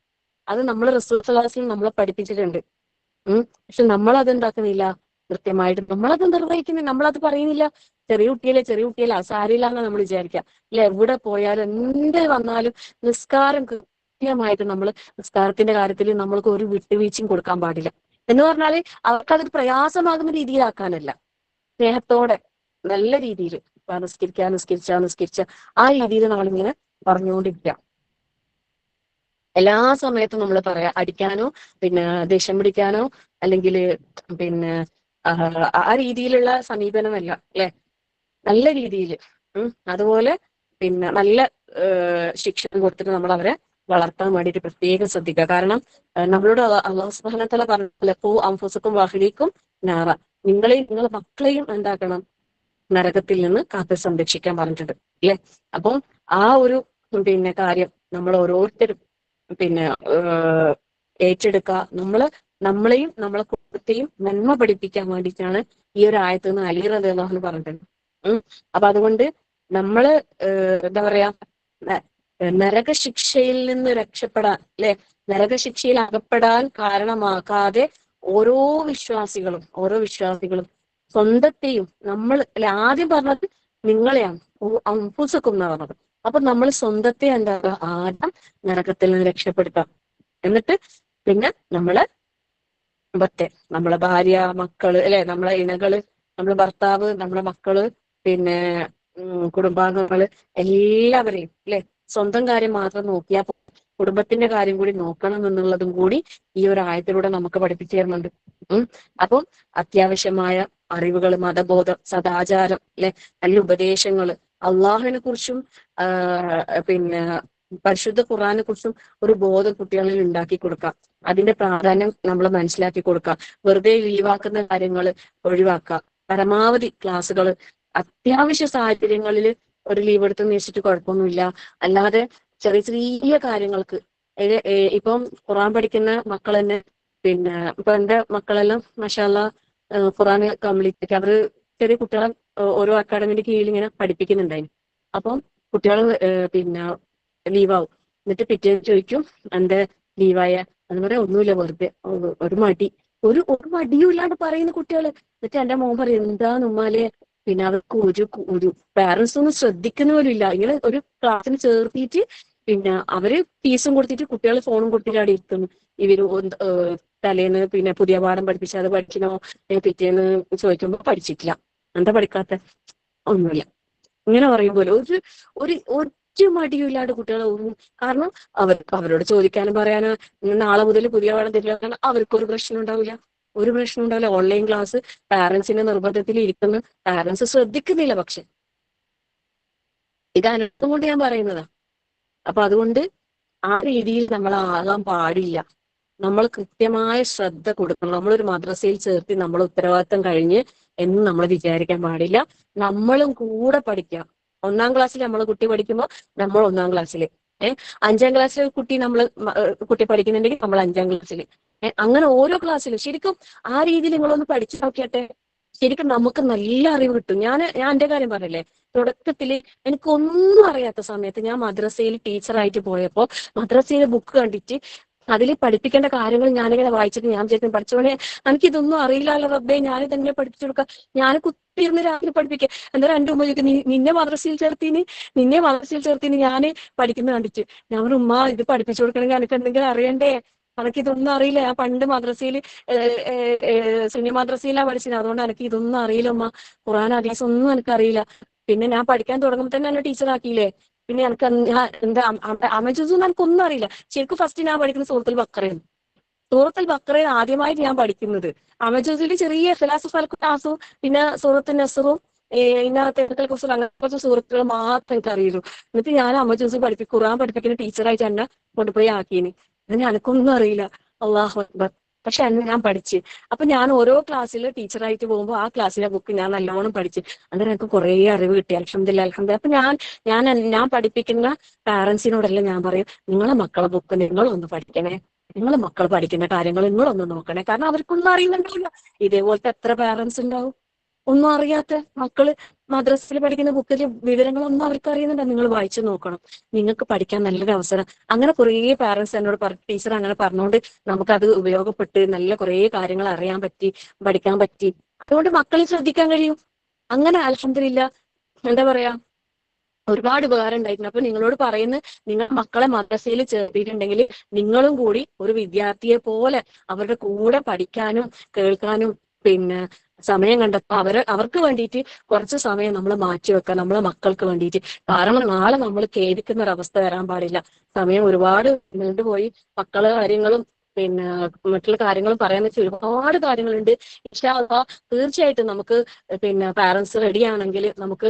അത് നമ്മൾ റസൂൽ സല്ലല്ലാഹു അലൈഹി വസല്ലം നമ്മളെ പഠിപ്പിച്ചിട്ടുണ്ട്. പക്ഷെ നമ്മളത് എന്താക്കുന്നില്ല, കൃത്യമായിട്ട് നമ്മളത് നിർവഹിക്കുന്നില്ല, നമ്മളത് പറയുന്നില്ല. ചെറിയ കുട്ടിയല്ലേ സാരില്ല എന്ന് നമ്മൾ വിചാരിക്കുക ഇല്ല. എവിടെ പോയാലും എന്ത് വന്നാലും നിസ്കാരം കൃത്യമായിട്ട് നമ്മൾ നിസ്കാരത്തിന്റെ കാര്യത്തിൽ നമ്മൾക്ക് ഒരു വിട്ടുവീഴ്ചയും കൊടുക്കാൻ പാടില്ല. എന്ന് പറഞ്ഞാല് അവർക്കതൊരു പ്രയാസമാകുന്ന രീതിയിലാക്കാനല്ല, സ്നേഹത്തോടെ നല്ല രീതിയിൽ നിസ്കരിച്ച ആ രീതിയിൽ നമ്മളിങ്ങനെ പറഞ്ഞുകൊണ്ടിരിക്കുക. എല്ലാ സമയത്തും നമ്മൾ പറയാ, അടിക്കാനോ പിന്നെ ദേഷ്യം പിടിക്കാനോ അല്ലെങ്കിൽ പിന്നെ ആ രീതിയിലുള്ള സമീപനമല്ല അല്ലെ. നല്ല രീതിയിൽ അതുപോലെ പിന്നെ നല്ല ശിക്ഷണം കൊടുത്തിട്ട് നമ്മൾ അവരെ വളർത്താൻ വേണ്ടിയിട്ട് പ്രത്യേകം ശ്രദ്ധിക്കുക. കാരണം നമ്മളോട് അല്ലാഹു സുബ്ഹാനഹു വ തആല പറഞ്ഞ ഖൂ അൻഫുസകും വഅഹ്ലീകും നാറ, നിങ്ങളെയും നിങ്ങളുടെ മക്കളെയും എന്താക്കണം, നരകത്തിൽ നിന്ന് കാത്ത് സംരക്ഷിക്കാൻ പറഞ്ഞിട്ടുണ്ട് അല്ലെ. അപ്പം ആ ഒരു പിന്നെ കാര്യം നമ്മൾ ഓരോരുത്തരും പിന്നെ ഏറ്റെടുക്കുക. നമ്മളെയും നമ്മളെ കുടുംബത്തെയും നന്മ പഠിപ്പിക്കാൻ വേണ്ടിയിട്ടാണ് ഈ ഒരു ആയത്ത് നിന്ന് അലി റളിയല്ലാഹു അൻഹു പറഞ്ഞിട്ടുണ്ട്. അപ്പൊ അതുകൊണ്ട് നമ്മള് എന്താ പറയാ, നരകശിക്ഷയിൽ നിന്ന് രക്ഷപ്പെടാൻ അല്ലെ, നരകശിക്ഷയിൽ അകപ്പെടാൻ കാരണമാക്കാതെ ഓരോ വിശ്വാസികളും സ്വന്തത്തെയും, നമ്മൾ അല്ലെ ആദ്യം പറഞ്ഞത് നിങ്ങളെയാണ്, അൻഫുസകും എന്നാ പറഞ്ഞത്. അപ്പൊ നമ്മൾ സ്വന്തത്തെ എന്താ ആദ്യം നരകത്തിൽ നിന്ന് രക്ഷപ്പെടുത്താം. എന്നിട്ട് പിന്നെ നമ്മളെ ഭാര്യ, മക്കള് അല്ലെ, നമ്മളെ ഇണകള്, നമ്മളെ ഭർത്താവ്, നമ്മളെ മക്കള്, പിന്നെ കുടുംബാംഗങ്ങള്, എല്ലാവരെയും അല്ലെ, സ്വന്തം കാര്യം മാത്രം നോക്കിയാൽ കുടുംബത്തിന്റെ കാര്യം കൂടി നോക്കണം എന്നുള്ളതും കൂടി ഈ ഒരു ആയത്തിലൂടെ നമുക്ക് പഠിപ്പിച്ചു തരുന്നുണ്ട്. അപ്പം അത്യാവശ്യമായ അറിവുകൾ, മതബോധം, സദാചാരം അല്ലെ, നല്ല ഉപദേശങ്ങള്, അള്ളാഹുവിനെ കുറിച്ചും പിന്നെ പരിശുദ്ധ ഖുർആനെ കുറിച്ചും ഒരു ബോധം കുട്ടികളിൽ ഉണ്ടാക്കി കൊടുക്കാം. അതിന്റെ പ്രാധാന്യം നമ്മൾ മനസ്സിലാക്കി കൊടുക്കാം. വെറുതെ ലീവാക്കുന്ന കാര്യങ്ങൾ ഒഴിവാക്കുക. പരമാവധി ക്ലാസ്സുകൾ അത്യാവശ്യ സാഹചര്യങ്ങളിൽ ഒരു ലീവ് എടുത്ത് വെച്ചിട്ട് കുഴപ്പമൊന്നുമില്ല. അല്ലാതെ ചെറിയ ചെറിയ കാര്യങ്ങൾക്ക് ഇപ്പം ഖുർആൻ പഠിക്കുന്ന മക്കൾ തന്നെ, പിന്നെ ഇപ്പൊ എന്റെ മക്കളെല്ലാം മാഷാ അല്ലാഹ് ഖുർആൻ കംപ്ലീറ്റ് അവര് ചെറിയ കുട്ടികളെ ഓരോ അക്കാഡമിന്റെ കീഴിൽ ഇങ്ങനെ പഠിപ്പിക്കുന്നുണ്ടായിരുന്നു. അപ്പം കുട്ടികൾ പിന്നെ ലീവാവും. എന്നിട്ട് പിറ്റേന്ന് ചോദിക്കും എന്താ ലീവായ, എന്ന് പറയാം ഒന്നുമില്ല വെറുതെ ഒരു മടിയും ഇല്ലാണ്ട് പറയുന്ന കുട്ടികള്. എന്നിട്ട് എന്റെ മോൻ പറയും എന്താന്ന് ഉമ്മാലെ, പിന്നെ അവർക്ക് ഒരു പാരന്റ്സ് ഒന്നും ശ്രദ്ധിക്കുന്ന പോലും ഇല്ല. ഇങ്ങനെ ഒരു ക്ലാസ്സിന് ചേർത്തിട്ട് പിന്നെ അവര് ഫീസും കൊടുത്തിട്ട് കുട്ടികൾ ഫോണും കൊടുത്തിട്ട് അവിടെ ഇരുത്തുന്നു. ഇവര് തലേന്ന് പിന്നെ പുതിയ പാഠം പഠിപ്പിച്ച് അത് പഠിക്കണോ പിറ്റേന്ന് ചോദിക്കുമ്പോ പഠിച്ചിട്ടില്ല. എന്താ പഠിക്കാത്ത? ഒന്നുമില്ല. ഇങ്ങനെ പറയുമ്പോൾ ഒരു ഒറ്റ മടിയില്ലാണ്ട് കുട്ടികളെ കാരണം അവരോട് ചോദിക്കാനും പറയാനോ നാളെ മുതൽ പുതിയ പാഠം തരില്ല അവർക്കൊരു പ്രശ്നം ഉണ്ടാവില്ല. ഒരു പ്രശ്നം ഉണ്ടാവില്ല. ഓൺലൈൻ ക്ലാസ് പാരന്റ്സിന്റെ നിർബന്ധത്തിൽ ഇരിക്കുന്ന പാരന്റ്സ് ശ്രദ്ധിക്കുന്നില്ല. പക്ഷെ ഇത് അനുഭവം കൊണ്ട് ഞാൻ പറയുന്നതാ. അപ്പൊ അതുകൊണ്ട് ആ രീതിയിൽ നമ്മൾ ആകാൻ പാടില്ല. നമ്മൾ കൃത്യമായ ശ്രദ്ധ കൊടുക്കണം. നമ്മളൊരു മദ്രസയിൽ ചേർത്തി നമ്മൾ ഉത്തരവാദിത്തം കഴിഞ്ഞ് എന്ന് നമ്മൾ വിചാരിക്കാൻ പാടില്ല. നമ്മളും കൂടെ പഠിക്കുക. 1-ാം ക്ലാസ്സിൽ നമ്മൾ കുട്ടി പഠിക്കുമ്പോൾ നമ്മൾ 1-ാം ക്ലാസ്സിൽ, 5-ാം ക്ലാസ്സിൽ കുട്ടി പഠിക്കുന്നുണ്ടെങ്കിൽ നമ്മൾ 5-ാം ക്ലാസ്സിൽ, അങ്ങനെ ഓരോ ക്ലാസ്സിലും ശരിക്കും ആ രീതിയിൽ നിങ്ങളൊന്ന് പഠിച്ചു നോക്കിയാട്ടെ. ശരിക്കും നമുക്ക് നല്ല അറിവ് കിട്ടും. ഞാൻ എന്റെ കാര്യം പറഞ്ഞില്ലേ, തുടക്കത്തിൽ എനിക്കൊന്നും അറിയാത്ത സമയത്ത് ഞാൻ മദ്രസയിൽ ടീച്ചറായിട്ട് പോയപ്പോ മദ്രസയിലെ ബുക്ക് കണ്ടിട്ട് അതിൽ പഠിപ്പിക്കേണ്ട കാര്യങ്ങൾ ഞാനിങ്ങനെ വായിച്ചിട്ട് ഞാൻ വിചാരിക്കും പഠിച്ചോളെ എനിക്കിതൊന്നും അറിയില്ലല്ലോ റബ്ബേ, ഞാൻ തന്നെ പഠിപ്പിച്ചു കൊടുക്കാം. ഞാൻ കുത്തിയിരുന്ന് രാത്രി പഠിപ്പിക്കുക. എന്താ രണ്ടു ഉമ്മ ചോദിക്കും നിന്നെ മദ്രസയിൽ ചേർത്തിന് ഞാൻ പഠിക്കുന്നത് കണ്ടിട്ട്. ഞാൻ ഒരു ഉമ്മ ഇത് പഠിപ്പിച്ചു കൊടുക്കണമെങ്കിൽ എനിക്ക് എന്തെങ്കിലും അറിയണ്ടേ? എനിക്കിതൊന്നും അറിയില്ല. ഞാൻ പണ്ട് മദ്രസയിൽ സുന്നി മദ്രസയിലാണ് പഠിച്ചത്. അതുകൊണ്ട് എനിക്ക് ഇതൊന്നും അറിയില്ല ഉമ്മ. ഖുർആൻ ഹദീസ് ഒന്നും എനിക്കറിയില്ല. പിന്നെ ഞാൻ പഠിക്കാൻ തുടങ്ങുമ്പോൾ തന്നെ എന്നെ ടീച്ചറാക്കിയില്ലേ. പിന്നെ എനിക്ക് എന്താ അമജുസും എനിക്കൊന്നും അറിയില്ല. ശരിക്കും ഫസ്റ്റ് ഞാൻ പഠിക്കുന്നത് സൂറത്തുൽ ബഖറയാണ്. സൂറത്തുൽ ബഖറയിൽ ആദ്യമായിട്ട് ഞാൻ പഠിക്കുന്നത്. അമജുസിൽ ചെറിയ ഇഖ്ലാസ് ഫൽഖ് പിന്നെ സൂറത്തുൽ നസ്റും അങ്ങനത്തെ കുറച്ച് സൂറത്തുകൾ മാത്രം എനിക്ക് അറിയുള്ളൂ. എന്നിട്ട് ഞാൻ അമജുസ് ഖുർആൻ പഠിപ്പിക്കുന്ന ടീച്ചറായിട്ട് എന്നെ കൊണ്ടുപോയി ആക്കിയിന്. ഇതിന് എനിക്കൊന്നും അറിയില്ല. അല്ലാഹു അക്ബർ. പക്ഷെ അന്ന് ഞാൻ പഠിച്ച്. അപ്പൊ ഞാൻ ഓരോ ക്ലാസ്സിൽ ടീച്ചറായിട്ട് പോകുമ്പോൾ ആ ക്ലാസ്സിലെ ബുക്ക് ഞാൻ നല്ലോണം പഠിച്ച്. അന്നേരം എനിക്ക് കുറെ അറിവ് കിട്ടി. അൽഹംദുലില്ലാഹ്. അപ്പൊ ഞാൻ പഠിപ്പിക്കുന്ന പാരന്റ്സിനോടെല്ലാം ഞാൻ പറയും, നിങ്ങളെ മക്കളെ ബുക്ക് നിങ്ങളൊന്ന് പഠിക്കണേ, നിങ്ങളെ മക്കൾ പഠിക്കുന്ന കാര്യങ്ങൾ നിങ്ങളൊന്ന് നോക്കണേ. കാരണം അവർക്കൊന്നും അറിയുന്നുണ്ടാവില്ല. ഇതേപോലത്തെ എത്ര പാരന്റ്സ് ഉണ്ടാവും ഒന്നും അറിയാത്ത മക്കള് മദ്രസയിൽ പഠിക്കുന്ന ബുക്കിലെ വിവരങ്ങളൊന്നും അവർക്ക് അറിയുന്നുണ്ടോ? നിങ്ങൾ വായിച്ചു നോക്കണം, നിങ്ങൾക്ക് പഠിക്കാൻ നല്ലൊരു അവസരം. അങ്ങനെ കുറേ പാരന്റ്സ് എന്നോട് ടീച്ചർ അങ്ങനെ പറഞ്ഞുകൊണ്ട് നമുക്കത് ഉപയോഗപ്പെട്ട് നല്ല കുറേ കാര്യങ്ങൾ അറിയാൻ പറ്റി, പഠിക്കാൻ പറ്റി. അതുകൊണ്ട് മക്കളെ ശ്രദ്ധിക്കാൻ കഴിയും. അങ്ങനെ അൽഹംദുലില്ലാഹ് എന്താ പറയാ ഒരുപാട് ഉപകാരം ഉണ്ടായിട്ടുണ്ട്. അപ്പൊ നിങ്ങളോട് പറയുന്നത്, നിങ്ങൾ മക്കളെ മദ്രസയിൽ ചേർത്തിട്ടുണ്ടെങ്കിൽ നിങ്ങളും കൂടി ഒരു വിദ്യാർത്ഥിയെ പോലെ അവരുടെ കൂടെ പഠിക്കാനും കേൾക്കാനും പിന്നെ സമയം കണ്ടെത്താം. അവർക്ക് വേണ്ടിയിട്ട് കുറച്ച് സമയം നമ്മൾ മാറ്റിവെക്കാം, നമ്മളെ മക്കൾക്ക് വേണ്ടിയിട്ട്. കാരണം നാളെ നമ്മൾ ഖേദിക്കുന്ന ഒരവസ്ഥ വരാൻ പാടില്ല. സമയം ഒരുപാട് നീണ്ടുപോയി. മക്കളെ കാര്യങ്ങളും പിന്നെ മറ്റുള്ള കാര്യങ്ങളും പറയാന്ന് വെച്ചാൽ ഒരുപാട് കാര്യങ്ങളുണ്ട്. ഇൻഷാ അല്ലാഹ് തീർച്ചയായിട്ടും നമുക്ക് പിന്നെ പാരന്റ്സ് റെഡി ആണെങ്കിൽ നമുക്ക്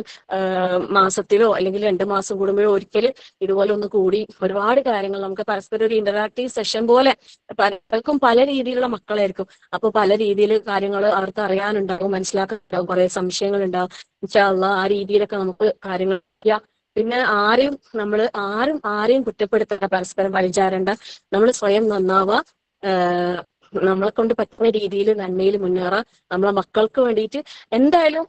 മാസത്തിലോ അല്ലെങ്കിൽ 2 മാസം കൂടുമ്പോഴോ ഒരിക്കൽ ഇതുപോലെ ഒന്ന് കൂടി ഒരുപാട് കാര്യങ്ങൾ നമുക്ക് പരസ്പരം ഒരു ഇന്ററാക്റ്റീവ് സെഷൻ പോലെ, പലർക്കും പല രീതിയിലുള്ള മക്കളായിരിക്കും. അപ്പൊ പല രീതിയിൽ കാര്യങ്ങൾ അവർക്ക് അറിയാനുണ്ടാവും, മനസ്സിലാക്കാനുണ്ടാവും, കുറെ സംശയങ്ങൾ ഉണ്ടാവും. ഇൻഷാ അല്ലാഹ് ആ രീതിയിലൊക്കെ നമുക്ക് കാര്യങ്ങൾ ചെയ്യാം. പിന്നെ ആരെയും കുറ്റപ്പെടുത്തേണ്ട, പരസ്പരം വലിച്ചാരണ്ട. നമ്മൾ സ്വയം നന്നാവുക, നമ്മളെ കൊണ്ട് പറ്റുന്ന രീതിയിൽ നന്മയിൽ മുന്നേറാം. നമ്മളെ മക്കൾക്ക് വേണ്ടിയിട്ട് എന്തായാലും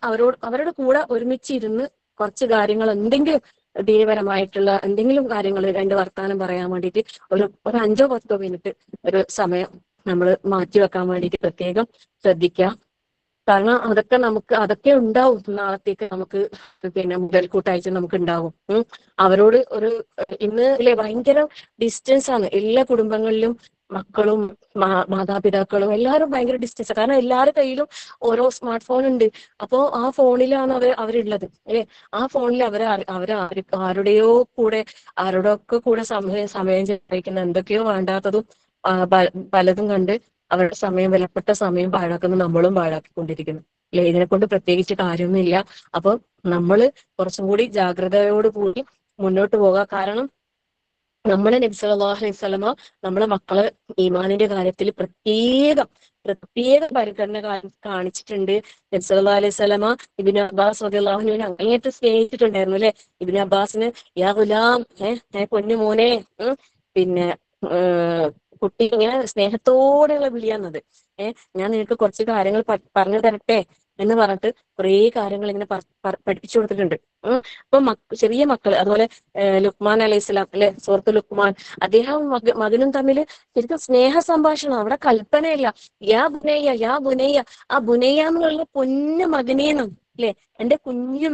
അവരുടെ കൂടെ ഒരുമിച്ചിരുന്ന് കുറച്ച് കാര്യങ്ങൾ എന്തെങ്കിലും ദീനപരമായിട്ടുള്ള എന്തെങ്കിലും കാര്യങ്ങൾ 2 വർത്താനം പറയാൻ വേണ്ടിയിട്ട് ഒരു 5-10 മിനിറ്റ് ഒരു സമയം നമ്മൾ മാറ്റിവെക്കാൻ വേണ്ടിയിട്ട് പ്രത്യേകം ശ്രദ്ധിക്കുക. കാരണം അതൊക്കെ ഉണ്ടാവും നാളത്തേക്ക് നമുക്ക് പിന്നെ മുതൽക്കൂട്ടായിട്ട് നമുക്ക് ഉണ്ടാവും. അവരോട് ഇന്ന് അല്ലെ ഭയങ്കര ഡിസ്റ്റൻസ് ആണ് എല്ലാ കുടുംബങ്ങളിലും. മക്കളും മാതാപിതാക്കളും എല്ലാവരും ഭയങ്കര ഡിസ്റ്റൻസ്. കാരണം എല്ലാവരുടെ കയ്യിലും ഓരോ സ്മാർട്ട് ഫോൺ ഉണ്ട്. അപ്പോ ആ ഫോണിലാണ് അവരുള്ളത് അല്ലെ. ആ ഫോണിൽ ആരുടെയൊക്കെ കൂടെ സമയം ചെലവഴിക്കുന്ന എന്തൊക്കെയോ വേണ്ടാത്തതും പലതും കണ്ട് അവരുടെ വിലപ്പെട്ട സമയം പാഴാക്കുന്ന നമ്മളും പാഴാക്കിക്കൊണ്ടിരിക്കുന്നു അല്ലെ. ഇതിനെ കൊണ്ട് പ്രത്യേകിച്ച് കാര്യമൊന്നുമില്ല. അപ്പൊ നമ്മള് കുറച്ചും കൂടി ജാഗ്രതയോട് കൂടി മുന്നോട്ട് പോകാം. കാരണം നമ്മളെ നബി സല്ലല്ലാഹു അലൈഹി വസല്ലമ നമ്മളെ മക്കളെ ഈമാനിന്റെ കാര്യത്തിൽ പ്രത്യേക പരിഗണന കാണിച്ചിട്ടുണ്ട്. നബി സല്ലല്ലാഹു അലൈഹി വസല്ലമ ഇബ്നു അബ്ബാസ് റളിയല്ലാഹു അൻഹുവിനെ അങ്ങേയറ്റം സ്നേഹിച്ചിട്ടുണ്ടായിരുന്നു അല്ലെ. ഇബ്നു അബ്ബാസിന് യാ ഗുലാം, പൊന്നു മോനെ, പിന്നെ കുട്ടി ഇങ്ങനെ സ്നേഹത്തോടെയുള്ള വിളിയാന്നത്. ഞാൻ നിനക്ക് കുറച്ച് കാര്യങ്ങൾ പറഞ്ഞു തരട്ടെ എന്ന് പറഞ്ഞിട്ട് കുറേ കാര്യങ്ങൾ ഇങ്ങനെ പഠിപ്പിച്ചു കൊടുത്തിട്ടുണ്ട്. അപ്പൊ ചെറിയ മക്കൾ അതുപോലെ ലുക്മാൻ അലൈഹിസ്സലാം അല്ലെ, സൂറത്തുൽ ലുക്മാൻ, അദ്ദേഹം മകനും തമ്മിൽ ശരിക്കും സ്നേഹ സംഭാഷണം. അവിടെ കൽപ്പനയില്ല. യാ ബുനയ്യ, യാ ബുനയ്യ. ആ ബുനയ്യ എന്നുള്ള പൊന്നു മകനേന്നും അല്ലെ? എന്റെ കുഞ്ഞു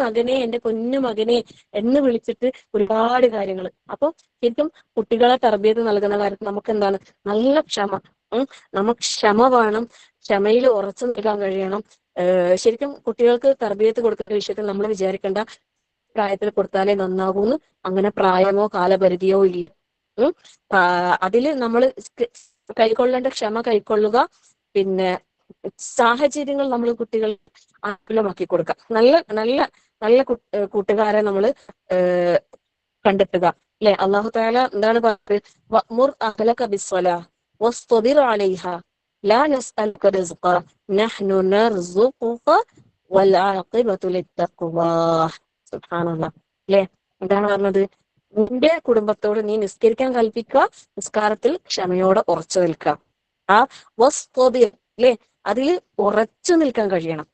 മകനെ എന്ന് വിളിച്ചിട്ട് ഒരുപാട് കാര്യങ്ങൾ. അപ്പൊ ശരിക്കും കുട്ടികളെ തർബീയത്ത് നൽകുന്ന കാര്യത്തിൽ നമുക്ക് എന്താണ് നല്ല ക്ഷമ. നമുക്ക് ക്ഷമ വേണം, ക്ഷമയിൽ ഉറച്ചു നിൽക്കാൻ കഴിയണം. ശരിക്കും കുട്ടികൾക്ക് തർബീയത്ത് കൊടുക്കുന്ന വിഷയത്തിൽ നമ്മൾ വിചാരിക്കേണ്ട പ്രായത്തിൽ കൊടുത്താലേ നന്നാകൂന്ന് അങ്ങനെ പ്രായമോ കാലപരിധിയോ ഇല്ല. അതില് നമ്മൾ കൈക്കൊള്ളേണ്ട ക്ഷമ കൈക്കൊള്ളുക, പിന്നെ സാഹചര്യങ്ങൾ നമ്മൾ കുട്ടികൾ അനുകൂലമാക്കി കൊടുക്കുക. നല്ല നല്ല നല്ല കൂട്ടുകാരെ നമ്മൾ കണ്ടെത്തുക, അല്ലെ? അള്ളാഹു തആല എന്താണ് പറഞ്ഞത്? വഅ്മുർ അഹ്ലക ബിസ്സലാ വസ്തബിർ അലൈഹാ ലാ നസ്അലുക റിസ്ഖ നഹ്നു നർസുഖുക വൽ ആഖിബതു ലിത്തഖ്വാ. സുബ്ഹാനല്ലാഹ്, അല്ലെ? എന്താണ് പറഞ്ഞത്? നിന്റെ കുടുംബത്തോട് നീ നിസ്കരിക്കാൻ കൽപ്പിക്കുക, നിസ്കാരത്തിൽ ക്ഷമയോടെ ഉറച്ചു നിൽക്കുക. ആ വസ്തബിർ, അല്ലെ? അതിൽ ഉറച്ചു നിൽക്കാൻ കഴിയണം.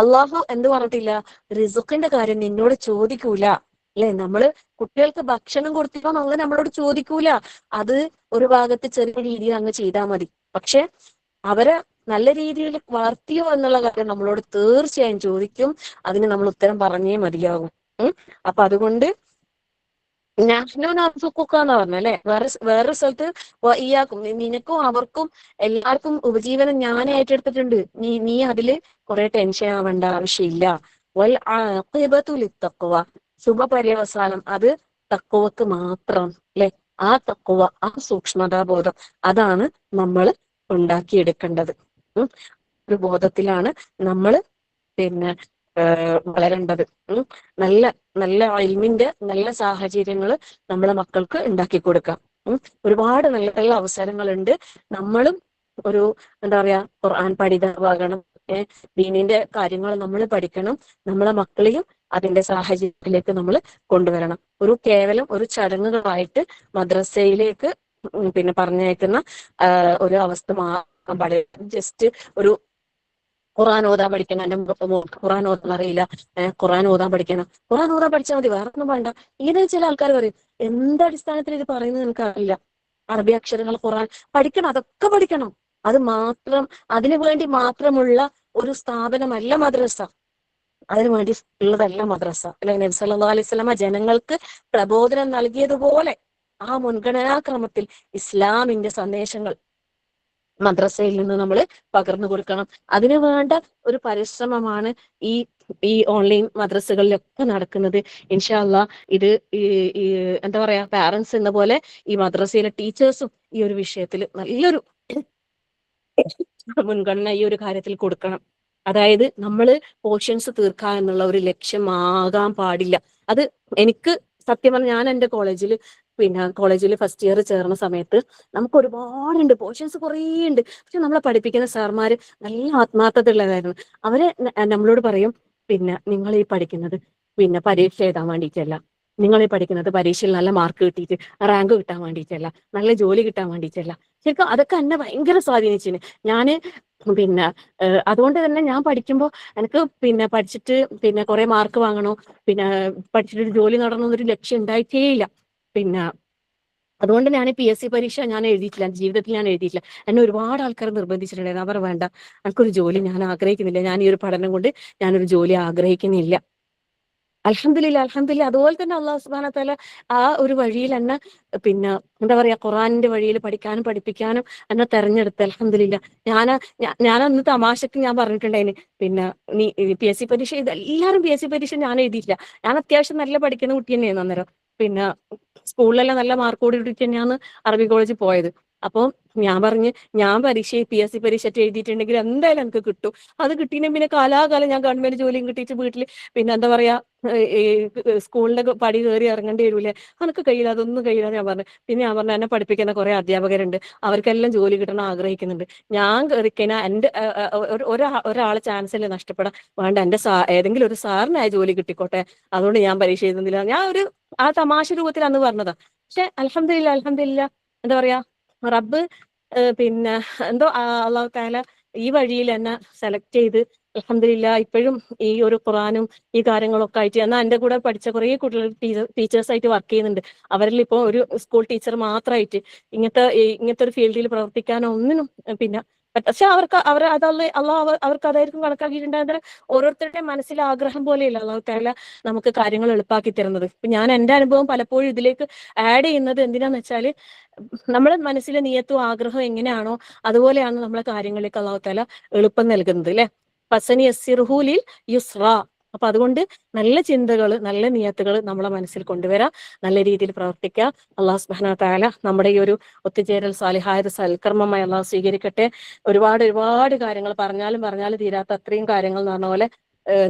അള്ളാഹു എന്ത് പറഞ്ഞിട്ടില്ല? റിസുഖിന്റെ കാര്യം നിന്നോട് ചോദിക്കൂല, അല്ലെ? നമ്മള് കുട്ടികൾക്ക് ഭക്ഷണം കൊടുത്തിട്ടോ അങ്ങനെ നമ്മളോട് ചോദിക്കൂല. അത് ഒരു ഭാഗത്ത് ചെറിയ രീതിയിൽ അങ്ങ് ചെയ്താൽ മതി. പക്ഷെ അവരെ നല്ല രീതിയിൽ വളർത്തിയോ എന്നുള്ള കാര്യം നമ്മളോട് തീർച്ചയായും ചോദിക്കും. അതിന് നമ്മൾ ഉത്തരം പറഞ്ഞേ മതിയാകും. അപ്പൊ അതുകൊണ്ട് നാസുക്കുക്കാന്ന് പറഞ്ഞു, അല്ലെ? വേറെ സ്ഥലത്ത് ഈയാക്കും, നിനക്കും അവർക്കും എല്ലാവർക്കും ഉപജീവനം ഞാൻ ഏറ്റെടുത്തിട്ടുണ്ട്, നീ അതില് കുറെ ടെൻഷൻ ആവേണ്ട ആവശ്യമില്ല. വൽ ആഖിബതു ലിത്തഖ്വ, ശുഭപര്യവസാനം അത് തഖ്വക്ക് മാത്രം, അല്ലെ? ആ തഖ്വ, ആ സൂക്ഷ്മതാബോധം, അതാണ് നമ്മൾ ഉണ്ടാക്കിയെടുക്കേണ്ടത്. ഒരു ബോധത്തിലാണ് നമ്മൾ പിന്നെ വളരേണ്ടത്. നല്ല നല്ല ഇൽമിന്റെ നല്ല സാഹചര്യങ്ങൾ നമ്മളെ മക്കൾക്ക് ഉണ്ടാക്കി കൊടുക്കാം. ഒരുപാട് നല്ല നല്ല അവസരങ്ങളുണ്ട്. നമ്മളും ഒരു എന്താ പറയാ ഖുർആൻ പഠിതാവാകണം. ദീനിന്റെ കാര്യങ്ങൾ നമ്മൾ പഠിക്കണം. നമ്മളെ മക്കളെയും അതിന്റെ സാഹചര്യത്തിലേക്ക് നമ്മൾ കൊണ്ടുവരണം. കേവലം ഒരു ചടങ്ങുകളായിട്ട് മദ്രസയിലേക്ക് പിന്നെ പറഞ്ഞയക്കുന്ന ഒരു അവസ്ഥ മാറാൻ പാടില്ല. ജസ്റ്റ് ഒരു ഖുർആൻ ഓതാൻ പഠിക്കണം, എന്റെ ഖുർആൻ ഓതാൻ അറിയില്ല, ഖുർആൻ ഓതാൻ പഠിക്കണം, ഖുർആൻ ഓതാൻ പഠിച്ചാൽ മതി, വേറെ ഒന്നും വേണ്ട. ഇങ്ങനെ ചില ആൾക്കാർ പറയും. എന്തടിസ്ഥാനത്തിൽ ഇത് പറയുന്നത് എനിക്ക് അറിയില്ല. അറബി അക്ഷരങ്ങൾ ഖുർആൻ പഠിക്കണം, അതൊക്കെ പഠിക്കണം. അത് മാത്രം, അതിനു വേണ്ടി മാത്രമുള്ള ഒരു സ്ഥാപനമല്ല മദ്രസ, അതിനു വേണ്ടി ഉള്ളതല്ല മദ്രസ. അല്ലെ? നബി സല്ലല്ലാഹു അലൈഹി വസല്ലമ ജനങ്ങൾക്ക് പ്രബോധനം നൽകിയതുപോലെ ആ മുൻഗണനാക്രമത്തിൽ ഇസ്ലാമിന്റെ സന്ദേശങ്ങൾ മദ്രസയിൽ നിന്ന് നമ്മൾ പകർന്നു കൊടുക്കണം. അതിനു വേണ്ട ഒരു പരിശ്രമമാണ് ഈ ഓൺലൈൻ മദ്രസകളിലൊക്കെ നടക്കുന്നത്. ഇൻഷാ അല്ലാഹ് ഇത് എന്താ പറയാ, പാരന്റ്സ് എന്ന പോലെ ഈ മദ്രസയിലെ ടീച്ചേഴ്സും ഈ ഒരു വിഷയത്തിൽ നല്ലൊരു മുൻഗണന ഈ ഒരു കാര്യത്തിൽ കൊടുക്കണം. അതായത് നമ്മൾ പോർഷൻസ് തീർക്കുക എന്നുള്ള ഒരു ലക്ഷ്യമാകാൻ പാടില്ല. അത് എനിക്ക് സത്യം പറഞ്ഞാൽ ഞാൻ എൻ്റെ കോളേജിൽ ഫസ്റ്റ് ഇയർ ചേർന്ന സമയത്ത് നമുക്ക് ഒരുപാടുണ്ട്, പോർഷൻസ് കുറേ ഉണ്ട്. പക്ഷെ നമ്മളെ പഠിപ്പിക്കുന്ന സാർമാര് നല്ല ആത്മാർത്ഥത ഉള്ളതായിരുന്നു. അവര് നമ്മളോട് പറയും, നിങ്ങൾ ഈ പഠിക്കുന്നത് പരീക്ഷ എഴുതാൻ വേണ്ടിയിട്ടല്ല, നിങ്ങൾ ഈ പഠിക്കുന്നത് പരീക്ഷയിൽ നല്ല മാർക്ക് കിട്ടിയിട്ട് റാങ്ക് കിട്ടാൻ വേണ്ടിയിട്ടല്ല, നല്ല ജോലി കിട്ടാൻ വേണ്ടിയിട്ടല്ല. ശരിക്കും അതൊക്കെ എന്നെ ഭയങ്കര സ്വാധീനിച്ചിന്. ഞാന് അതുകൊണ്ട് തന്നെ ഞാൻ പഠിക്കുമ്പോൾ എനിക്ക് പഠിച്ചിട്ട് കുറെ മാർക്ക് വാങ്ങണോ, പഠിച്ചിട്ടൊരു ജോലി നടണമെന്നൊരു ലക്ഷ്യം ഉണ്ടായിട്ടേയില്ല. അതുകൊണ്ട് ഞാൻ PSC പരീക്ഷ ഞാൻ എഴുതിയിട്ടില്ല, ജീവിതത്തിൽ ഞാൻ എഴുതിയിട്ടില്ല. എന്നെ ഒരുപാട് ആൾക്കാർ നിർബന്ധിച്ചിട്ടുണ്ടായിരുന്നു. അവർ വേണ്ട, എനിക്കൊരു ജോലി ഞാൻ ആഗ്രഹിക്കുന്നില്ല, ഞാൻ ഈ ഒരു പഠനം കൊണ്ട് ഞാനൊരു ജോലി ആഗ്രഹിക്കുന്നില്ല. അൽഹംദുലില്ലാ. അതുപോലെ തന്നെ അല്ലാഹു സുബ്ഹാനഹു വ തആല ആ ഒരു വഴിയിൽ എന്നെ എന്താ പറയാ ഖുർആനിന്റെ വഴിയിൽ പഠിക്കാനും പഠിപ്പിക്കാനും എന്നെ തെരഞ്ഞെടുത്ത്. അൽഹംദുലില്ലാ. ഞാൻ അന്ന് തമാശക്ക് ഞാൻ പറഞ്ഞിട്ടുണ്ടായിന്, നീ PSC പരീക്ഷ എല്ലാവരും PSC പരീക്ഷ ഞാൻ എഴുതിയിട്ടില്ല. ഞാൻ അത്യാവശ്യം നല്ല പഠിക്കുന്ന കുട്ടി തന്നെയായിരുന്നു അന്നേരം. സ്കൂളിലെല്ലാം നല്ല മാർക്കോട് കൂടിയിട്ട് തന്നെയാണ് അറബി കോളേജിൽ പോയത്. അപ്പോൾ ഞാൻ പറഞ്ഞ്, ഞാൻ PSC പരീക്ഷ എഴുതിയിട്ടുണ്ടെങ്കിൽ എന്തായാലും എനിക്ക് കിട്ടും. അത് കിട്ടിയിട്ട് കാലാകാലം ഞാൻ ഗവൺമെന്റ് ജോലിയും കിട്ടിയിട്ട് വീട്ടിൽ എന്താ പറയാ സ്കൂളിന്റെ പടി കയറി ഇറങ്ങേണ്ടി വരൂലേ, അനക്ക് കഴിയില്ല, അതൊന്നും കഴിയില്ല ഞാൻ പറഞ്ഞു. ഞാൻ പറഞ്ഞു, എന്നെ പഠിപ്പിക്കുന്ന കുറെ അധ്യാപകരുണ്ട്, അവർക്കെല്ലാം ജോലി കിട്ടണം ആഗ്രഹിക്കുന്നുണ്ട്. ഞാൻ കയറിക്കഴിഞ്ഞാൽ എന്റെ ഒരാളെ ചാൻസ് അല്ലേ നഷ്ടപ്പെടാൻ വേണ്ട, എന്റെ ഏതെങ്കിലും ഒരു സാറിനായ ജോലി കിട്ടിക്കോട്ടെ, അതുകൊണ്ട് ഞാൻ പരീക്ഷ എഴുതുന്നില്ല. ഞാൻ ആ തമാശ രൂപത്തിൽ അന്ന് പറഞ്ഞതാ. പക്ഷെ അൽഹംദുലില്ലാ എന്താ പറയാ, റബ്ബ് എന്തോ അല്ലാഹു തആല ഈ വഴിയിൽ എന്നെ സെലക്ട് ചെയ്ത് അൽഹംദുലില്ലാ ഇപ്പോഴും ഈ ഒരു ഖുർആനും ഈ കാര്യങ്ങളൊക്കെ ആയിട്ട്. എന്നാൽ എൻ്റെ കൂടെ പഠിച്ച കുറേ കുട്ടികൾ ടീച്ചേഴ്സായിട്ട് വർക്ക് ചെയ്യുന്നുണ്ട്. അവരിൽ ഇപ്പോൾ ഒരു സ്കൂൾ ടീച്ചർ മാത്രമായിട്ട് ഇങ്ങനത്തെ ഒരു ഫീൽഡിൽ പ്രവർത്തിക്കാനോ ഒന്നിനും പക്ഷെ അവർ അള്ളാഹ് അവർക്ക് അതായിരിക്കും കണക്കാക്കിയിട്ടുണ്ടാകുന്നത്. ഓരോരുത്തരുടെ മനസ്സിലെ ആഗ്രഹം പോലെയല്ല അള്ളാഹു തആല നമുക്ക് കാര്യങ്ങൾ എളുപ്പാക്കി തരുന്നത്. ഇപ്പൊ ഞാൻ എന്റെ അനുഭവം പലപ്പോഴും ഇതിലേക്ക് ആഡ് ചെയ്യുന്നത് എന്തിനാന്ന് വെച്ചാല്, നമ്മളെ മനസ്സിലെ നിയത്തും ആഗ്രഹവും എങ്ങനെയാണോ അതുപോലെയാണ് നമ്മളെ കാര്യങ്ങളിലേക്ക് അള്ളാഹു തആല എളുപ്പം നൽകുന്നത് അല്ലെ. ഫസനി യസ്സിർഹുലിൽ യുസ്റ. അപ്പൊ അതുകൊണ്ട് നല്ല ചിന്തകൾ, നല്ല നിയത്തുകൾ നമ്മളെ മനസ്സിൽ കൊണ്ടുവരാം, നല്ല രീതിയിൽ പ്രവർത്തിക്കുക. അള്ളാഹു സുബ്ഹാനഹു വ തആല നമ്മുടെ ഈ ഒരു ഒത്തുചേരൽ സാലിഹായത് സൽക്കർമ്മമായി അള്ളാഹു സ്വീകരിക്കട്ടെ. ഒരുപാട് ഒരുപാട് കാര്യങ്ങൾ പറഞ്ഞാലും തീരാത്ത അത്രയും കാര്യങ്ങൾ എന്ന് പറഞ്ഞ പോലെ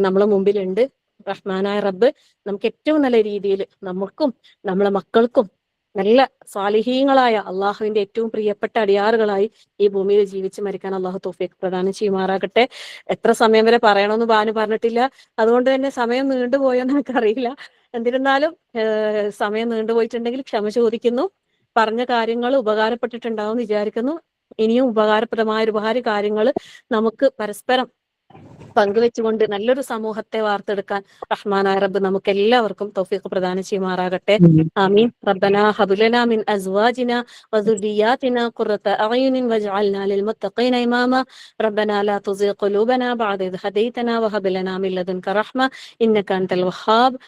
നമ്മളെ മുമ്പിലുണ്ട്. റഹ്മാനായ റബ്ബ് നമുക്ക് ഏറ്റവും നല്ല രീതിയിൽ നമുക്കും നമ്മളെ മക്കൾക്കും നല്ല സാലിഹീങ്ങളായ അള്ളാഹുവിന്റെ ഏറ്റവും പ്രിയപ്പെട്ട അടിയാറുകളായി ഈ ഭൂമിയിൽ ജീവിച്ച് മരിക്കാൻ അള്ളാഹു തൗഫീഖ് പ്രദാനം ചെയ്യുമാറാകട്ടെ. എത്ര സമയം വരെ പറയണമെന്ന് ബാനു പറഞ്ഞിട്ടില്ല, അതുകൊണ്ട് തന്നെ സമയം നീണ്ടുപോയോന്ന് എനിക്കറിയില്ല. എന്നിരുന്നാലും സമയം നീണ്ടുപോയിട്ടുണ്ടെങ്കിൽ ക്ഷമ ചോദിക്കുന്നു. പറഞ്ഞ കാര്യങ്ങൾ ഉപകാരപ്പെട്ടിട്ടുണ്ടാവും എന്ന് വിചാരിക്കുന്നു. ഇനിയും ഉപകാരപ്രദമായ ഒരുപാട് കാര്യങ്ങൾ നമുക്ക് പരസ്പരം പങ്കുവെച്ചുകൊണ്ട് നല്ലൊരു സമൂഹത്തെ വാർത്തെടുക്കാൻ റഹ്മാനായ റബ്ബ് നമുക്ക് എല്ലാവർക്കും തൗഫീഖ് പ്രദാനം ചെയ്യുമാറാകട്ടെ. ആമീൻ. റബ്ബനാ ഹബ് ലനാ മിൻ അസ്വാജിനാ വദുർരിയാതിനാ ഖുർറത അഅ്യുനിൻ വജ്അൽനാ ലിൽമുത്തഖീന ഇമാമാ റബ്ബനാ ലാ തുസിഗ് ഖുലൂബനാ ബഅദ ഇദ് ഹദൈതനാ വഹബ് ലനാ മിൻ ലദുൻക റഹ്മ ഇന്നക അൻതൽ വഹ്ഹാബ്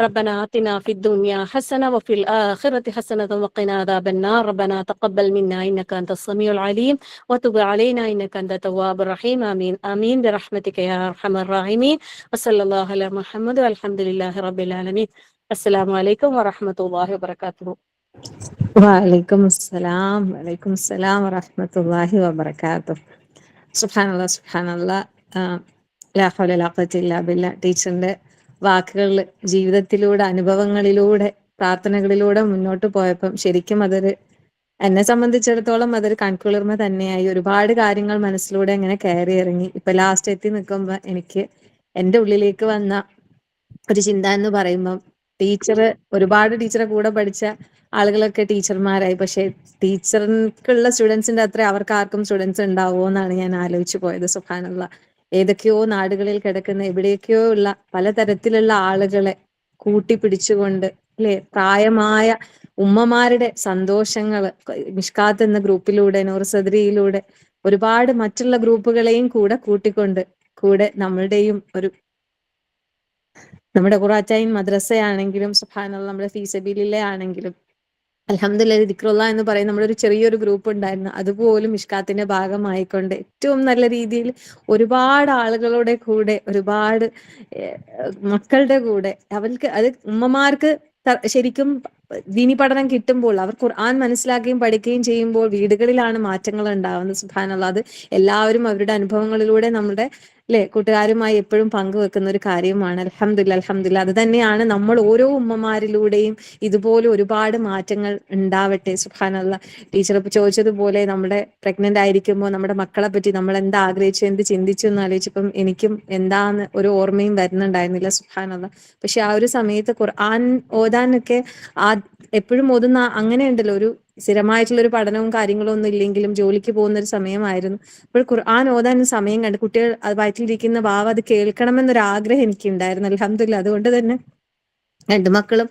ربنا آتنا في الدنيا حسنة وفي الآخرة حسنة وقنا عذاب النار ربنا تقبل منا إنك أنت السميع العليم وتب علينا إنك أنت التواب الرحيم آمين آمين برحمتك يا أرحم الراحمين وصلى الله على محمد والحمد لله رب العالمين. السلام عليكم ورحمة الله وبركاته. വഅലൈക്കും അസ്സലാം വറഹ്മത്തുള്ളാഹി വബറകാതുഹു. സുബ്ഹാനല്ലാഹ് സുബ്ഹാനല്ലാഹ്. ലാ ഹൗല വലാ ഖുവത ഇല്ലാ ബില്ലാഹ്. ടീച്ചറിന്റെ വാക്കുകളിൽ ജീവിതത്തിലൂടെ, അനുഭവങ്ങളിലൂടെ, പ്രാർത്ഥനകളിലൂടെ മുന്നോട്ട് പോയപ്പം ശരിക്കും എന്നെ സംബന്ധിച്ചിടത്തോളം അതൊരു കൺകുളിർമ തന്നെയായി. ഒരുപാട് കാര്യങ്ങൾ മനസ്സിലൂടെ അങ്ങനെ കയറി ഇറങ്ങി. ഇപ്പൊ ലാസ്റ്റ് എത്തി നിൽക്കുമ്പോ എനിക്ക് എന്റെ ഉള്ളിലേക്ക് വന്ന ഒരു ചിന്ത എന്ന് പറയുമ്പം, ഒരുപാട് ടീച്ചറെ കൂടെ പഠിച്ച ആളുകളൊക്കെ ടീച്ചർമാരായി. പക്ഷെ ടീച്ചർക്കുള്ള സ്റ്റുഡൻസിന്റെ അത്ര അവർക്ക് ആർക്കും സ്റ്റുഡൻസ് ഉണ്ടാവുമോ എന്നാണ് ഞാൻ ആലോചിച്ചു പോയത്. സുബ്ഹാനല്ലാഹ്. ഏതൊക്കെയോ നാടുകളിൽ കിടക്കുന്ന എവിടെയൊക്കെയോ ഉള്ള പലതരത്തിലുള്ള ആളുകളെ കൂട്ടിപ്പിടിച്ചുകൊണ്ട്, അല്ലെ, പ്രായമായ ഉമ്മമാരുടെ സന്തോഷങ്ങള് മിഷ്കാത്ത് എന്ന ഗ്രൂപ്പിലൂടെ, നൂർ സദ്രിയിലൂടെ ഒരുപാട് മറ്റുള്ള ഗ്രൂപ്പുകളെയും കൂടെ കൂട്ടിക്കൊണ്ട്, കൂടെ നമ്മുടെ ഖുറാറ്റൈൻ മദ്രസയാണെങ്കിലും സുബ്ഹാനല്ലാഹ്, നമ്മുടെ ഫീസബീലിലെ ആണെങ്കിലും അൽഹംദുലില്ലാഹ് ദിക്റുല്ലാ എന്ന് പറയുന്ന നമ്മുടെ ഒരു ചെറിയൊരു ഗ്രൂപ്പ് ഉണ്ടായിരുന്നു. അതുപോലും മിഷ്കാത്തിന്റെ ഭാഗമായിക്കൊണ്ട് ഏറ്റവും നല്ല രീതിയിൽ ഒരുപാട് ആളുകളുടെ കൂടെ, ഒരുപാട് മക്കളുടെ കൂടെ, അവർക്ക് അത് ഉമ്മമാർക്ക് ശരിക്കും ദീനി പഠനം കിട്ടുമ്പോൾ, അവർ ഖുർആൻ മനസ്സിലാക്കുകയും പഠിക്കുകയും ചെയ്യുമ്പോൾ വീടുകളിലാണ് മാറ്റങ്ങൾ ഉണ്ടാവുന്നത്. സുബ്ഹാനല്ലാഹ്. അത് എല്ലാവരും അവരുടെ അനുഭവങ്ങളിലൂടെ നമ്മുടെ കൂട്ടുകാരുമായി എപ്പോഴും പങ്കുവെക്കുന്ന ഒരു കാര്യമാണ്. അൽഹംദുലില്ലാഹ്. അത് തന്നെയാണ് നമ്മൾ ഓരോ ഉമ്മമാരിലൂടെയും ഇതുപോലെ ഒരുപാട് മാറ്റങ്ങൾ ഉണ്ടാവട്ടെ. സുബ്ഹാനല്ലാഹ്. ടീച്ചർ ഇപ്പൊ ചോദിച്ചതുപോലെ നമ്മുടെ പ്രഗ്നന്റ് ആയിരിക്കുമ്പോൾ നമ്മുടെ മക്കളെ പറ്റി നമ്മൾ എന്താ ആഗ്രഹിച്ചു, എന്ത് ചിന്തിച്ചു എന്ന് ആലോചിച്ചപ്പം എനിക്കും എന്താന്ന് ഒരു ഓർമ്മയും വരുന്നുണ്ടായിരുന്നില്ല. സുബ്ഹാനല്ലാഹ്. പക്ഷെ ആ ഒരു സമയത്ത് ഖുർആൻ ഓതാനൊക്കെ എപ്പോഴും ഓതുന്ന അങ്ങനെ ഉണ്ടല്ലോ, ഒരു സ്ഥിരമായിട്ടുള്ള ഒരു പഠനവും കാര്യങ്ങളും ഒന്നും ഇല്ലെങ്കിലും ജോലിക്ക് പോകുന്ന ഒരു സമയമായിരുന്നു. അപ്പോൾ ഖുർആൻ ഓതാൻ സമയം കണ്ട് കുട്ടികൾ വയറ്റിലിരിക്കുന്ന വാവ അത് കേൾക്കണമെന്നൊരു ആഗ്രഹം എനിക്കുണ്ടായിരുന്നു. അൽഹംദുലില്ലാഹ്. അതുകൊണ്ട് തന്നെ രണ്ടു മക്കളും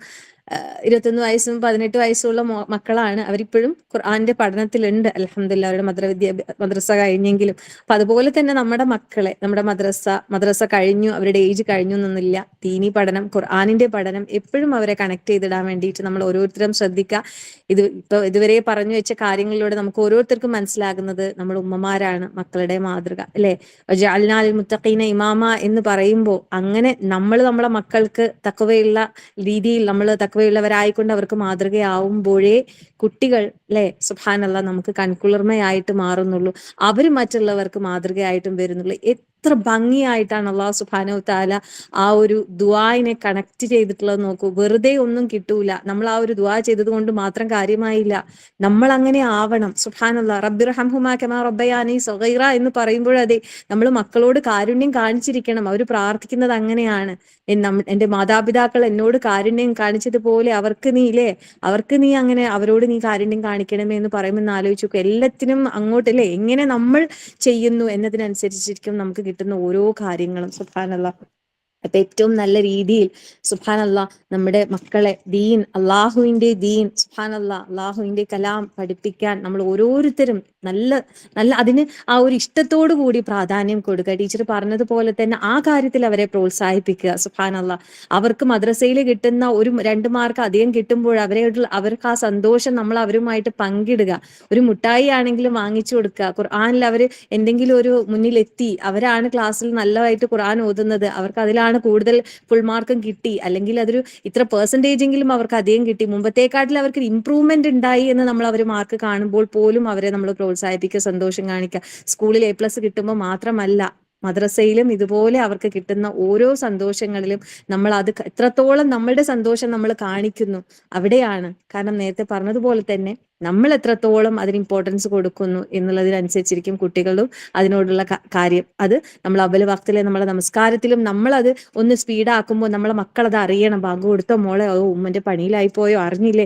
21 വയസ്സും 18 വയസ്സുള്ള മക്കളാണ്. അവരിപ്പോഴും ഖുർആന്റെ പഠനത്തിലുണ്ട്. അൽഹംദുലില്ലാഹ്. അവരുടെ മദ്രസ കഴിഞ്ഞെങ്കിലും. അപ്പൊ അതുപോലെ തന്നെ നമ്മുടെ മക്കളെ, നമ്മുടെ മദ്രസ കഴിഞ്ഞു, അവരുടെ ഏജ് കഴിഞ്ഞു എന്നൊന്നുമില്ല, ദീനി പഠനം, ഖുർആനിന്റെ പഠനം എപ്പോഴും അവരെ കണക്ട് ചെയ്തിടാൻ വേണ്ടിയിട്ട് നമ്മൾ ഓരോരുത്തരും ശ്രദ്ധിക്കുക. ഇതുവരെ പറഞ്ഞു വെച്ച കാര്യങ്ങളിലൂടെ നമുക്ക് ഓരോരുത്തർക്കും മനസ്സിലാകുന്നത് നമ്മൾ ഉമ്മമാരാണ് മക്കളുടെ മാതൃക, അല്ലെ. വജഅൽനാ ലിൽമുത്തഖീന ഇമാമ എന്ന് പറയുമ്പോൾ അങ്ങനെ നമ്മളെ മക്കൾക്ക് തഖ്വയുള്ള രീതിയിൽ, നമ്മൾ തഖ്വയുള്ളവരായിക്കൊണ്ട് അവർക്ക് മാതൃകയാവുമ്പോഴേ കുട്ടികൾ, അല്ലെ, സുബ്ഹാനല്ലാഹ്, നമുക്ക് കൺകുളിർമയായിട്ട് മാറുന്നുള്ളൂ. അവര് മറ്റുള്ളവർക്ക് മാതൃകയായിട്ടും വരുന്നുള്ളൂ. എത്ര ഭംഗിയായിട്ടാണ് അല്ലാഹു സുബ്ഹാനഹു തആല ആ ഒരു ദുആനെ കണക്ട് ചെയ്തിട്ടുള്ളത് നോക്കൂ. വെറുതെ ഒന്നും കിട്ടൂല. നമ്മൾ ആ ഒരു ദുആ ചെയ്തത് കൊണ്ട് മാത്രം കാര്യമായില്ല, നമ്മൾ അങ്ങനെ ആവണം. സുബ്ഹാനല്ലാഹ്. റബ്ബിർഹംഹുമാ കമാ റബ്ബയാനി സഗീറ എന്ന് പറയുമ്പോഴതേ നമ്മൾ മക്കളോട് കാരുണ്യം കാണിച്ചിരിക്കണം. അവർ പ്രാർത്ഥിക്കുന്നത് അങ്ങനെയാണ്. എന്റെ മാതാപിതാക്കൾ എന്നോട് കാരുണ്യം കാണിച്ചതുപോലെ അവർക്ക് നീ അങ്ങനെ അവരോട് നീ കാരുണ്യം കാണിക്കണമേ എന്ന് പറയുമെന്ന് ആലോചിച്ചു നോക്കുക. എല്ലാത്തിനും അങ്ങോട്ടല്ലേ എങ്ങനെ നമ്മൾ ചെയ്യുന്നു എന്നതിനനുസരിച്ചിരിക്കും നമുക്ക് കിട്ടുന്ന ഓരോ കാര്യങ്ങളും. സുബ്ഹാനല്ലാഹ്. അപ്പൊ ഏറ്റവും നല്ല രീതിയിൽ സുബ്ഹാനല്ലാഹ് നമ്മുടെ മക്കളെ അള്ളാഹുവിന്റെ ദീൻ, സുബ്ഹാനല്ലാഹ്, അള്ളാഹുവിന്റെ കലാം പഠിപ്പിക്കാൻ നമ്മൾ ഓരോരുത്തരും നല്ല നല്ല അതിന് ആ ഒരു ഇഷ്ടത്തോടു കൂടി പ്രാധാന്യം കൊടുക്കുക. ടീച്ചർ പറഞ്ഞതുപോലെ തന്നെ ആ കാര്യത്തിൽ അവരെ പ്രോത്സാഹിപ്പിക്കുക. സുബ്ഹാനല്ലാഹ്, അവർക്ക് മദ്രസയിൽ കിട്ടുന്ന ഒരു 2 മാർക്ക് അധികം കിട്ടുമ്പോൾ അവർക്ക് ആ സന്തോഷം നമ്മൾ അവരുമായിട്ട് പങ്കിടുക. ഒരു മുട്ടായി ആണെങ്കിലും വാങ്ങിച്ചു കൊടുക്കുക. ഖുർആനിൽ അവർ എന്തെങ്കിലും ഒരു മുന്നിലെത്തി, അവരാണ് ക്ലാസ്സിൽ നല്ലതായിട്ട് ഖുർആൻ ഓതുന്നത്, അവർക്ക് അതിലാണ് കൂടുതൽ ഫുൾ മാർക്കും കിട്ടി, അല്ലെങ്കിൽ അതൊരു ഇത്ര പെർസെൻറ്റേജ് എങ്കിലും അവർക്ക് അധികം കിട്ടി, മുമ്പത്തേക്കാട്ടിൽ അവർക്ക് ഇംപ്രൂവ്മെന്റ് ഉണ്ടായി എന്ന് നമ്മൾ അവർ മാർക്ക് കാണുമ്പോൾ പോലും അവരെ നമ്മൾ പ്രോത്സാഹിപ്പിക്കുക, സന്തോഷം കാണിക്കുക. സ്കൂളിൽ A+ കിട്ടുമ്പോൾ മാത്രമല്ല, മദ്രസയിലും ഇതുപോലെ അവർക്ക് കിട്ടുന്ന ഓരോ സന്തോഷങ്ങളിലും നമ്മൾ അത് എത്രത്തോളം നമ്മളുടെ സന്തോഷം നമ്മൾ കാണിക്കുന്നു അവിടെയാണ്. കാരണം നേരത്തെ പറഞ്ഞതുപോലെ തന്നെ നമ്മൾ എത്രത്തോളം അതിന് ഇമ്പോർട്ടൻസ് കൊടുക്കുന്നു എന്നുള്ളതിനനുസരിച്ചിരിക്കും കുട്ടികളും അതിനോടുള്ള കാര്യം. അത് നമ്മൾ അവല് വക്തിലെ നമ്മളെ നമസ്കാരത്തിലും നമ്മളത് ഒന്ന് സ്പീഡാക്കുമ്പോൾ നമ്മളെ മക്കളത് അറിയണം. ബാങ്ക് കൊടുത്തോ മോളെ, ഉമ്മന്റെ പണിയിലായി പോയോ, അറിഞ്ഞില്ലേ,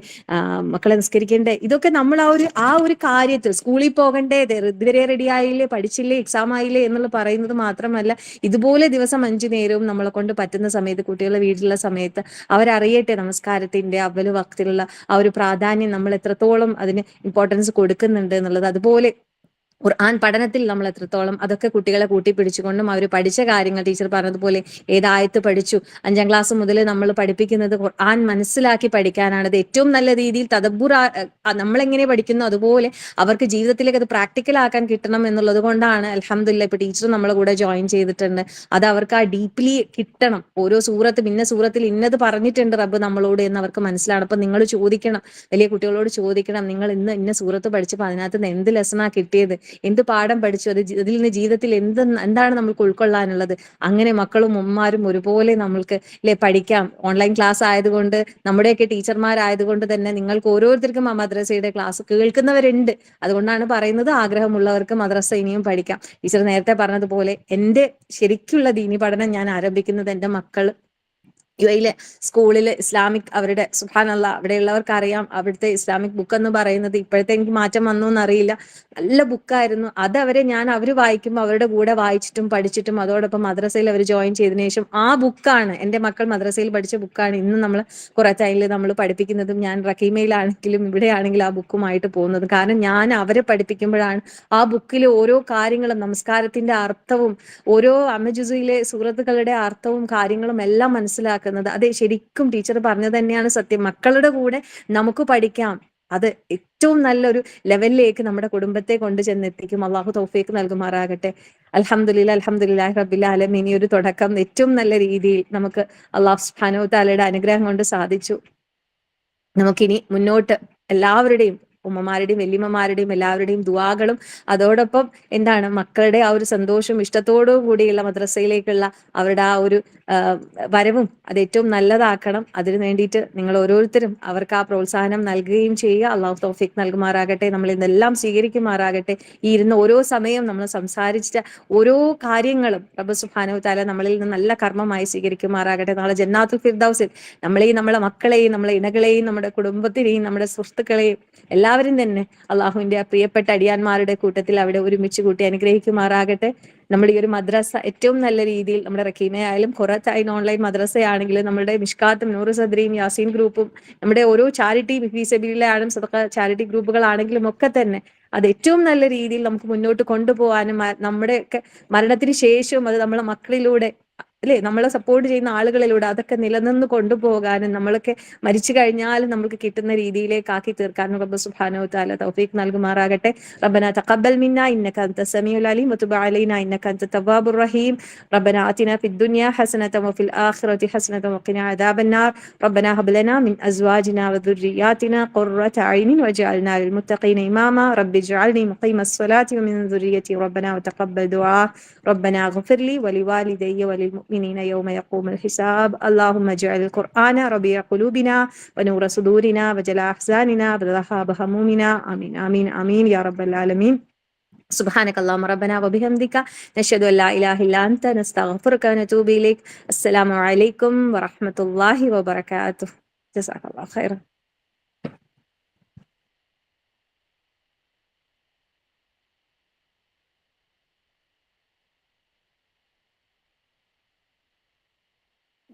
മക്കളെ നിസ്കരിക്കണ്ടേ, ഇതൊക്കെ നമ്മൾ ആ ഒരു കാര്യത്തിൽ സ്കൂളിൽ പോകണ്ടേ, ഇതുവരെ റെഡി ആയില്ലേ, പഠിച്ചില്ലേ, എക്സാം ആയില്ലേ എന്നുള്ള പറയുന്നത് മാത്രമല്ല, ഇതുപോലെ ദിവസം 5 നേരവും നമ്മളെ കൊണ്ട് പറ്റുന്ന സമയത്ത്, കുട്ടികളുടെ വീട്ടിലുള്ള സമയത്ത് അവരറിയട്ടെ നമസ്കാരത്തിന്റെ അവല് വക്തിലുള്ള ആ ഒരു പ്രാധാന്യം നമ്മൾ എത്രത്തോളം അതിന് ഇമ്പോർട്ടൻസ് കൊടുക്കുന്നുണ്ട് എന്നുള്ളത്. അതുപോലെ ഖുർആൻ പഠനത്തിൽ നമ്മൾ എത്രത്തോളം അതൊക്കെ കുട്ടികളെ കൂട്ടിപ്പിടിച്ചുകൊണ്ടും അവർ പഠിച്ച കാര്യങ്ങൾ ടീച്ചർ പറഞ്ഞതുപോലെ ഏതായത്ത് പഠിച്ചു, 5ാം ക്ലാസ് മുതൽ നമ്മൾ പഠിപ്പിക്കുന്നത് ഖുർആൻ മനസ്സിലാക്കി പഠിക്കാനാണ്. അത് ഏറ്റവും നല്ല രീതിയിൽ തദബ്ബുർ നമ്മളെങ്ങനെ പഠിക്കുന്നു അതുപോലെ അവർക്ക് ജീവിതത്തിലേക്ക് അത് പ്രാക്ടിക്കൽ ആക്കാൻ കിട്ടണം എന്നുള്ളത് കൊണ്ടാണ് അൽഹംദുലില്ലാഹ് ഇപ്പൊ ടീച്ചർ നമ്മളെ കൂടെ ജോയിൻ ചെയ്തിട്ടുണ്ട്. അത് അവർക്ക് ആ ഡീപ്ലി കിട്ടണം. ഓരോ സൂറത്തും ഇന്ന സൂറത്തിൽ ഇന്നത് പറഞ്ഞിട്ടുണ്ട് റബ്ബ് നമ്മളോട് എന്ന് അവർക്ക് മനസ്സിലാണ്. അപ്പൊ നിങ്ങൾ ചോദിക്കണം, വലിയ കുട്ടികളോട് ചോദിക്കണം, നിങ്ങൾ ഇന്ന സൂറത്ത് പഠിച്ചപ്പോൾ അതിനകത്ത് നിന്ന് എന്ത് ലെസണാ കിട്ടിയത്, എന്ത് പാഠം പഠിച്ചു, അതിൽ നിന്ന് ജീവിതത്തിൽ എന്താണ് നമുക്ക് ഉൾക്കൊള്ളാനുള്ളത്. അങ്ങനെ മക്കളും ഉമ്മമാരും ഒരുപോലെ നമ്മൾക്ക് പഠിക്കാം. ഓൺലൈൻ ക്ലാസ് ആയതുകൊണ്ട്, നമ്മുടെയൊക്കെ ടീച്ചർമാരായതുകൊണ്ട് തന്നെ നിങ്ങൾക്ക് ഓരോരുത്തർക്കും ആ മദ്രസയുടെ ക്ലാസ് കേൾക്കുന്നവരുണ്ട്. അതുകൊണ്ടാണ് പറയുന്നത്, ആഗ്രഹമുള്ളവർക്ക് മദ്രസ ഇനിയും പഠിക്കാം. ടീച്ചർ നേരത്തെ പറഞ്ഞതുപോലെ എന്റെ ശരിക്കുള്ള ദീനി പഠനം ഞാൻ ആരംഭിക്കുന്നത് എന്റെ മക്കൾ UAE സ്കൂളിൽ ഇസ്ലാമിക് അവരുടെ സുബ്ഹാനല്ലാഹ് അവിടെയുള്ളവർക്ക് അറിയാം, അവിടുത്തെ ഇസ്ലാമിക് ബുക്ക് എന്ന് പറയുന്നത് ഇപ്പോഴത്തെ എനിക്ക് മാറ്റം വന്നു എന്നറിയില്ല, നല്ല ബുക്കായിരുന്നു. അത് അവർ വായിക്കുമ്പോൾ അവരുടെ കൂടെ വായിച്ചിട്ടും പഠിച്ചിട്ടും അതോടൊപ്പം മദ്രസയിൽ അവർ ജോയിൻ ചെയ്തതിനു ശേഷം ആ ബുക്കാണ്, എൻ്റെ മക്കൾ മദ്രസയിൽ പഠിച്ച ബുക്കാണ് ഇന്ന് നമ്മൾ കുറെ ടൈമിൽ നമ്മൾ പഠിപ്പിക്കുന്നതും. ഞാൻ റക്കീമയിലാണെങ്കിലും ഇവിടെയാണെങ്കിലും ആ ബുക്കുമായിട്ട് പോകുന്നത്. കാരണം ഞാൻ അവരെ പഠിപ്പിക്കുമ്പോഴാണ് ആ ബുക്കിലെ ഓരോ കാര്യങ്ങളും, നമസ്കാരത്തിന്റെ അർത്ഥവും ഓരോ അമജുസിലെ സൂറത്തുകളുടെ അർത്ഥവും കാര്യങ്ങളും എല്ലാം മനസ്സിലാക്കുന്നത്. അതെ, ശരിക്കും ടീച്ചർ പറഞ്ഞത് തന്നെയാണ് സത്യം. മക്കളുടെ കൂടെ നമുക്ക് പഠിക്കാം. അത് ഏറ്റവും നല്ലൊരു ലെവലിലേക്ക് നമ്മുടെ കുടുംബത്തെ കൊണ്ട് ചെന്നെത്തിക്കും. അള്ളാഹു തൗഫീഖ് നൽകുമാറാകട്ടെ. അൽഹംദുലില്ലാഹി റബ്ബിൽ ആലമീൻ. ഈ ഒരു തുടക്കം ഏറ്റവും നല്ല രീതിയിൽ നമുക്ക് അള്ളാഹു സുബ്ഹാനഹു തആലയുടെ അനുഗ്രഹം കൊണ്ട് സാധിച്ചു. നമുക്കിനി മുന്നോട്ട് എല്ലാവരുടെയും, ഉമ്മമാരുടെയും വല്യമ്മമാരുടെയും എല്ലാവരുടെയും ദുആകളും അതോടൊപ്പം മക്കളുടെ ആ ഒരു സന്തോഷവും ഇഷ്ടത്തോടു കൂടിയുള്ള മദ്രസയിലേക്കുള്ള അവരുടെ ആ ഒരു വരവും അത് ഏറ്റവും നല്ലതാക്കണം. അതിനു വേണ്ടിയിട്ട് നിങ്ങൾ ഓരോരുത്തരും അവർക്ക് ആ പ്രോത്സാഹനം നൽകുകയും ചെയ്യുക. അള്ളാഹു തൗഫീഖ് നൽകുമാറാകട്ടെ. നമ്മൾ ഇതെല്ലാം സ്വീകരിക്കുമാറാകട്ടെ. ഈ ഇരുന്ന് ഓരോ സമയം നമ്മൾ സംസാരിച്ച ഓരോ കാര്യങ്ങളും റബ്ബ് സുബ്ഹാനഹു തആല നമ്മളിൽ നിന്ന് നല്ല കർമ്മമായി സ്വീകരിക്കുമാറാകട്ടെ. നാളെ ജന്നാത്തുൽ ഫിർദൗസിൽ നമ്മളെ മക്കളെയും നമ്മളെ ഇണകളെയും നമ്മുടെ കുടുംബത്തിനെയും നമ്മുടെ സുഹൃത്തുക്കളെയും എല്ലാവരും തന്നെ അള്ളാഹുവിന്റെ പ്രിയപ്പെട്ട അടിയാന്മാരുടെ കൂട്ടത്തിൽ അവിടെ ഒരുമിച്ച് കൂട്ടി അനുഗ്രഹിക്കുമാറാകട്ടെ. നമ്മുടെ ഈ ഒരു മദ്രസ ഏറ്റവും നല്ല രീതിയിൽ, നമ്മുടെ റക്കീമയായാലും ഖുറത്തായി ഓൺലൈൻ മദ്രസയാണെങ്കിലും നമ്മുടെ മിഷ്കാത്തും നൂറ് സദ്രയും യാസീൻ ഗ്രൂപ്പും നമ്മുടെ ഓരോ ചാരിറ്റി ഫീ സബീലില്ലാഹും സദഖ ചാരിറ്റി ഗ്രൂപ്പുകളാണെങ്കിലും ഒക്കെ തന്നെ അത് ഏറ്റവും നല്ല രീതിയിൽ നമുക്ക് മുന്നോട്ട് കൊണ്ടുപോകാനും നമ്മുടെയൊക്കെ മരണത്തിന് ശേഷവും അത് നമ്മളെ മക്കളിലൂടെ നമ്മളെ സപ്പോർട്ട് ചെയ്യുന്ന ആളുകളിലൂടെ അതൊക്കെ നിലനിന്ന് കൊണ്ടുപോകാനും നമ്മളൊക്കെ മരിച്ചു കഴിഞ്ഞാലും നമുക്ക് കിട്ടുന്ന രീതിയിലേക്ക് ആക്കി തീർക്കാനും റബ്ബ് സുബ്ഹാനഹു തആല തൗഫീഖ് നൽകുമാറാകട്ടെ. റബ്ബനാ തഖബ്ബൽ മിന്നാ ഇന്നക അൻത സമീഉൽ അലീം വതുബ് അലൈനാ ഇന്നക അൻത തവ്വാബുർ റഹീം. റബ്ബനാ ആതിനാ ഫിദ് ദുനിയാ ഹസനതൻ വഫിൽ ആഖിറതി ഹസനതൻ വഖിനാ അദാബന്നാർ. റബ്ബനാ ഹബ് ലനാ മിൻ അസ്വാജിനാ വദുർരിയാതിനാ ഖുർറത അയ്നിൻ വജഅൽനാ ലിൽ മുത്തഖീന ഇമാമാ. റബ്ബി ഇജ്അൽനി മുഖീമസ് സ്വലാത്തി വമിൻ ദുർരിയതി റബ്ബനാ വതഖബ്ബൽ ദുആ. റബ്ബനാ ഇഗ്ഫിർ ലി വലിവാലിദയ്യ വലിൽമുഅ്മിനീന യൗമ യഖൂമുൽ ഹിസാബ്. അല്ലാഹുമ്മ ഇജ്അൽ ഖുർആന റബീഅ ഖുലൂബിനാ വനൂറ സുദൂരിനാ വജലാ അഹ്സാനിനാ വദഹാബ ഹമൂമിനാ. ആമീൻ ആമീൻ ആമീൻ യാ റബ്ബൽ ആലമീൻ. سبحانك اللهم ربنا وبحمدك نشهد أن لا إله إلا أنت نستغفرك ونتوب إليك. السلام عليكم ورحمة الله وبركاته. جزاك الله خيرا.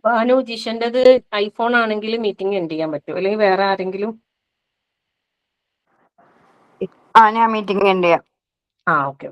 ബാനു, ജിഷന്റേത് ഐഫോൺ ആണെങ്കിൽ മീറ്റിംഗ് എൻഡ് ചെയ്യാൻ പറ്റും, അല്ലെങ്കിൽ വേറെ ആരെങ്കിലും? ഞാൻ മീറ്റിംഗ് എൻഡ് ചെയ്യാം. ഓക്കെ.